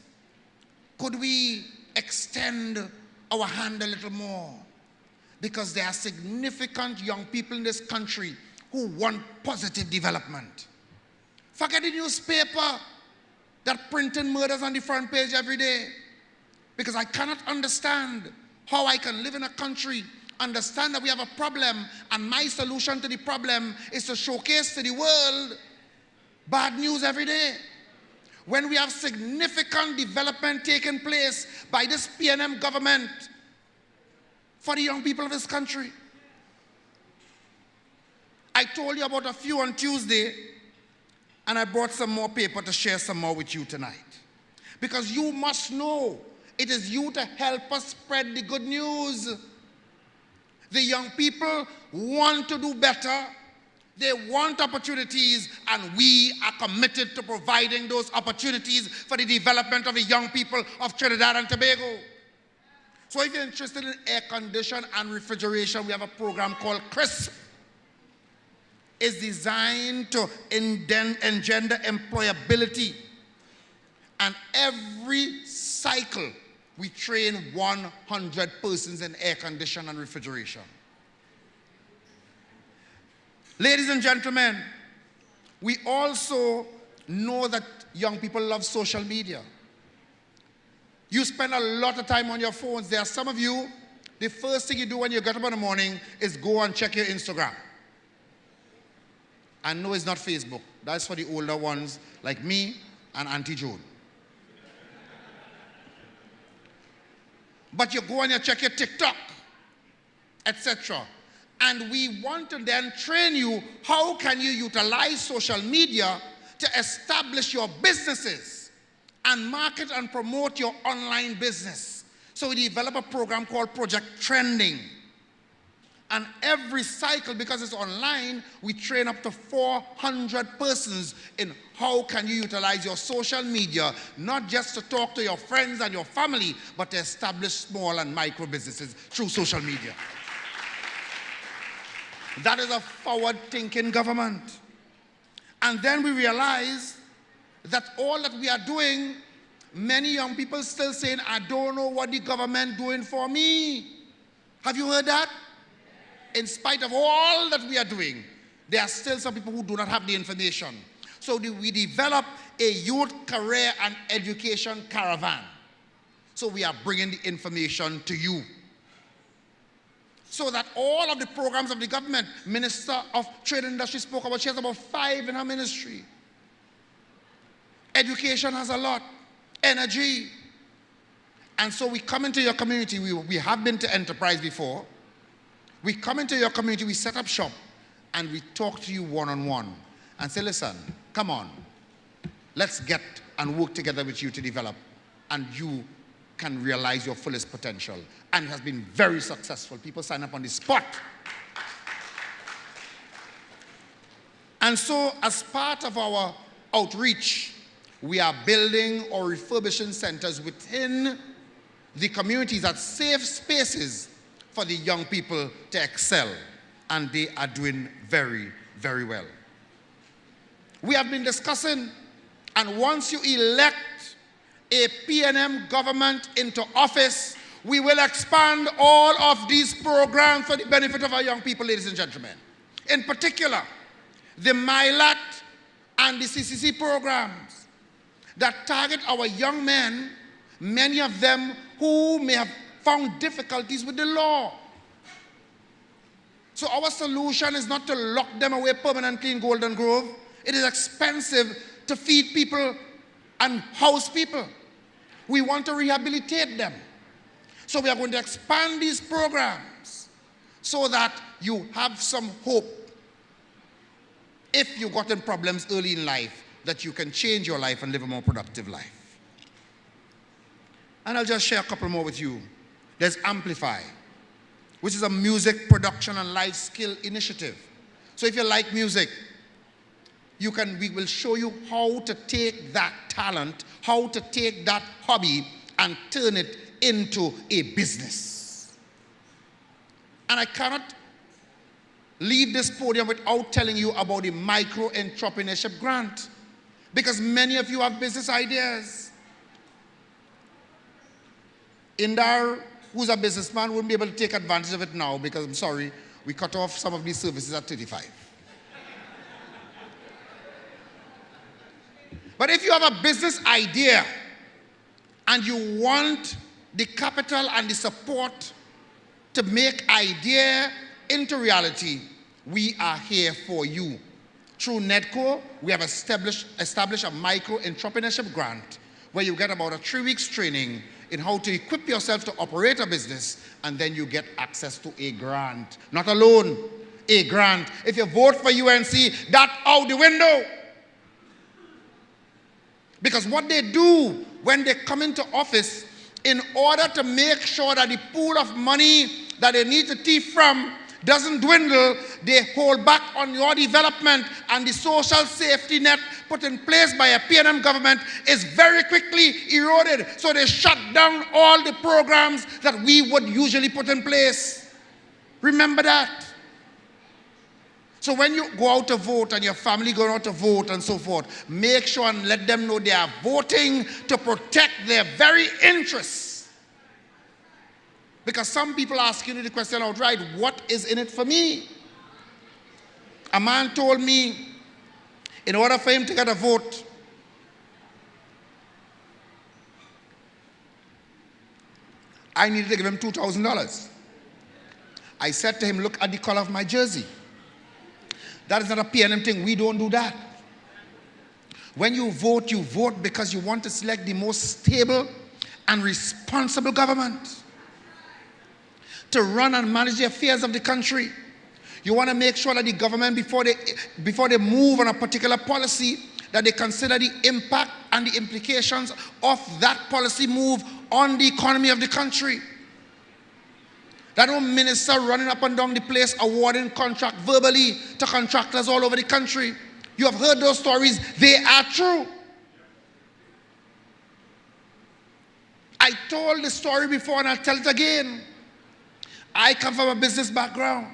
could we extend our hand a little more? Because there are significant young people in this country who want positive development. Forget the newspaper that printing murders on the front page every day. Because I cannot understand how I can live in a country, understand that we have a problem, and my solution to the problem is to showcase to the world Bad news every day. When we have significant development taking place by this PNM government for the young people of this country. I told you about a few on Tuesday, and I brought some more paper to share some more with you tonight. Because you must know, it is you to help us spread the good news. The young people want to do better. They want opportunities, and we are committed to providing those opportunities for the development of the young people of Trinidad and Tobago. So if you're interested in air condition and refrigeration, we have a program called CRISP. It's designed to engender employability. And every cycle, we train 100 persons in air condition and refrigeration. Ladies and gentlemen, we also know that young people love social media. You spend a lot of time on your phones. There are some of you, the first thing you do when you get up in the morning is go and check your Instagram. And no, it's not Facebook. That's for the older ones like me and Auntie Joan. But you go and you check your TikTok, etc. And we want to then train you, how can you utilize social media to establish your businesses and market and promote your online business. So we develop a program called Project Trending. And every cycle, because it's online, we train up to 400 persons in how can you utilize your social media, not just to talk to your friends and your family, but to establish small and micro businesses through social media. That is a forward-thinking government. And then we realize that all that we are doing, many young people still saying, I don't know what the government doing for me. Have you heard that? In spite of all that we are doing, there are still some people who do not have the information. So we develop a youth career and education caravan. So we are bringing the information to you. So that all of the programs of the government, Minister of Trade and Industry spoke about, she has about 5 in her ministry. Education has a lot, energy. And so we come into your community, we have been to Enterprise before. We come into your community, we set up shop, and we talk to you one-on-one and say, listen, come on, let's get and work together with you to develop, and you can realize your fullest potential. And it has been very successful. People sign up on the spot. And so as part of our outreach, we are building or refurbishing centers within the communities as safe spaces for the young people to excel. And they are doing very, very well. We have been discussing, and once you elect a PNM government into office, we will expand all of these programs for the benefit of our young people, ladies and gentlemen. In particular, the MILAT and the CCC programs that target our young men, many of them who may have found difficulties with the law. So our solution is not to lock them away permanently in Golden Grove. It is expensive to feed people and house people. We want to rehabilitate them. So we are going to expand these programs so that you have some hope, if you got in problems early in life, that you can change your life and live a more productive life. And I'll just share a couple more with you. There's Amplify, which is a music production and life skill initiative. So if you like music, we will show you how to take that talent, how to take that hobby and turn it into a business. And I cannot leave this podium without telling you about the micro entrepreneurship grant, because many of you have business ideas. Indar, who's a businessman, wouldn't be able to take advantage of it now because, I'm sorry, we cut off some of these services at 35. But if you have a business idea and you want the capital and the support to make idea into reality, we are here for you. Through NEDCO, we have established a micro-entrepreneurship grant where you get about a 3 weeks training in how to equip yourself to operate a business, and then you get access to a grant. Not a loan, a grant. If you vote for UNC, that's out the window. Because what they do when they come into office, in order to make sure that the pool of money that they need to thief from doesn't dwindle, they hold back on your development, and the social safety net put in place by a PNM government is very quickly eroded. So they shut down all the programs that we would usually put in place. Remember that. So when you go out to vote and your family go out to vote and so forth, make sure and let them know they are voting to protect their very interests. Because some people ask you the question outright, what is in it for me? A man told me, in order for him to get a vote, I needed to give him $2,000. I said to him, look at the color of my jersey. That is not a PNM thing. We don't do that. When you vote because you want to select the most stable and responsible government to run and manage the affairs of the country. You want to make sure that the government, before they move on a particular policy, that they consider the impact and the implications of that policy move on the economy of the country. That no minister running up and down the place awarding contract verbally to contractors all over the country. You have heard those stories. They are true. I told the story before and I'll tell it again. I come from a business background.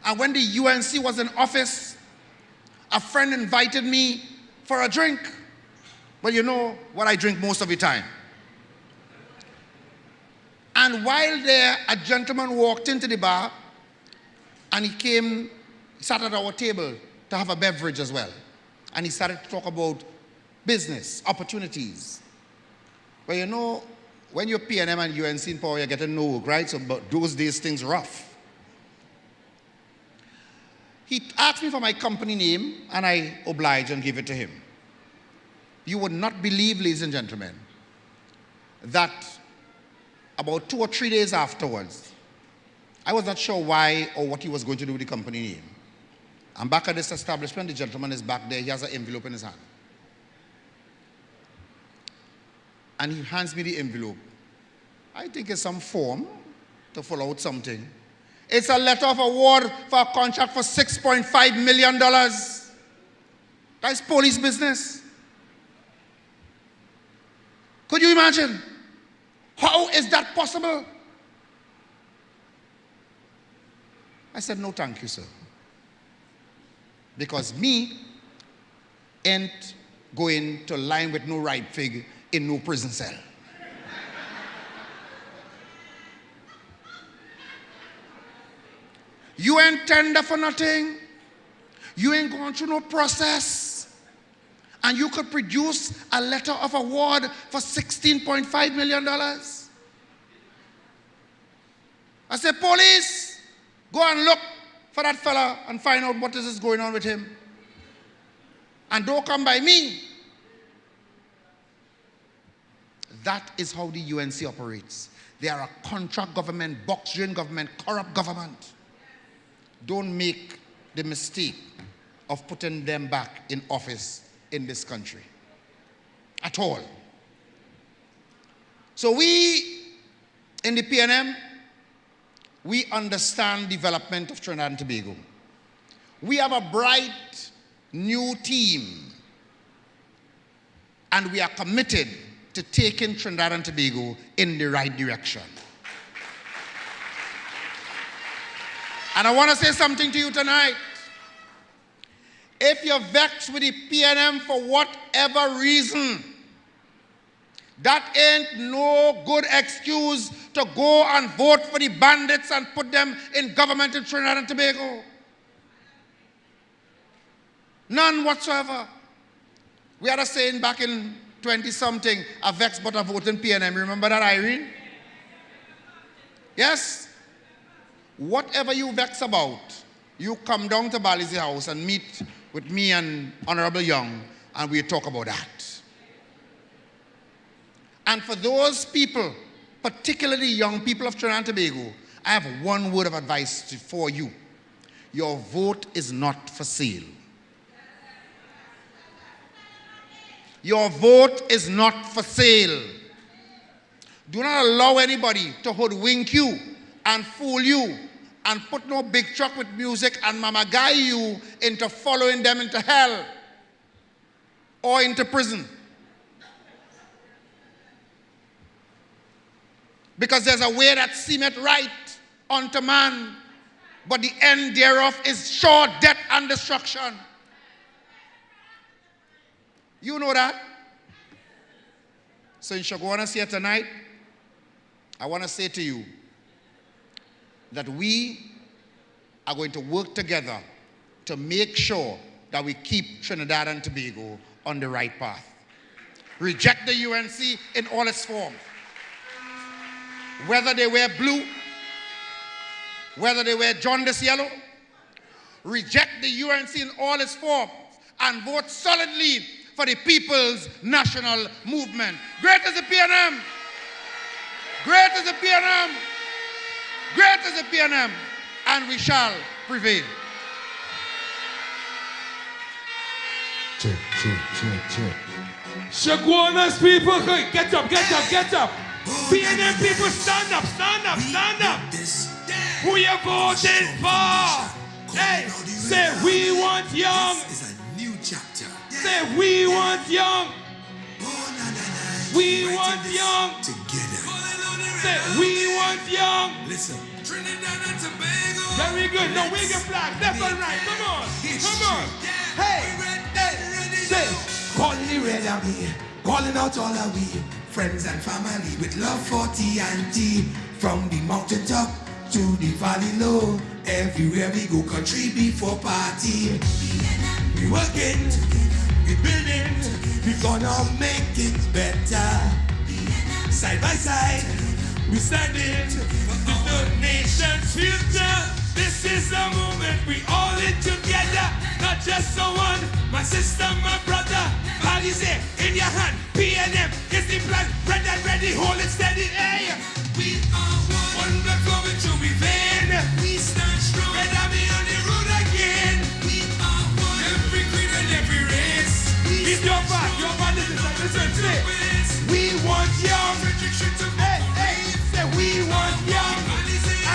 And when the UNC was in office, a friend invited me for a drink. Well, you know what I drink most of the time. And while there, a gentleman walked into the bar and he sat at our table to have a beverage as well. And he started to talk about business, opportunities. Well, you know, when you're PNM and UNC in power, you're getting no work, right? So but those days, things rough. He asked me for my company name, and I obliged and gave it to him. You would not believe, ladies and gentlemen, that about 2 or 3 days afterwards, I was not sure why or what he was going to do with the company name. I'm back at this establishment. The gentleman is back there. He has an envelope in his hand. And he hands me the envelope. I think it's some form to fill out something. It's a letter of award for a contract for $6.5 million. That's police business. Could you imagine? How is that possible? I said, no, thank you, sir. Because me ain't going to line with no right fig in no prison cell. You ain't tender for nothing. You ain't going through no process. And you could produce a letter of award for $16.5 million. I said, police, go and look for that fella and find out what is going on with him. And don't come by me. That is how the UNC operates. They are a contract government, box-drain government, corrupt government. Don't make the mistake of putting them back in office in this country. At all. So we, in the PNM, we understand development of Trinidad and Tobago. We have a bright new team, and we are committed to taking Trinidad and Tobago in the right direction. And I want to say something to you tonight. If you're vexed with the PNM for whatever reason, that ain't no good excuse to go and vote for the bandits and put them in government in Trinidad and Tobago. None whatsoever. We had a saying back in 20-something, a vex but a vote in PNM. Remember that, Irene? Yes? Whatever you vex about, you come down to Balizi House and meet with me and Honorable Young, and we'll talk about that. And for those people, particularly young people of Trinidad and Tobago, I have one word of advice for you. Your vote is not for sale. Your vote is not for sale. Do not allow anybody to hoodwink you and fool you and put no big truck with music and mama guy you into following them into hell or into prison. Because there's a way that seemeth right unto man, but the end thereof is sure death and destruction. You know that? So in Chaguanas here tonight, I want to say to you that we are going to work together to make sure that we keep Trinidad and Tobago on the right path. Reject the UNC in all its forms. Whether they wear blue, whether they wear jaundice yellow, reject the UNC in all its forms and vote solidly for the People's National Movement. Great is the PNM! Great is the PNM! Great is the PNM! And we shall prevail. Check. Chaguanas people, get up. PNM people, stand up. Who you voting for? Hey, say we want Young. Say we want Young. We want Young. Say we want Young. Listen. Very good. No, wave your flag. Left and right. Come on. Hey. Say, calling the red army, calling out all our we friends and family with love for TNT. From the mountaintop to the valley low, everywhere we go, country before party. We working, we building, we gonna make it better. Side by side, we standing for the nation's future. This is a moment we all in together, not just someone, my sister, my brother. Bodies here in your hand, PNM is the plan, red and ready, hold it steady. Hey, we are one blood flowing through we vein. We stand strong, red army on the road again. We are one, every creed and every race. It's your part, listen, say. We want Young. Hey, say we want Young.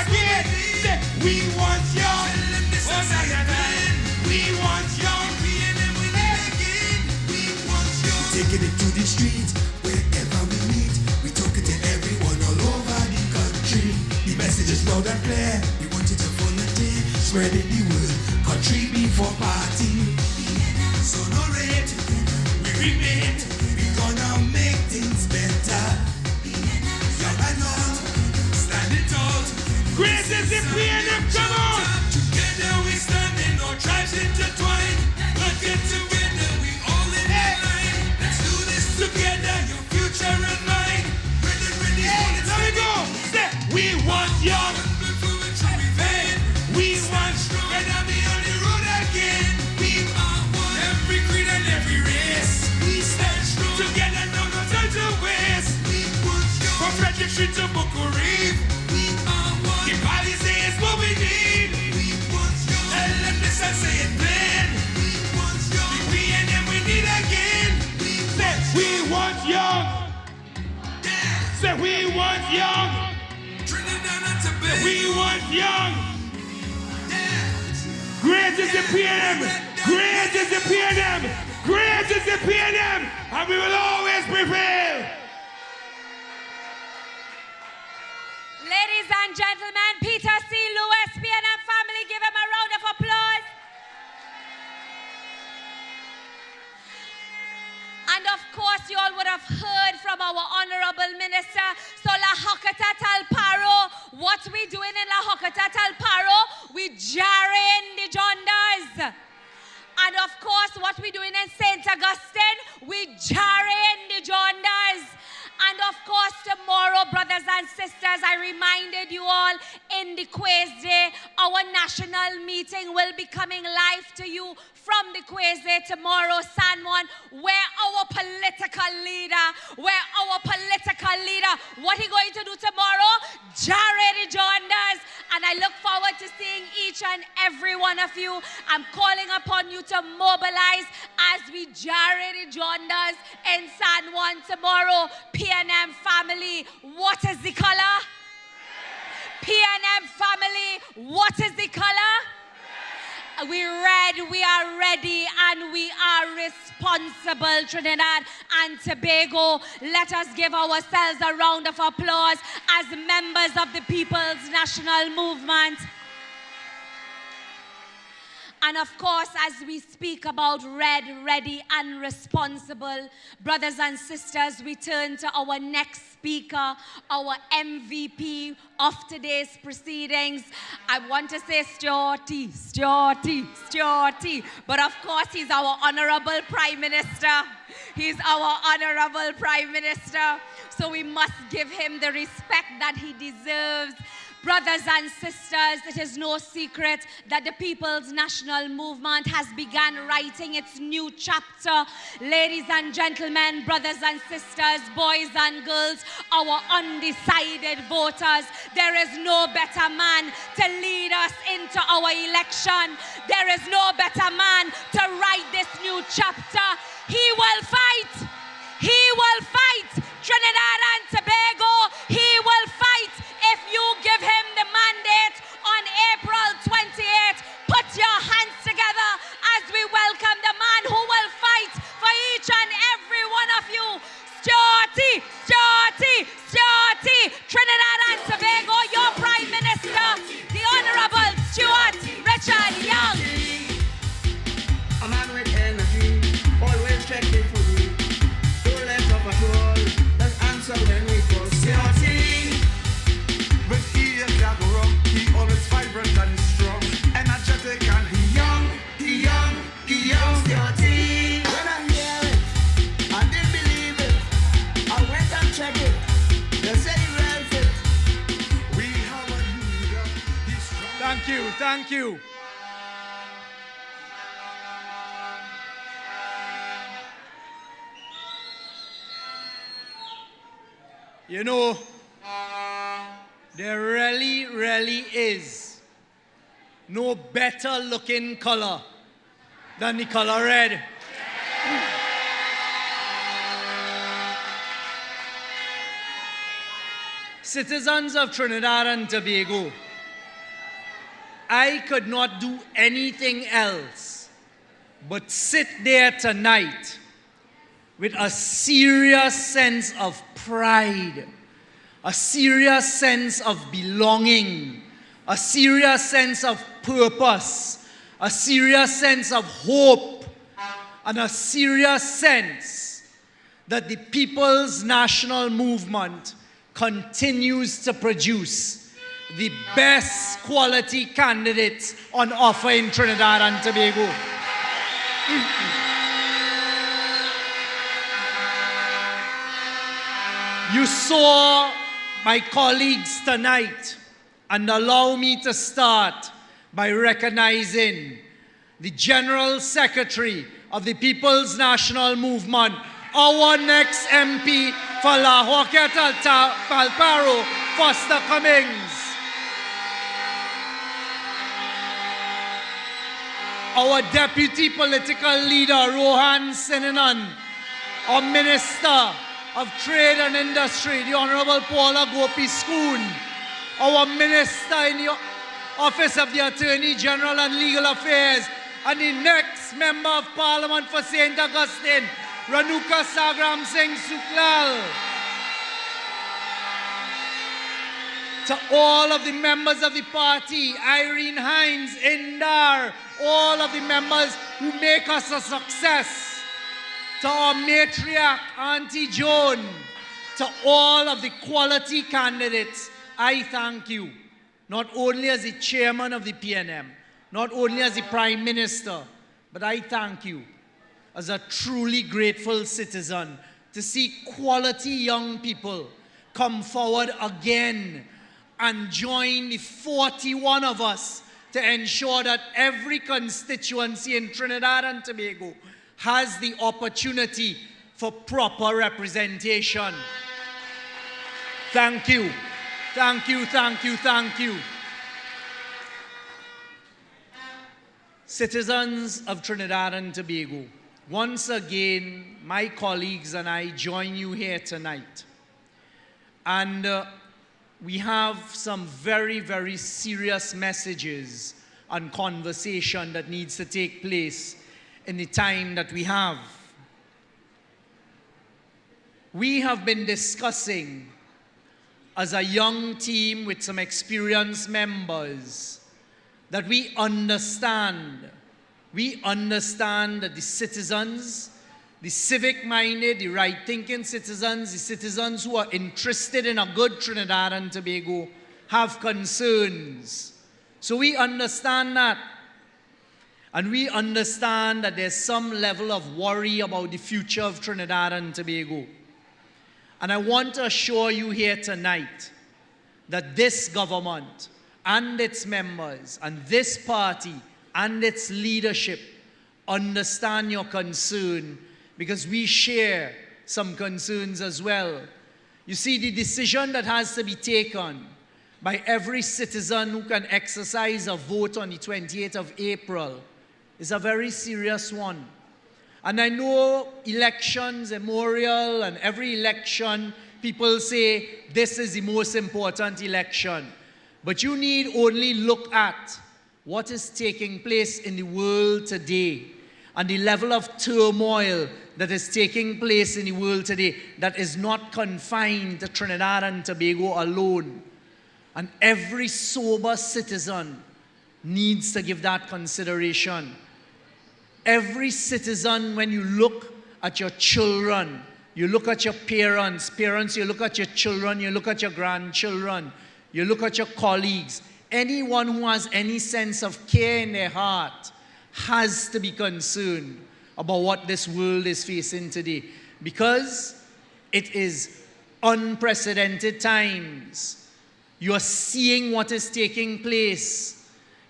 Again, say we want Young. We want Young. Taking it to the streets, wherever we meet. We talking to everyone all over the country. The message is loud and clear. We want you to volunteer, spreading the word. Country before party. So no rate, we remain. We gonna make things better. Young and old, standing tall. Great is the PNM, come on! Together we standing, no tribes intertwined. Looking together, we all in line. Let's do this together, your future and mine. Ready, let me go! Say, we want Young. We want red army on the road again. We are one, every creed and every race. We stand strong together, no time to waste. We want Young. From Frederick Street to Bucko Reef. We are one. The policy is what we need. We want Young. Tell them this and say it plain. We want Young. The PNM we need again. Say we want Young. Say we want Young. Trinidad and Tobago. We want Young. Great is the PNM. Great is the PNM. Great is the PNM. And we will always prevail. Ladies and gentlemen, Peter C. Lewis, PNM family, give him a round of applause. And of course, you all would have heard from our Honorable Minister, so La Hokata Talparo, what we doing in La Hokata Talparo? We jarring the Jondas. And of course, what we doing in St. Augustine? We jarring the Jondas. And of course, tomorrow, brothers and sisters, I reminded you all in the quiz day Our national meeting will be coming live to you from the Kweze tomorrow, San Juan, where our political leader, what he going to do tomorrow? Jared joined us, and I look forward to seeing each and every one of you. I'm calling upon you to mobilize as we Jared joined us in San Juan tomorrow. PNM family, what is the color? PNM family, what is the color? We're red, we are ready, and we are responsible, Trinidad and Tobago. Let us give ourselves a round of applause as members of the People's National Movement. And of course, as we speak about red, ready, and responsible, brothers and sisters, we turn to our next speaker, our MVP of today's proceedings. I want to say Stuarty, but of course, he's our Honorable Prime Minister. He's our Honorable Prime Minister, so we must give him the respect that he deserves. Brothers and sisters, it is no secret that the People's National Movement has begun writing its new chapter. Ladies and gentlemen, brothers and sisters, boys and girls, our undecided voters, there is no better man to lead us into our election. There is no better man to write this new chapter. He will fight. He will fight. Trinidad and Tobago, he will fight. If you give him the mandate on April 28th, put your hands together as we welcome the man who will fight for each and every one of you. Stuarty, Trinidad and Tobago, your Prime Minister, the Honorable Stuart Richard Young. A man with energy, always checking for me. Don't let up at all, let's answer when we call. Stuarty, with ears that go wrong, he always vibrant and strong, energetic and he young. Stuarty, when I hear it, I didn't believe it. I went and checked it. They say he ran fit. We have a leader. He's strong. Thank you. You know, there really is no better looking color than the color red. Citizens of Trinidad and Tobago, I could not do anything else but sit there tonight with a serious sense of pride, a serious sense of belonging, a serious sense of purpose, a serious sense of hope, and a serious sense that the People's National Movement continues to produce the best quality candidates on offer in Trinidad and Tobago. You saw my colleagues tonight, and allow me to start by recognizing the General Secretary of the People's National Movement, our next MP for La Joqueta Palparo, Foster Cummings. Our Deputy Political Leader, Rohan Sinanan, our Minister of Trade and Industry, the Honorable Paula Gopi Schoon, our Minister in the Office of the Attorney General and Legal Affairs, and the next Member of Parliament for St. Augustine, Ranuka Sagram Singh Suklal. To all of the members of the party, Irene Hines, Indar, all of the members who make us a success. To our matriarch, Auntie Joan, to all of the quality candidates, I thank you, not only as the chairman of the PNM, not only as the Prime Minister, but I thank you as a truly grateful citizen to see quality young people come forward again and join the 41 of us to ensure that every constituency in Trinidad and Tobago has the opportunity for proper representation. Thank you. Thank you, thank you, thank you. Citizens of Trinidad and Tobago, once again, my colleagues and I join you here tonight. And we have some very, very serious messages and conversation that needs to take place in the time that we have. We have been discussing as a young team with some experienced members that we understand that the citizens, the civic-minded, the right-thinking citizens, the citizens who are interested in a good Trinidad and Tobago have concerns. So we understand that. And we understand that there's some level of worry about the future of Trinidad and Tobago. And I want to assure you here tonight that this government and its members and this party and its leadership understand your concern, because we share some concerns as well. You see, the decision that has to be taken by every citizen who can exercise a vote on the 28th of April is a very serious one. And I know elections, memorial, and every election, people say this is the most important election. But you need only look at what is taking place in the world today and the level of turmoil that is taking place in the world today that is not confined to Trinidad and Tobago alone. And every sober citizen needs to give that consideration. Every citizen, when you look at your children, you look at your parents, you look at your children, you look at your grandchildren, you look at your colleagues, anyone who has any sense of care in their heart has to be concerned about what this world is facing today, because it is unprecedented times. You are seeing what is taking place.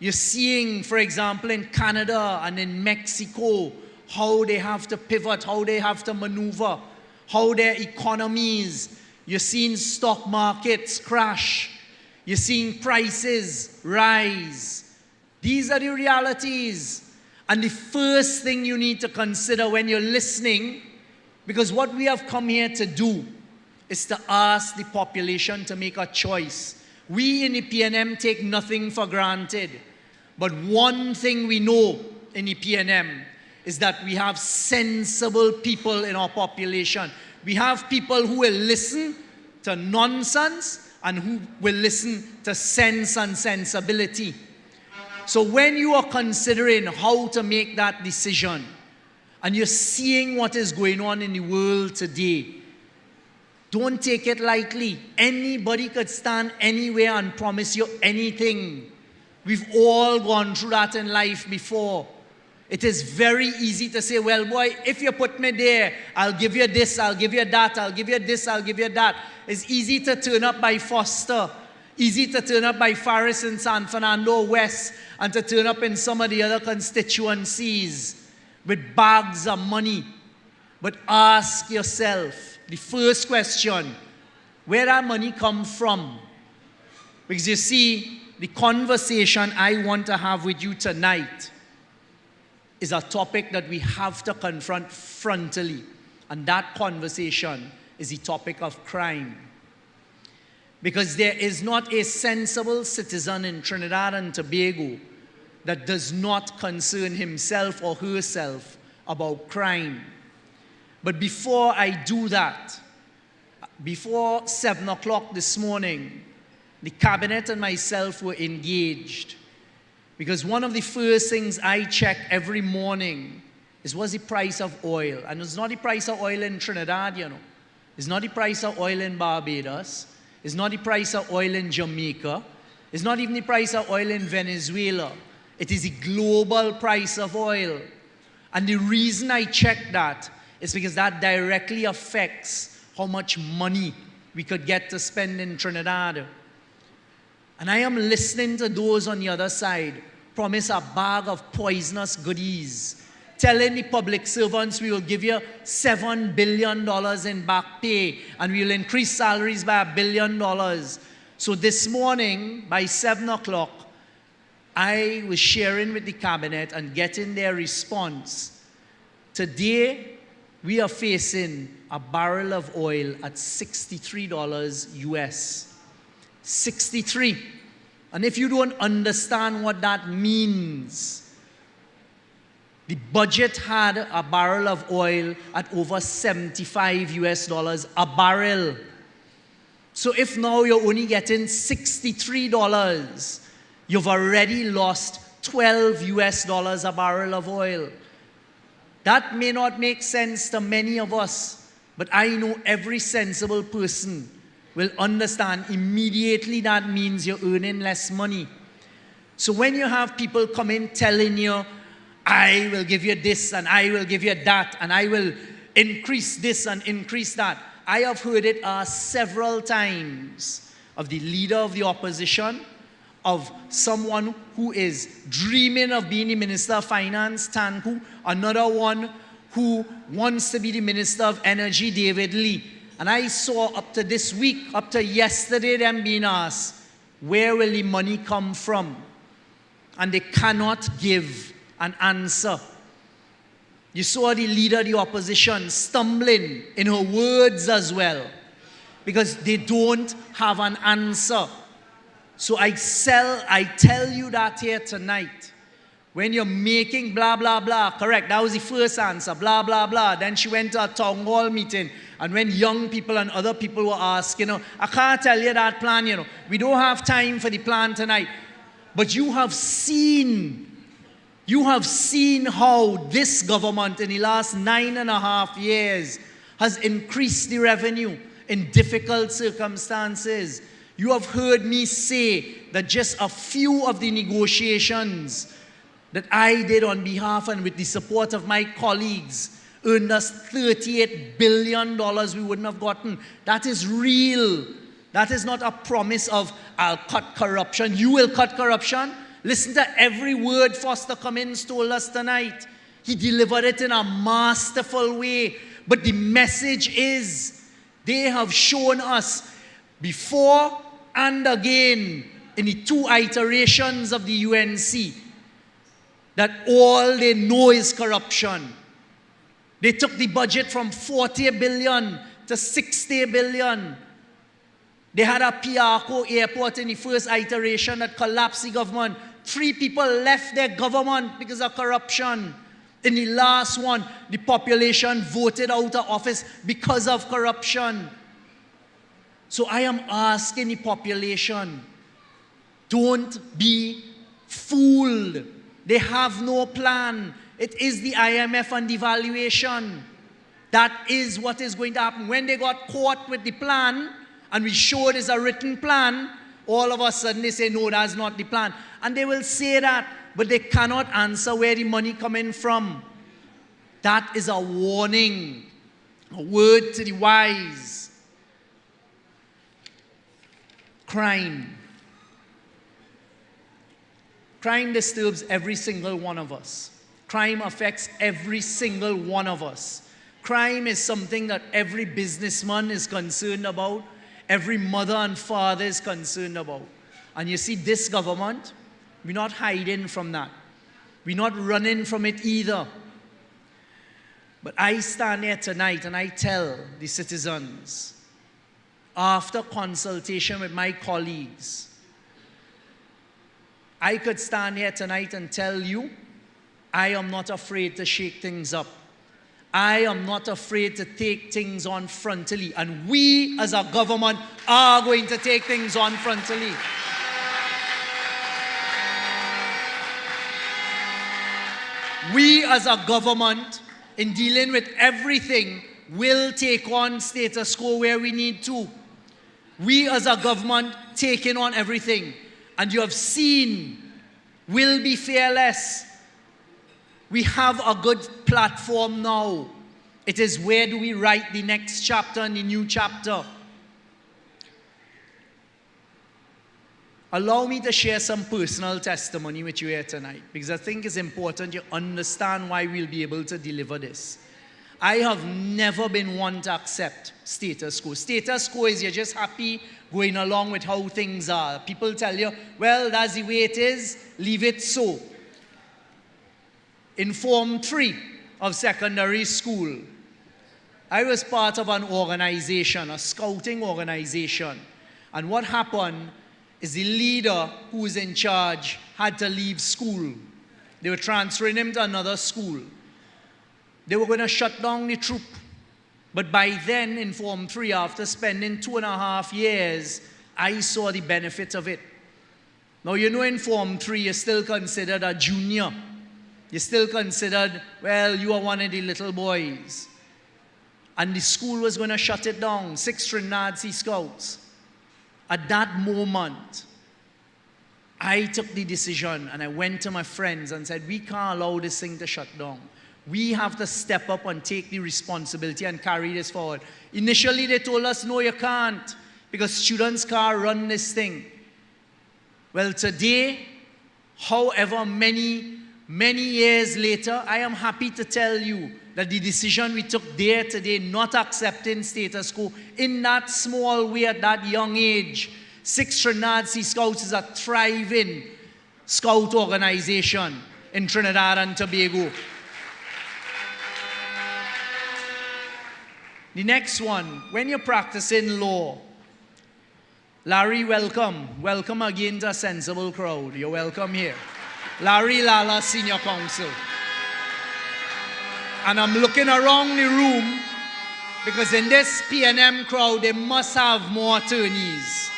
You're seeing, for example, in Canada and in Mexico, how they have to pivot, how they have to maneuver, how their economies, you're seeing stock markets crash, you're seeing prices rise. These are the realities. And the first thing you need to consider when you're listening, because what we have come here to do is to ask the population to make a choice. We in the PNM take nothing for granted. But one thing we know in the PNM is that we have sensible people in our population. We have people who will listen to nonsense and who will listen to sense and sensibility. So when you are considering how to make that decision, and you're seeing what is going on in the world today, don't take it lightly. Anybody could stand anywhere and promise you anything. We've all gone through that in life before. It is very easy to say, well, boy, if you put me there, I'll give you this, I'll give you that, I'll give you this, I'll give you that. It's easy to turn up by Foster, easy to turn up by Faris in San Fernando West, and to turn up in some of the other constituencies with bags of money. But ask yourself the first question, where that money come from? Because you see, the conversation I want to have with you tonight is a topic that we have to confront frontally. And that conversation is the topic of crime. Because there is not a sensible citizen in Trinidad and Tobago that does not concern himself or herself about crime. But before I do that, before 7 o'clock this morning, the cabinet and myself were engaged, because one of the first things I check every morning is what's the price of oil. And it's not the price of oil in Trinidad, you know. It's not the price of oil in Barbados. It's not the price of oil in Jamaica. It's not even the price of oil in Venezuela. It is the global price of oil. And the reason I check that is because that directly affects how much money we could get to spend in Trinidad. And I am listening to those on the other side promise a bag of poisonous goodies, telling the public servants we will give you $7 billion in back pay and we will increase salaries by $1 billion. So this morning, by 7 o'clock, I was sharing with the cabinet and getting their response. Today, we are facing a barrel of oil at $63 US. 63. And if you don't understand what that means, the budget had a barrel of oil at over $75 US a barrel. So if now you're only getting $63, you've already lost $12 US a barrel of oil. That may not make sense to many of us, but I know every sensible person will understand immediately that means you're earning less money. So when you have people come in telling you, I will give you this and I will give you that and I will increase this and increase that, I have heard it several times of the leader of the opposition, of someone who is dreaming of being the Minister of Finance, Tanku, another one who wants to be the Minister of Energy, David Lee. And I saw up to this week, up to yesterday, them being asked, where will the money come from? And they cannot give an answer. You saw the leader of the opposition stumbling in her words as well, because they don't have an answer. So I tell you that here tonight, when you're making blah, blah, blah, correct, that was the first answer, blah, blah, blah. Then she went to a town hall meeting, and when young people and other people were asked, I can't tell you that plan, we don't have time for the plan tonight. But you have seen how this government in the last 9.5 years has increased the revenue in difficult circumstances. You have heard me say that just a few of the negotiations that I did on behalf and with the support of my colleagues earned us $38 billion we wouldn't have gotten. That is real. That is not a promise of, I'll cut corruption. You will cut corruption. Listen to every word Foster Cummins told us tonight. He delivered it in a masterful way. But the message is, they have shown us before and again in the 2 iterations of the UNC that all they know is corruption. They took the budget from 40 billion to 60 billion. They had a Piarco airport in the first iteration that collapsed the government. 3 people left their government because of corruption. In the last one, the population voted out of office because of corruption. So I am asking the population, don't be fooled. They have no plan. It is the IMF and devaluation. That is what is going to happen. When they got caught with the plan, and we showed it's a written plan, all of a sudden they say, no, that's not the plan. And they will say that, but they cannot answer where the money coming from. That is a warning, a word to the wise. Crime. Crime disturbs every single one of us. Crime affects every single one of us. Crime is something that every businessman is concerned about, every mother and father is concerned about. And you see, this government, we're not hiding from that. We're not running from it either. But I stand here tonight and I tell the citizens, after consultation with my colleagues, I could stand here tonight and tell you, I am not afraid to shake things up. I am not afraid to take things on frontally. And we as a government are going to take things on frontally. We as a government, in dealing with everything, will take on status quo where we need to. We as a government taking on everything. And you have seen, will be fearless. We have a good platform now. It is where do we write the next chapter and the new chapter. Allow me to share some personal testimony with you here tonight, because I think it's important you understand why we'll be able to deliver this. I have never been one to accept status quo. Status quo is you're just happy going along with how things are. People tell you, well, that's the way it is, leave it so. In Form 3 of secondary school, I was part of an organization, a scouting organization. And what happened is the leader who was in charge had to leave school. They were transferring him to another school. They were going to shut down the troop. But by then, in Form 3, after spending 2.5 years, I saw the benefit of it. Now, you know, in Form 3, you're still considered a junior. You're still considered, well, you are one of the little boys. And the school was going to shut it down, 6 Trinidad Sea Scouts. At that moment, I took the decision and I went to my friends and said, we can't allow this thing to shut down. We have to step up and take the responsibility and carry this forward. Initially, they told us, no, you can't, because students can't run this thing. Well, today, however many years later, I am happy to tell you that the decision we took there today, not accepting status quo, in that small way at that young age, 6 Trinidad Sea Scouts is a thriving scout organization in Trinidad and Tobago. The next one, when you're practicing law, Larry, welcome. Welcome again to a sensible crowd. You're welcome here. Larry Lala, Senior Counsel. And I'm looking around the room because in this PNM crowd, they must have more attorneys.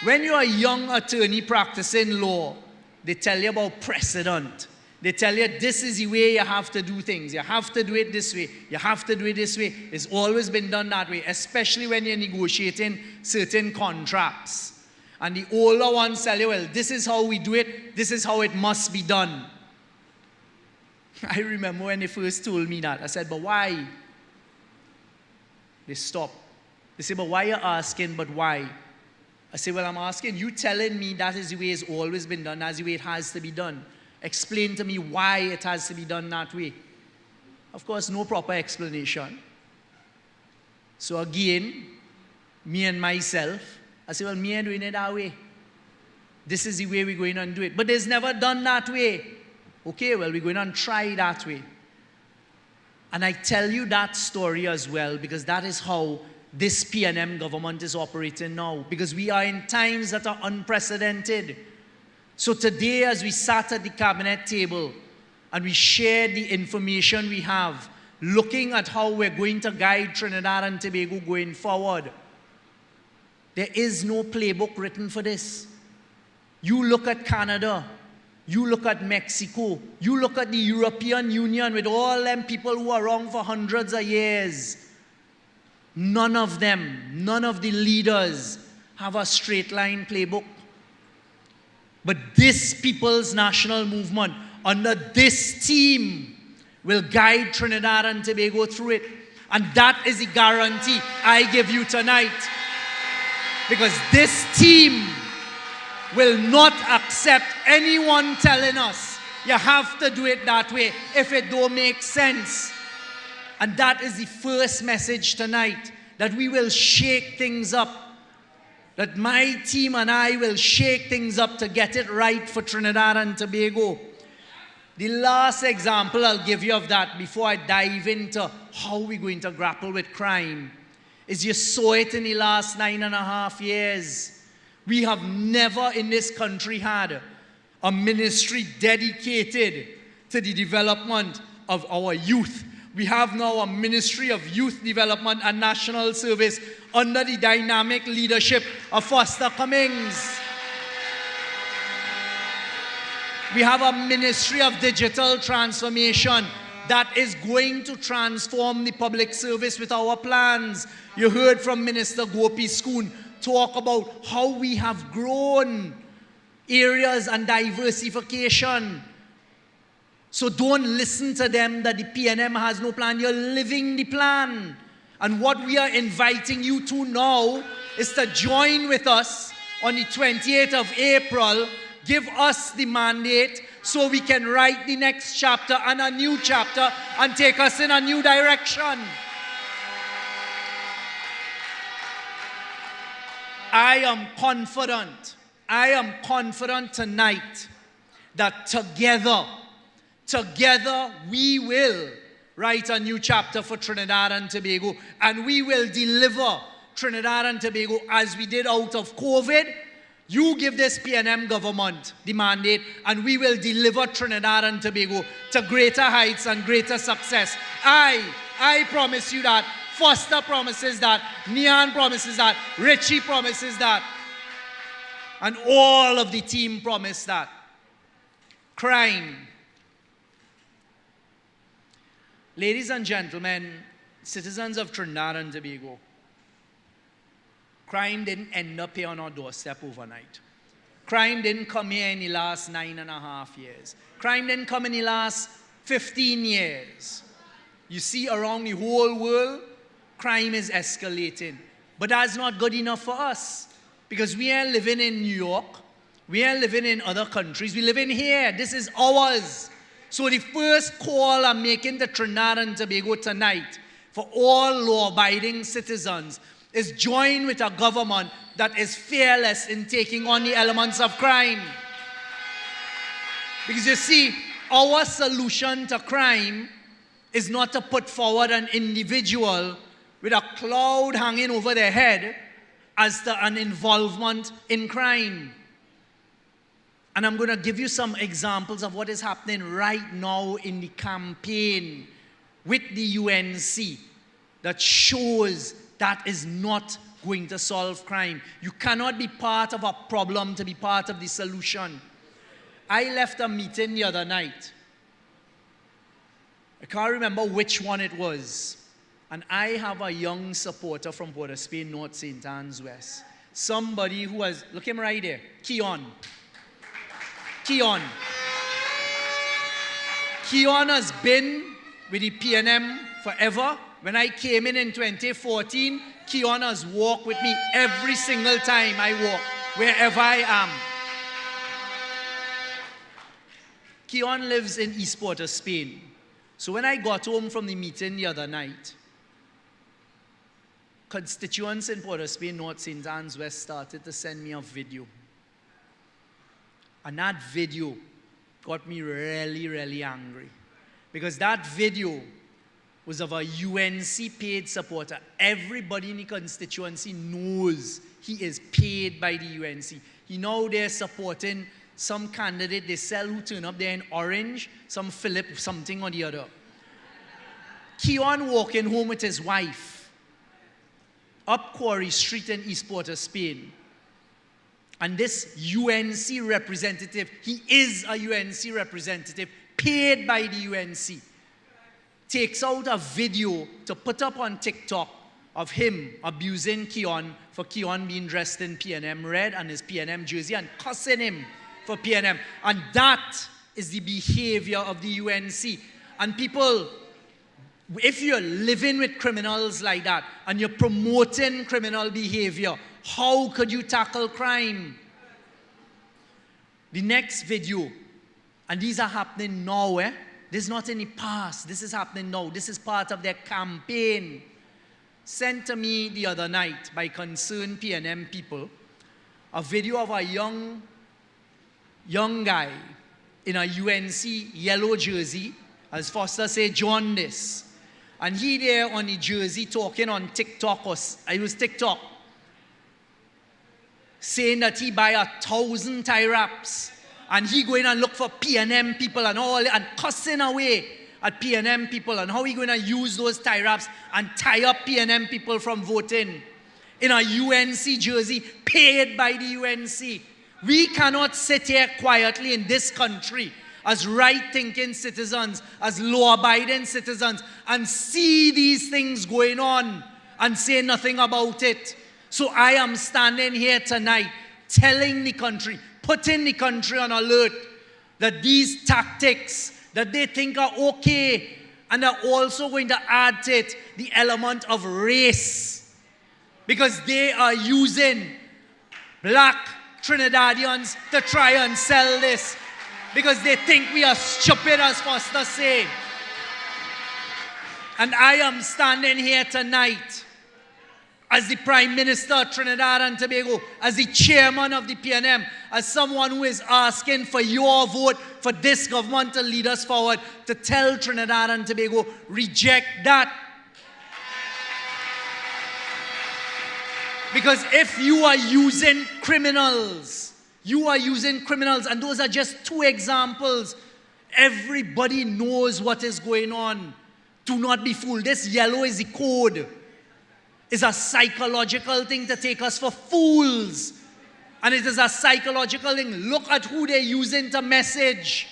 When you're a young attorney practicing law, they tell you about precedent. They tell you this is the way you have to do things. You have to do it this way. You have to do it this way. It's always been done that way, especially when you're negotiating certain contracts. And the older ones tell you, well, this is how we do it. This is how it must be done. I remember when they first told me that. I said, but why? They stopped. They said, but why are you asking, but why? I said, well, I'm asking, you telling me that is the way it's always been done, that's the way it has to be done. Explain to me why it has to be done that way. Of course, no proper explanation. So again, me and myself, I said, well, me ain't doing it that way. This is the way we're going to do it. But it's never done that way. Okay, well, we're going to try that way. And I tell you that story as well because that is how this PNM government is operating now. Because we are in times that are unprecedented. So today, as we sat at the cabinet table and we shared the information we have, looking at how we're going to guide Trinidad and Tobago going forward, there is no playbook written for this. You look at Canada, you look at Mexico, you look at the European Union with all them people who are around for hundreds of years. None of them, none of the leaders have a straight line playbook. But this People's National Movement, under this team, will guide Trinidad and Tobago through it. And that is the guarantee I give you tonight. Because this team will not accept anyone telling us you have to do it that way if it don't make sense. And that is the first message tonight, that we will shake things up. That my team and I will shake things up to get it right for Trinidad and Tobago. The last example I'll give you of that before I dive into how we're going to grapple with crime is you saw it in the last 9.5 years. We have never in this country had a ministry dedicated to the development of our youth. We have now a Ministry of Youth Development and National Service under the dynamic leadership of Foster Cummings. We have a Ministry of Digital Transformation that is going to transform the public service with our plans. You heard from Minister Gopi Schoon talk about how we have grown areas and diversification. So don't listen to them that the PNM has no plan. You're living the plan. And what we are inviting you to now is to join with us on the 28th of April, give us the mandate so we can write the next chapter and a new chapter and take us in a new direction. I am confident tonight that together we will write a new chapter for Trinidad and Tobago, and we will deliver Trinidad and Tobago as we did out of COVID. You give this PNM government the mandate, and we will deliver Trinidad and Tobago to greater heights and greater success. I promise you that. Foster promises that. Nian promises that. Richie promises that. And all of the team promise that. Crime. Ladies and gentlemen, citizens of Trinidad and Tobago, crime didn't end up here on our doorstep overnight. Crime didn't come here in the last 9.5 years. Crime didn't come in the last 15 years. You see around the whole world, crime is escalating. But that's not good enough for us, because we are living in New York. We are living in other countries. We live in here. This is ours. So the first call I'm making to Trinidad and Tobago tonight for all law-abiding citizens is join with a government that is fearless in taking on the elements of crime. Because you see, our solution to crime is not to put forward an individual with a cloud hanging over their head as to an involvement in crime. And I'm going to give you some examples of what is happening right now in the campaign with the UNC that shows that is not going to solve crime. You cannot be part of a problem to be part of the solution. I left a meeting the other night. I can't remember which one it was. And I have a young supporter from Port of Spain, North St. Anne's West. Somebody who has, look him right there, Keon. Keon has been with the PNM forever. When I came in 2014, Keon has walked with me every single time I walk, wherever I am. Keon lives in East Port of Spain. So when I got home from the meeting the other night, constituents in Port of Spain, North St. Anne's West started to send me a video. And that video got me really, really angry. Because that video was of a UNC paid supporter. Everybody in the constituency knows he is paid by the UNC. He now they're supporting some candidate they sell who turn up there in orange, some Philip something or the other. Keon walking home with his wife up Quarry Street in East Port of Spain. And this UNC representative, he is a UNC representative, paid by the UNC, takes out a video to put up on TikTok of him abusing Keon for Keon being dressed in PNM red and his PNM jersey and cussing him for PNM. And that is the behavior of the UNC. And people, if you're living with criminals like that and you're promoting criminal behavior, how could you tackle crime? The next video, and these are happening now, This is not in the past, this is happening now. This is part of their campaign. Sent to me the other night by concerned PNM people, a video of a young guy in a UNC yellow jersey, as Foster said, jaundice. And he there on the jersey talking on TikTok, or it was TikTok, saying that he buy 1,000 tie wraps and he going and look for PNM people and all, and cussing away at PNM people, and how he going to use those tie wraps and tie up PNM people from voting in a UNC jersey paid by the UNC. We cannot sit here quietly in this country as right-thinking citizens, as law-abiding citizens, and see these things going on and say nothing about it. So I am standing here tonight telling the country, putting the country on alert that these tactics that they think are okay, and are also going to add to it the element of race, because they are using black Trinidadians to try and sell this because they think we are stupid, as Foster say. And I am standing here tonight as the Prime Minister of Trinidad and Tobago, as the chairman of the PNM, as someone who is asking for your vote for this government to lead us forward, to tell Trinidad and Tobago, reject that. Because if you are using criminals, and those are just two examples. Everybody knows what is going on. Do not be fooled. This yellow is the code. It's a psychological thing to take us for fools. And it is a psychological thing. Look at who they're using to message.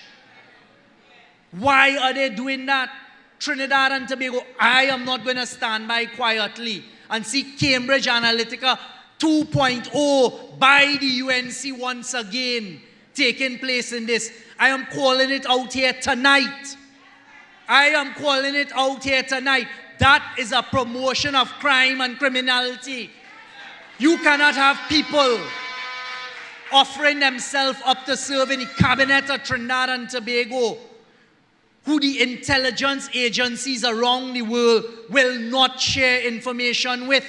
Why are they doing that? Trinidad and Tobago, I am not going to stand by quietly and see Cambridge Analytica 2.0 by the UNC once again taking place in this. I am calling it out here tonight. That is a promotion of crime and criminality. You cannot have people offering themselves up to serve in the cabinet of Trinidad and Tobago who the intelligence agencies around the world will not share information with.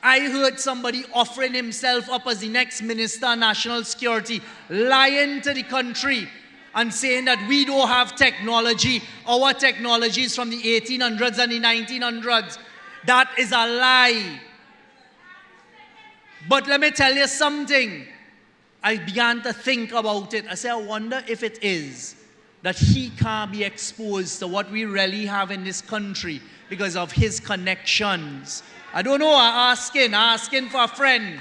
I heard somebody offering himself up as the next Minister of National Security, lying to the country and saying that we don't have technology. Our technology is from the 1800s and the 1900s. That is a lie. But let me tell you something. I began to think about it. I said, I wonder if it is that he can't be exposed to what we really have in this country because of his connections. I don't know, I'm asking for a friend.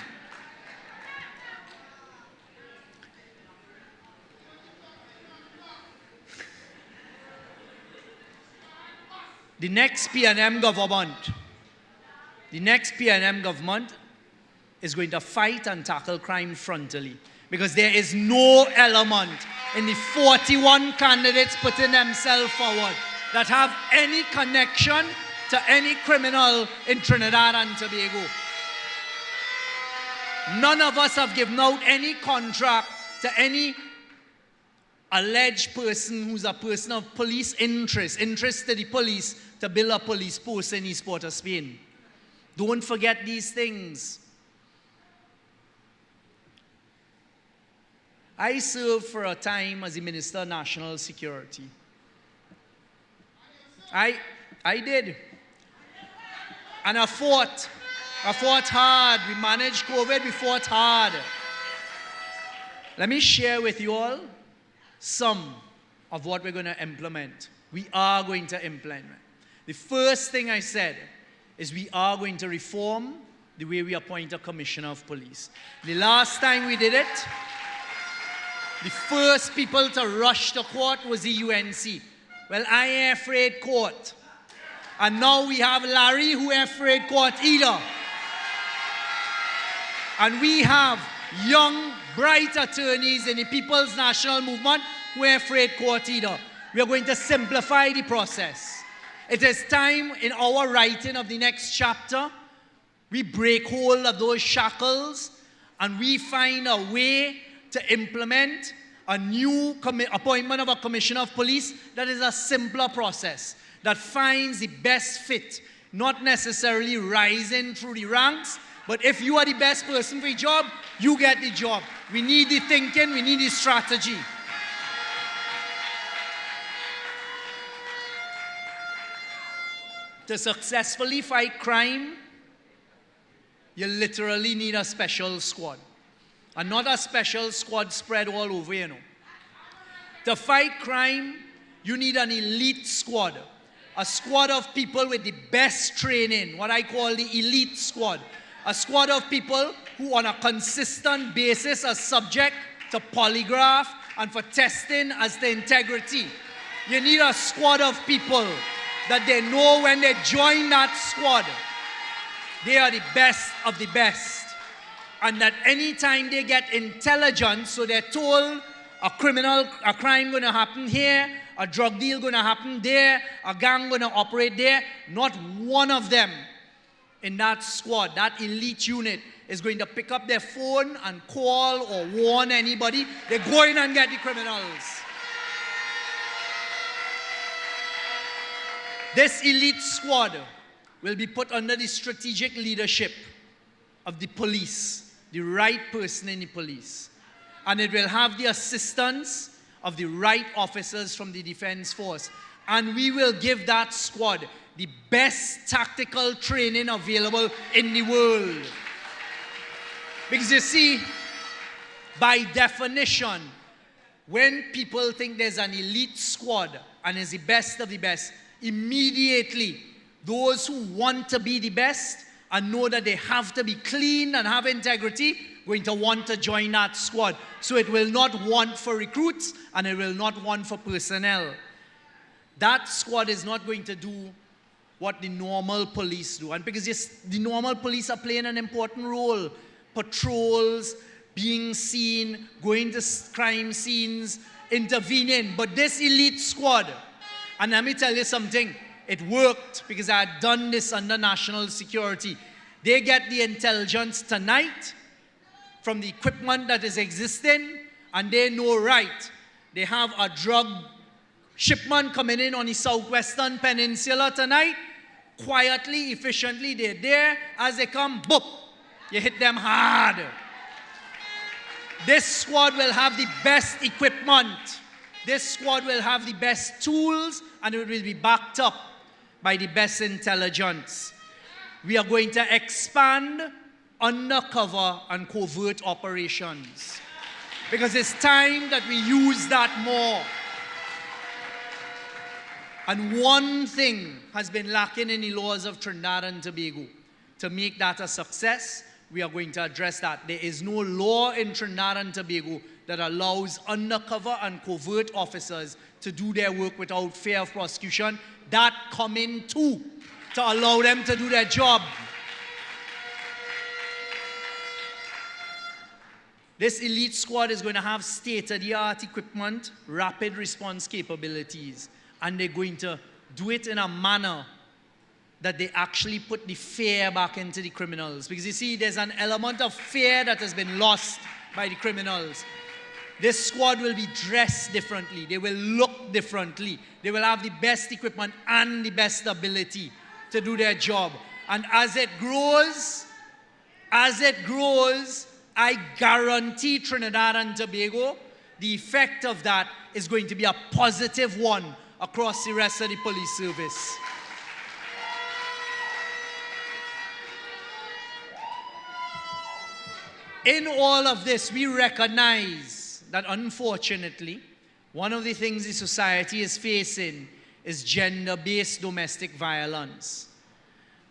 The next PNM government is going to fight and tackle crime frontally because there is no element in the 41 candidates putting themselves forward that have any connection to any criminal in Trinidad and Tobago. None of us have given out any contract to any alleged person who's a person of police interest to the police to build a police post in East Port of Spain. Don't forget these things. I served for a time as the Minister of National Security. I did. And I fought hard. We managed COVID, we fought hard. Let me share with you all some of what we're going to implement. We are going to implement. The first thing I said is we are going to reform the way we appoint a commissioner of police. The last time we did it, the first people to rush the court was the UNC. Well, I ain't afraid court. And now we have Larry who ain't afraid court either. And we have young, bright attorneys in the People's National Movement who ain't afraid court either. We are going to simplify the process. It is time in our writing of the next chapter, we break hold of those shackles and we find a way to implement a new appointment of a commissioner of police that is a simpler process, that finds the best fit, not necessarily rising through the ranks, but if you are the best person for the job, you get the job. We need the thinking, we need the strategy. To successfully fight crime, you literally need a special squad. And not a special squad spread all over, you know. To fight crime, you need an elite squad. A squad of people with the best training, what I call the elite squad. A squad of people who on a consistent basis are subject to polygraph and for testing as to integrity. You need a squad of people that they know when they join that squad, they are the best of the best. And that anytime they get intelligence, so they're told a crime going to happen here, a drug deal going to happen there, a gang going to operate there, not one of them in that squad, that elite unit, is going to pick up their phone and call or warn anybody. They're going and get the criminals. This elite squad will be put under the strategic leadership of the police, the right person in the police. And it will have the assistance of the right officers from the Defense Force. And we will give that squad the best tactical training available in the world. Because you see, by definition, when people think there's an elite squad and is the best of the best, immediately those who want to be the best and know that they have to be clean and have integrity, going to want to join that squad. So it will not want for recruits and it will not want for personnel. That squad is not going to do what the normal police do. And because yes, the normal police are playing an important role. Patrols, being seen, going to crime scenes, intervening. But this elite squad, and let me tell you something, it worked because I had done this under national security. They get the intelligence tonight from the equipment that is existing, and they know right. They have a drug shipment coming in on the southwestern peninsula tonight. Quietly, efficiently, they're there. As they come, boop, you hit them hard. This squad will have the best equipment. This squad will have the best tools, and it will be backed up by the best intelligence. We are going to expand undercover and covert operations because it's time that we use that more. And one thing has been lacking in the laws of Trinidad and Tobago. To make that a success, we are going to address that. There is no law in Trinidad and Tobago that allows undercover and covert officers to do their work without fear of prosecution. That come in too, to allow them to do their job. This elite squad is going to have state-of-the-art equipment, rapid response capabilities, and they're going to do it in a manner that they actually put the fear back into the criminals. Because you see, there's an element of fear that has been lost by the criminals. This squad will be dressed differently. They will look differently. They will have the best equipment and the best ability to do their job. And as it grows, I guarantee Trinidad and Tobago, the effect of that is going to be a positive one across the rest of the police service. In all of this, we recognize that unfortunately, one of the things the society is facing is gender-based domestic violence.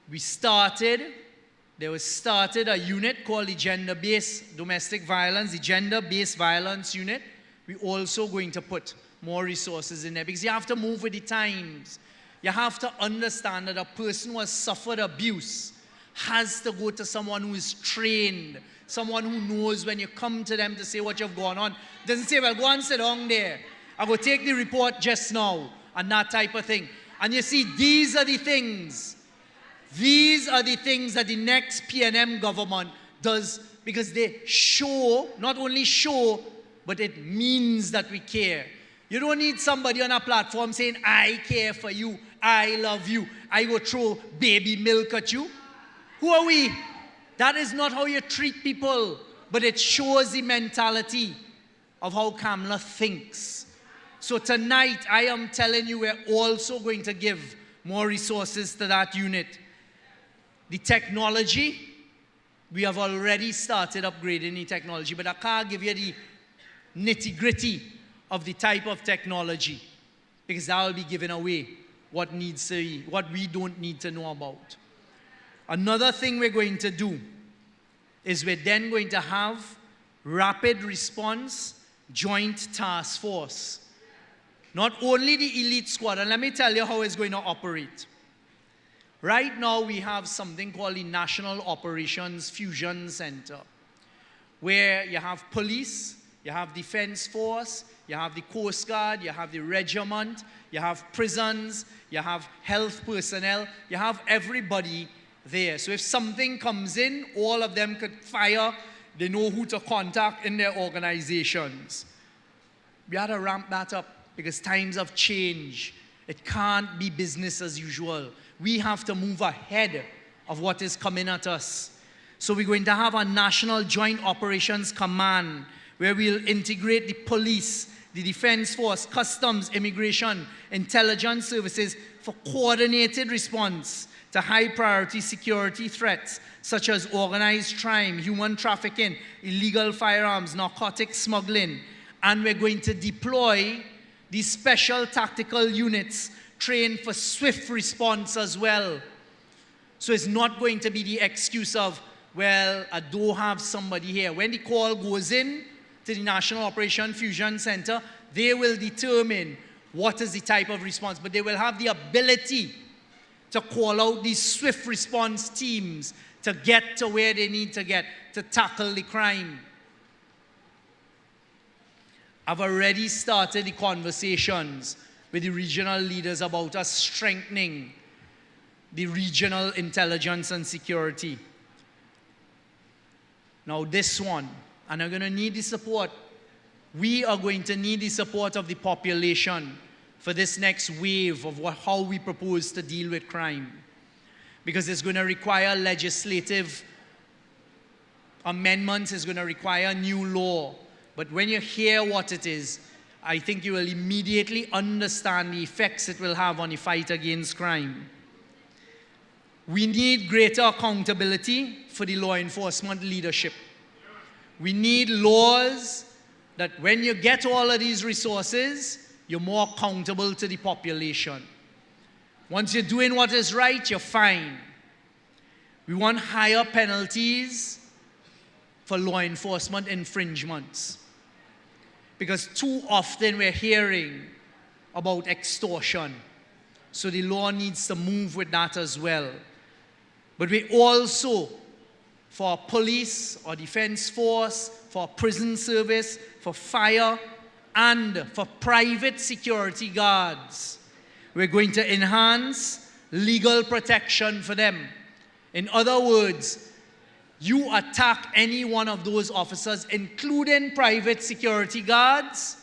There was started a unit called the Gender-Based Domestic Violence, the Gender-Based Violence Unit. We're also going to put more resources in there because you have to move with the times. You have to understand that a person who has suffered abuse has to go to someone who is trained, someone who knows when you come to them to say what you've gone on. Doesn't say, well, go and sit down there. I go take the report just now, and that type of thing. And you see, these are the things that the next PNM government does because they show, not only show, but it means that we care. You don't need somebody on a platform saying, I care for you, I love you, I go throw baby milk at you. Who are we? That is not how you treat people, but it shows the mentality of how Kamla thinks. So tonight, I am telling you, we're also going to give more resources to that unit. The technology, we have already started upgrading the technology, but I can't give you the nitty-gritty of the type of technology because that will be giving away what we don't need to know about. Another thing we're going to do is we're then going to have rapid response joint task force. Not only the elite squad, and let me tell you how it's going to operate. Right now, we have something called the National Operations Fusion Center, where you have police, you have Defense Force, you have the Coast Guard, you have the regiment, you have prisons, you have health personnel, you have everybody there. So if something comes in, all of them could fire. They know who to contact in their organizations. We had to ramp that up because times have changed. It can't be business as usual. We have to move ahead of what is coming at us. So we're going to have a National Joint Operations Command where we'll integrate the police, the defense force, customs, immigration, intelligence services for coordinated response to high priority security threats such as organized crime, human trafficking, illegal firearms, narcotics smuggling. And we're going to deploy these special tactical units trained for swift response as well. So it's not going to be the excuse of, well, I don't have somebody here. When the call goes in to the National Operation Fusion Center, they will determine what is the type of response, but they will have the ability to call out these swift response teams to get to where they need to get to tackle the crime. I've already started the conversations with the regional leaders about us strengthening the regional intelligence and security. Now this one, and I'm going to need the support. We are going to need the support of the population for this next wave of how we propose to deal with crime. Because it's going to require legislative amendments, it's going to require new law. But when you hear what it is, I think you will immediately understand the effects it will have on the fight against crime. We need greater accountability for the law enforcement leadership. We need laws that when you get all of these resources, you're more accountable to the population. Once you're doing what is right, you're fine. We want higher penalties for law enforcement infringements. Because too often we're hearing about extortion. So the law needs to move with that as well. But we also, for police or defense force, for prison service, for fire, and for private security guards, we're going to enhance legal protection for them. In other words, you attack any one of those officers, including private security guards,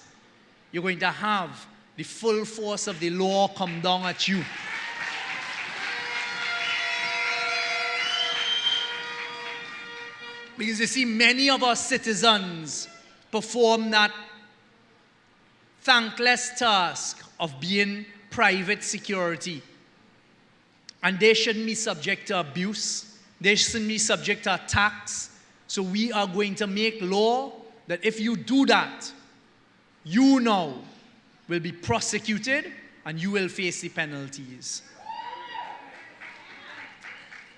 you're going to have the full force of the law come down at you. Because you see, many of our citizens perform that thankless task of being private security. And they shouldn't be subject to abuse. They shouldn't be subject to attacks. So we are going to make law that if you do that, you now will be prosecuted and you will face the penalties.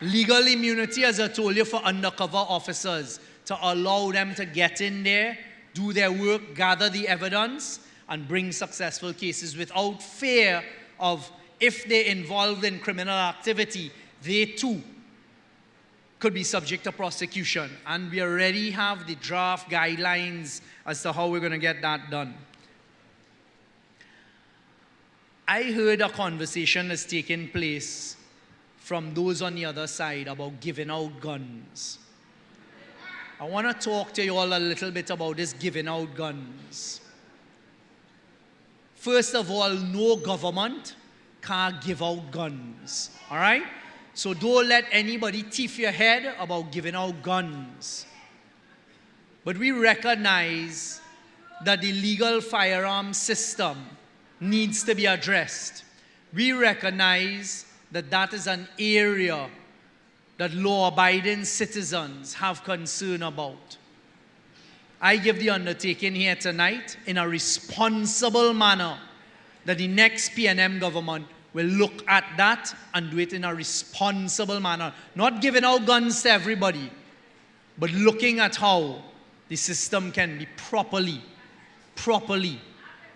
Legal immunity, as I told you, for undercover officers, to allow them to get in there, do their work, gather the evidence, and bring successful cases without fear of, if they're involved in criminal activity, they too could be subject to prosecution. And we already have the draft guidelines as to how we're going to get that done. I heard a conversation that's taken place from those on the other side about giving out guns. I want to talk to you all a little bit about this giving out guns. First of all, no government can give out guns, all right? So don't let anybody thief your head about giving out guns. But we recognize that the legal firearm system needs to be addressed. We recognize that that is an area that law-abiding citizens have concern about. I give the undertaking here tonight in a responsible manner that the next PNM government will look at that and do it in a responsible manner. Not giving out guns to everybody, but looking at how the system can be properly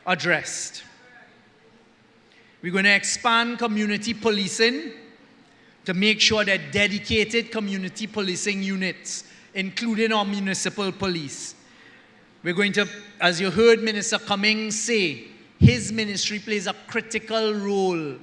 addressed. We're going to expand community policing to make sure that dedicated community policing units, including our municipal police. We're going to, as you heard Minister Cummings say, his ministry plays a critical role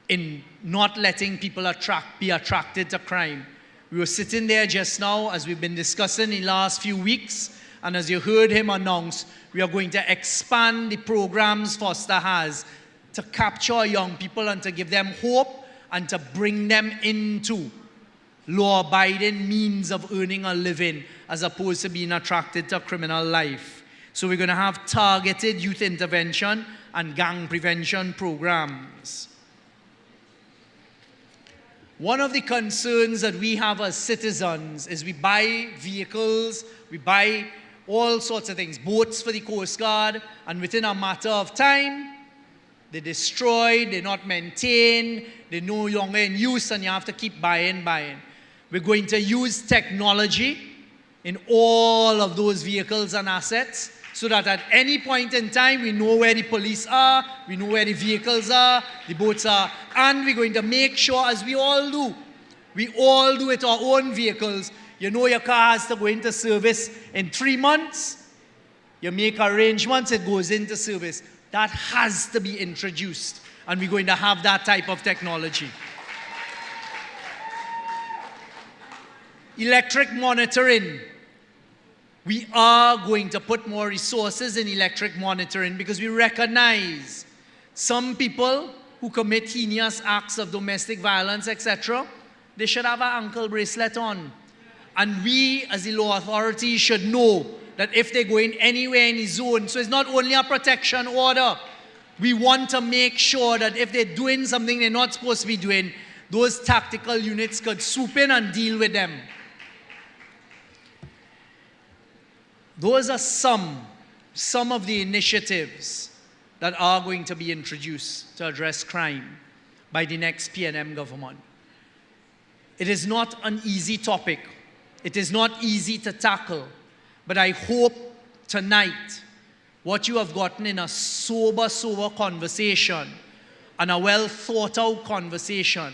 in not letting people be attracted to crime. We were sitting there just now as we've been discussing in the last few weeks, and as you heard him announce, we are going to expand the programs Foster has to capture young people and to give them hope and to bring them into law-abiding means of earning a living as opposed to being attracted to criminal life. So we're going to have targeted youth intervention and gang prevention programs. One of the concerns that we have as citizens is we buy vehicles, we buy all sorts of things, boats for the Coast Guard, and within a matter of time, they're destroyed, they're not maintained, they're no longer in use, and you have to keep buying. We're going to use technology in all of those vehicles and assets so that at any point in time, we know where the police are, we know where the vehicles are, the boats are, and we're going to make sure, as we all do with our own vehicles. You know your car has to go into service in 3 months. You make arrangements, it goes into service. That has to be introduced, and we're going to have that type of technology. Electric monitoring. We are going to put more resources in electric monitoring because we recognize some people who commit heinous acts of domestic violence, etc., they should have an ankle bracelet on. And we, as the law authority, should know that if they go in anywhere in the zone, so it's not only a protection order, we want to make sure that if they're doing something they're not supposed to be doing, those tactical units could swoop in and deal with them. Those are some of the initiatives that are going to be introduced to address crime by the next PNM government. It is not an easy topic. It is not easy to tackle. But I hope tonight what you have gotten in a sober conversation and a well thought out conversation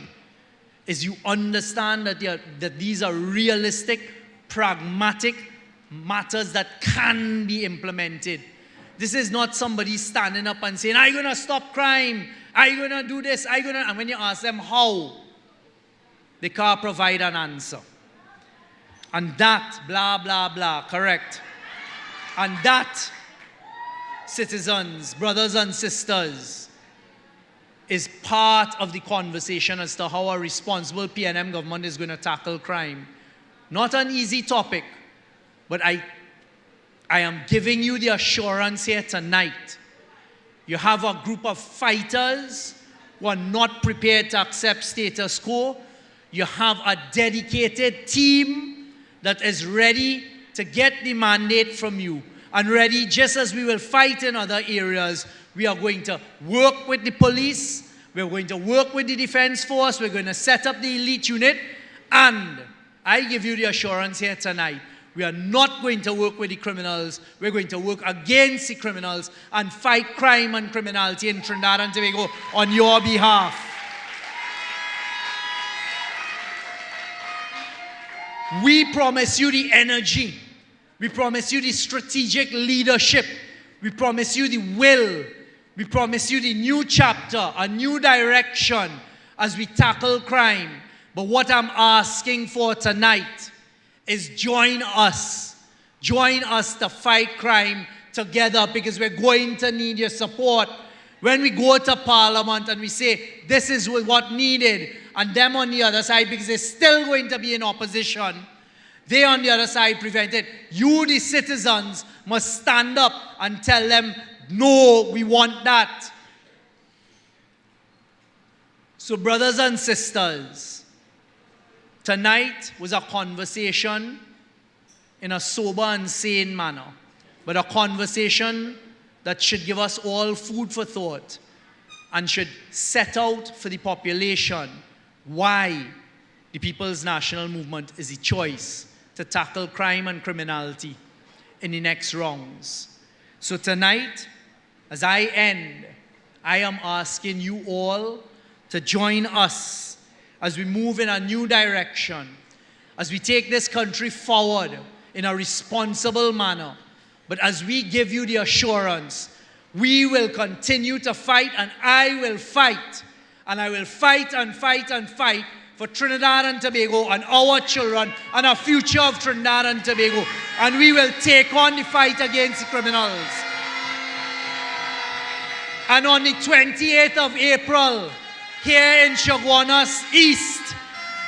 is you understand that these are realistic, pragmatic matters that can be implemented. This is not somebody standing up and saying, I'm going to stop crime, I'm going to do this, and when you ask them how, they can't provide an answer. And that, blah, blah, blah, correct. And that, citizens, brothers and sisters, is part of the conversation as to how a responsible PNM government is going to tackle crime. Not an easy topic, but I am giving you the assurance here tonight. You have a group of fighters who are not prepared to accept status quo. You have a dedicated team that is ready to get the mandate from you. And ready, just as we will fight in other areas, we are going to work with the police, we're going to work with the defense force, we're going to set up the elite unit, and I give you the assurance here tonight, we are not going to work with the criminals, we're going to work against the criminals and fight crime and criminality in Trinidad and Tobago on your behalf. We promise you the energy. We promise you the strategic leadership. We promise you the will. We promise you the new chapter, a new direction as we tackle crime. But what I'm asking for tonight is join us. Join us to fight crime together because we're going to need your support. When we go to Parliament and we say, this is what needed, and them on the other side, because they're still going to be in opposition, they on the other side prevent it. You, the citizens, must stand up and tell them, no, we want that. So brothers and sisters, tonight was a conversation in a sober and sane manner, but a conversation that should give us all food for thought and should set out for the population why the People's National Movement is the choice to tackle crime and criminality in the next rounds. So tonight, as I end, I am asking you all to join us as we move in a new direction, as we take this country forward in a responsible manner. But as we give you the assurance, we will continue to fight, and I will fight And I will fight and fight and fight for Trinidad and Tobago and our children and our future of Trinidad and Tobago. And we will take on the fight against the criminals. And on the 28th of April, here in Chaguanas East,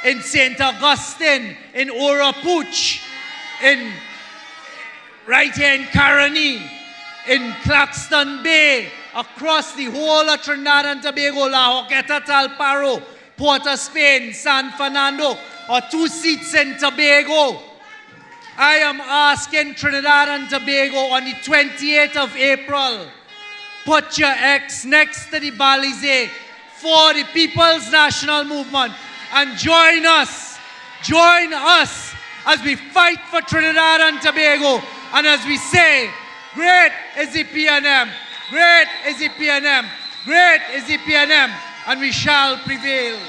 in St. Augustine, in Orapooch, right here in Caroni, in Claxton Bay, across the whole of Trinidad and Tobago, La Joqueta, Talparo, Port of Spain, San Fernando, or 2 seats in Tobago. I am asking Trinidad and Tobago on the 28th of April, put your X next to the Balize for the People's National Movement and join us as we fight for Trinidad and Tobago and as we say, great is the PNM, great is the PNM, great is the PNM, and we shall prevail.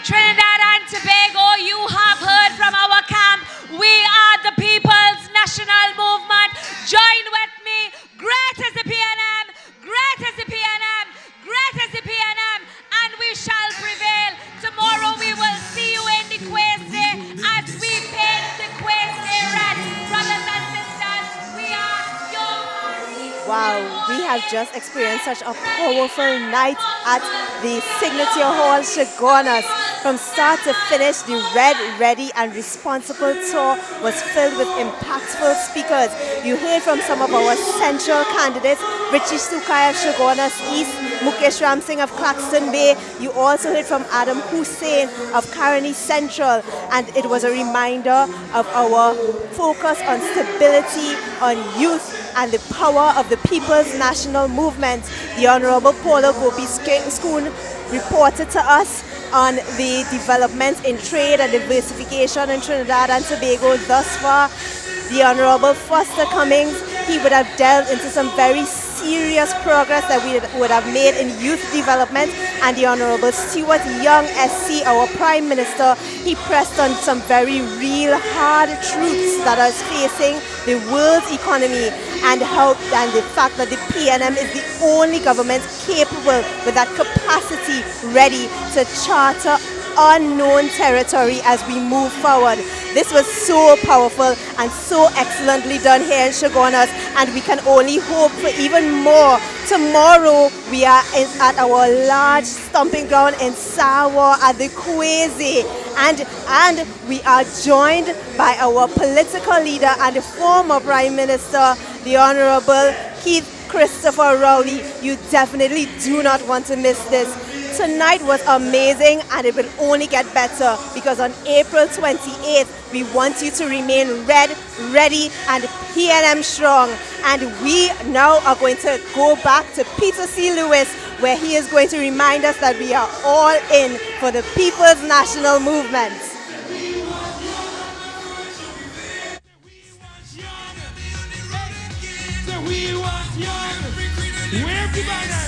Trinidad and Tobago, you have heard from our camp. We are the People's National Movement. Join with me. Great is the PNM, great is the PNM, great is the PNM, and we shall prevail. Tomorrow we will see you in the Kwese as we paint the Kwese red. Brothers and sisters, we are your party. Wow, we have just experienced such a powerful night at the Signature Hall, Chaguanas. From start to finish, the Red, Ready and Responsible tour was filled with impactful speakers. You heard from some of our central candidates, Richie Sukai of Chaguanas East, Mukesh Ram Singh of Claxton Bay. You also heard from Adam Hussain of Caroni Central. And it was a reminder of our focus on stability, on youth, and the power of the People's National Movement. The Honorable Paulo Gopi Schoon reported to us on the developments in trade and diversification in Trinidad and Tobago thus far. The Honorable Foster Cummings, he would have delved into some very serious progress that we would have made in youth development. And the Honorable Stuart Young SC, our Prime Minister, he pressed on some very real hard truths that are facing the world's economy and the fact that the PNM is the only government capable with that capacity ready to charter unknown territory as we move forward. This was so powerful and so excellently done here in Chaguanas, and we can only hope for even more. Tomorrow we are at our large stomping ground in Sawa at the Kwese, and we are joined by our political leader and the former Prime Minister, the Honorable Keith Christopher Rowley. You definitely do not want to miss this. Tonight was amazing, and it will only get better because on April 28th, we want you to remain red, ready, and PNM strong. And we now are going to go back to Peter C. Lewis, where he is going to remind us that we are all in for the People's National Movement. We want young. Everybody.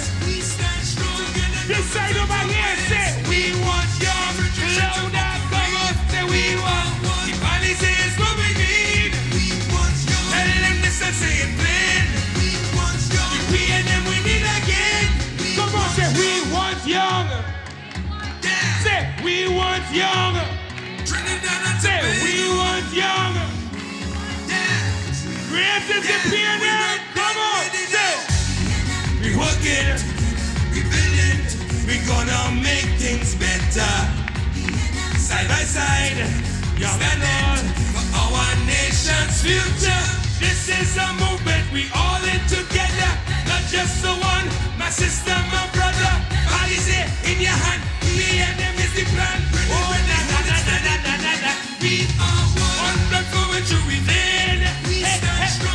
This side over here say we want young. Loud and come say we want. The policy is what we need. We want young. Tell them this and say it plain. We want young. The PNM we need again. Come on, say we want young. Say we want young. Say we want young. Great is the PNM. Come on, say we working, we building, we gonna make things better. Side by side, standing for our nation's future. This is a movement, we all in together. Not just the one, my sister, my brother. Policy in your hand, PNM is the plan. Oh, na na na na na na na na. We are one blood flowing through within.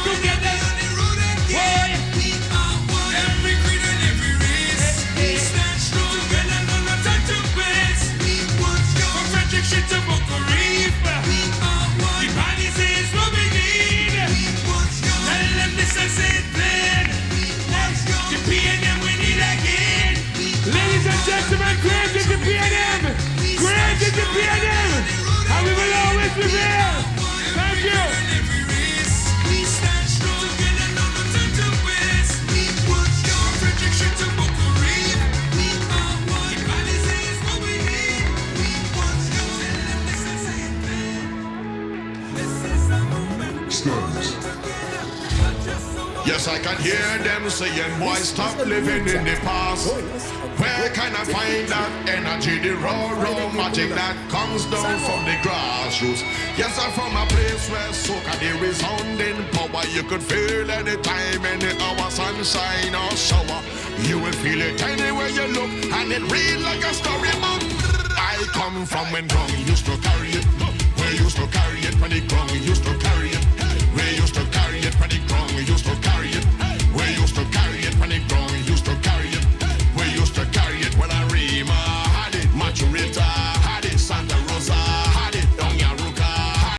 Together on the road again. We are one. Every creed and every race. We stand strong. Together, no time to waste. We want you. From Frederick Street to Boca Reef. We are one. The policy is what we need. We want you. Tell them this and say it plain. We want you. The PNM we need again. Ladies and gentlemen, great is the PNM. Great is the PNM. sisters. Yes, I can hear them saying, boy, stop living in the past. Where can I find that energy, the raw magic that comes down from the grassroots? Yes, I'm from a place where soca, the resounding power you could feel anytime, any hour, sunshine or shower. You will feel it anywhere you look, and it read like a storybook. I come from when RUNG used to carry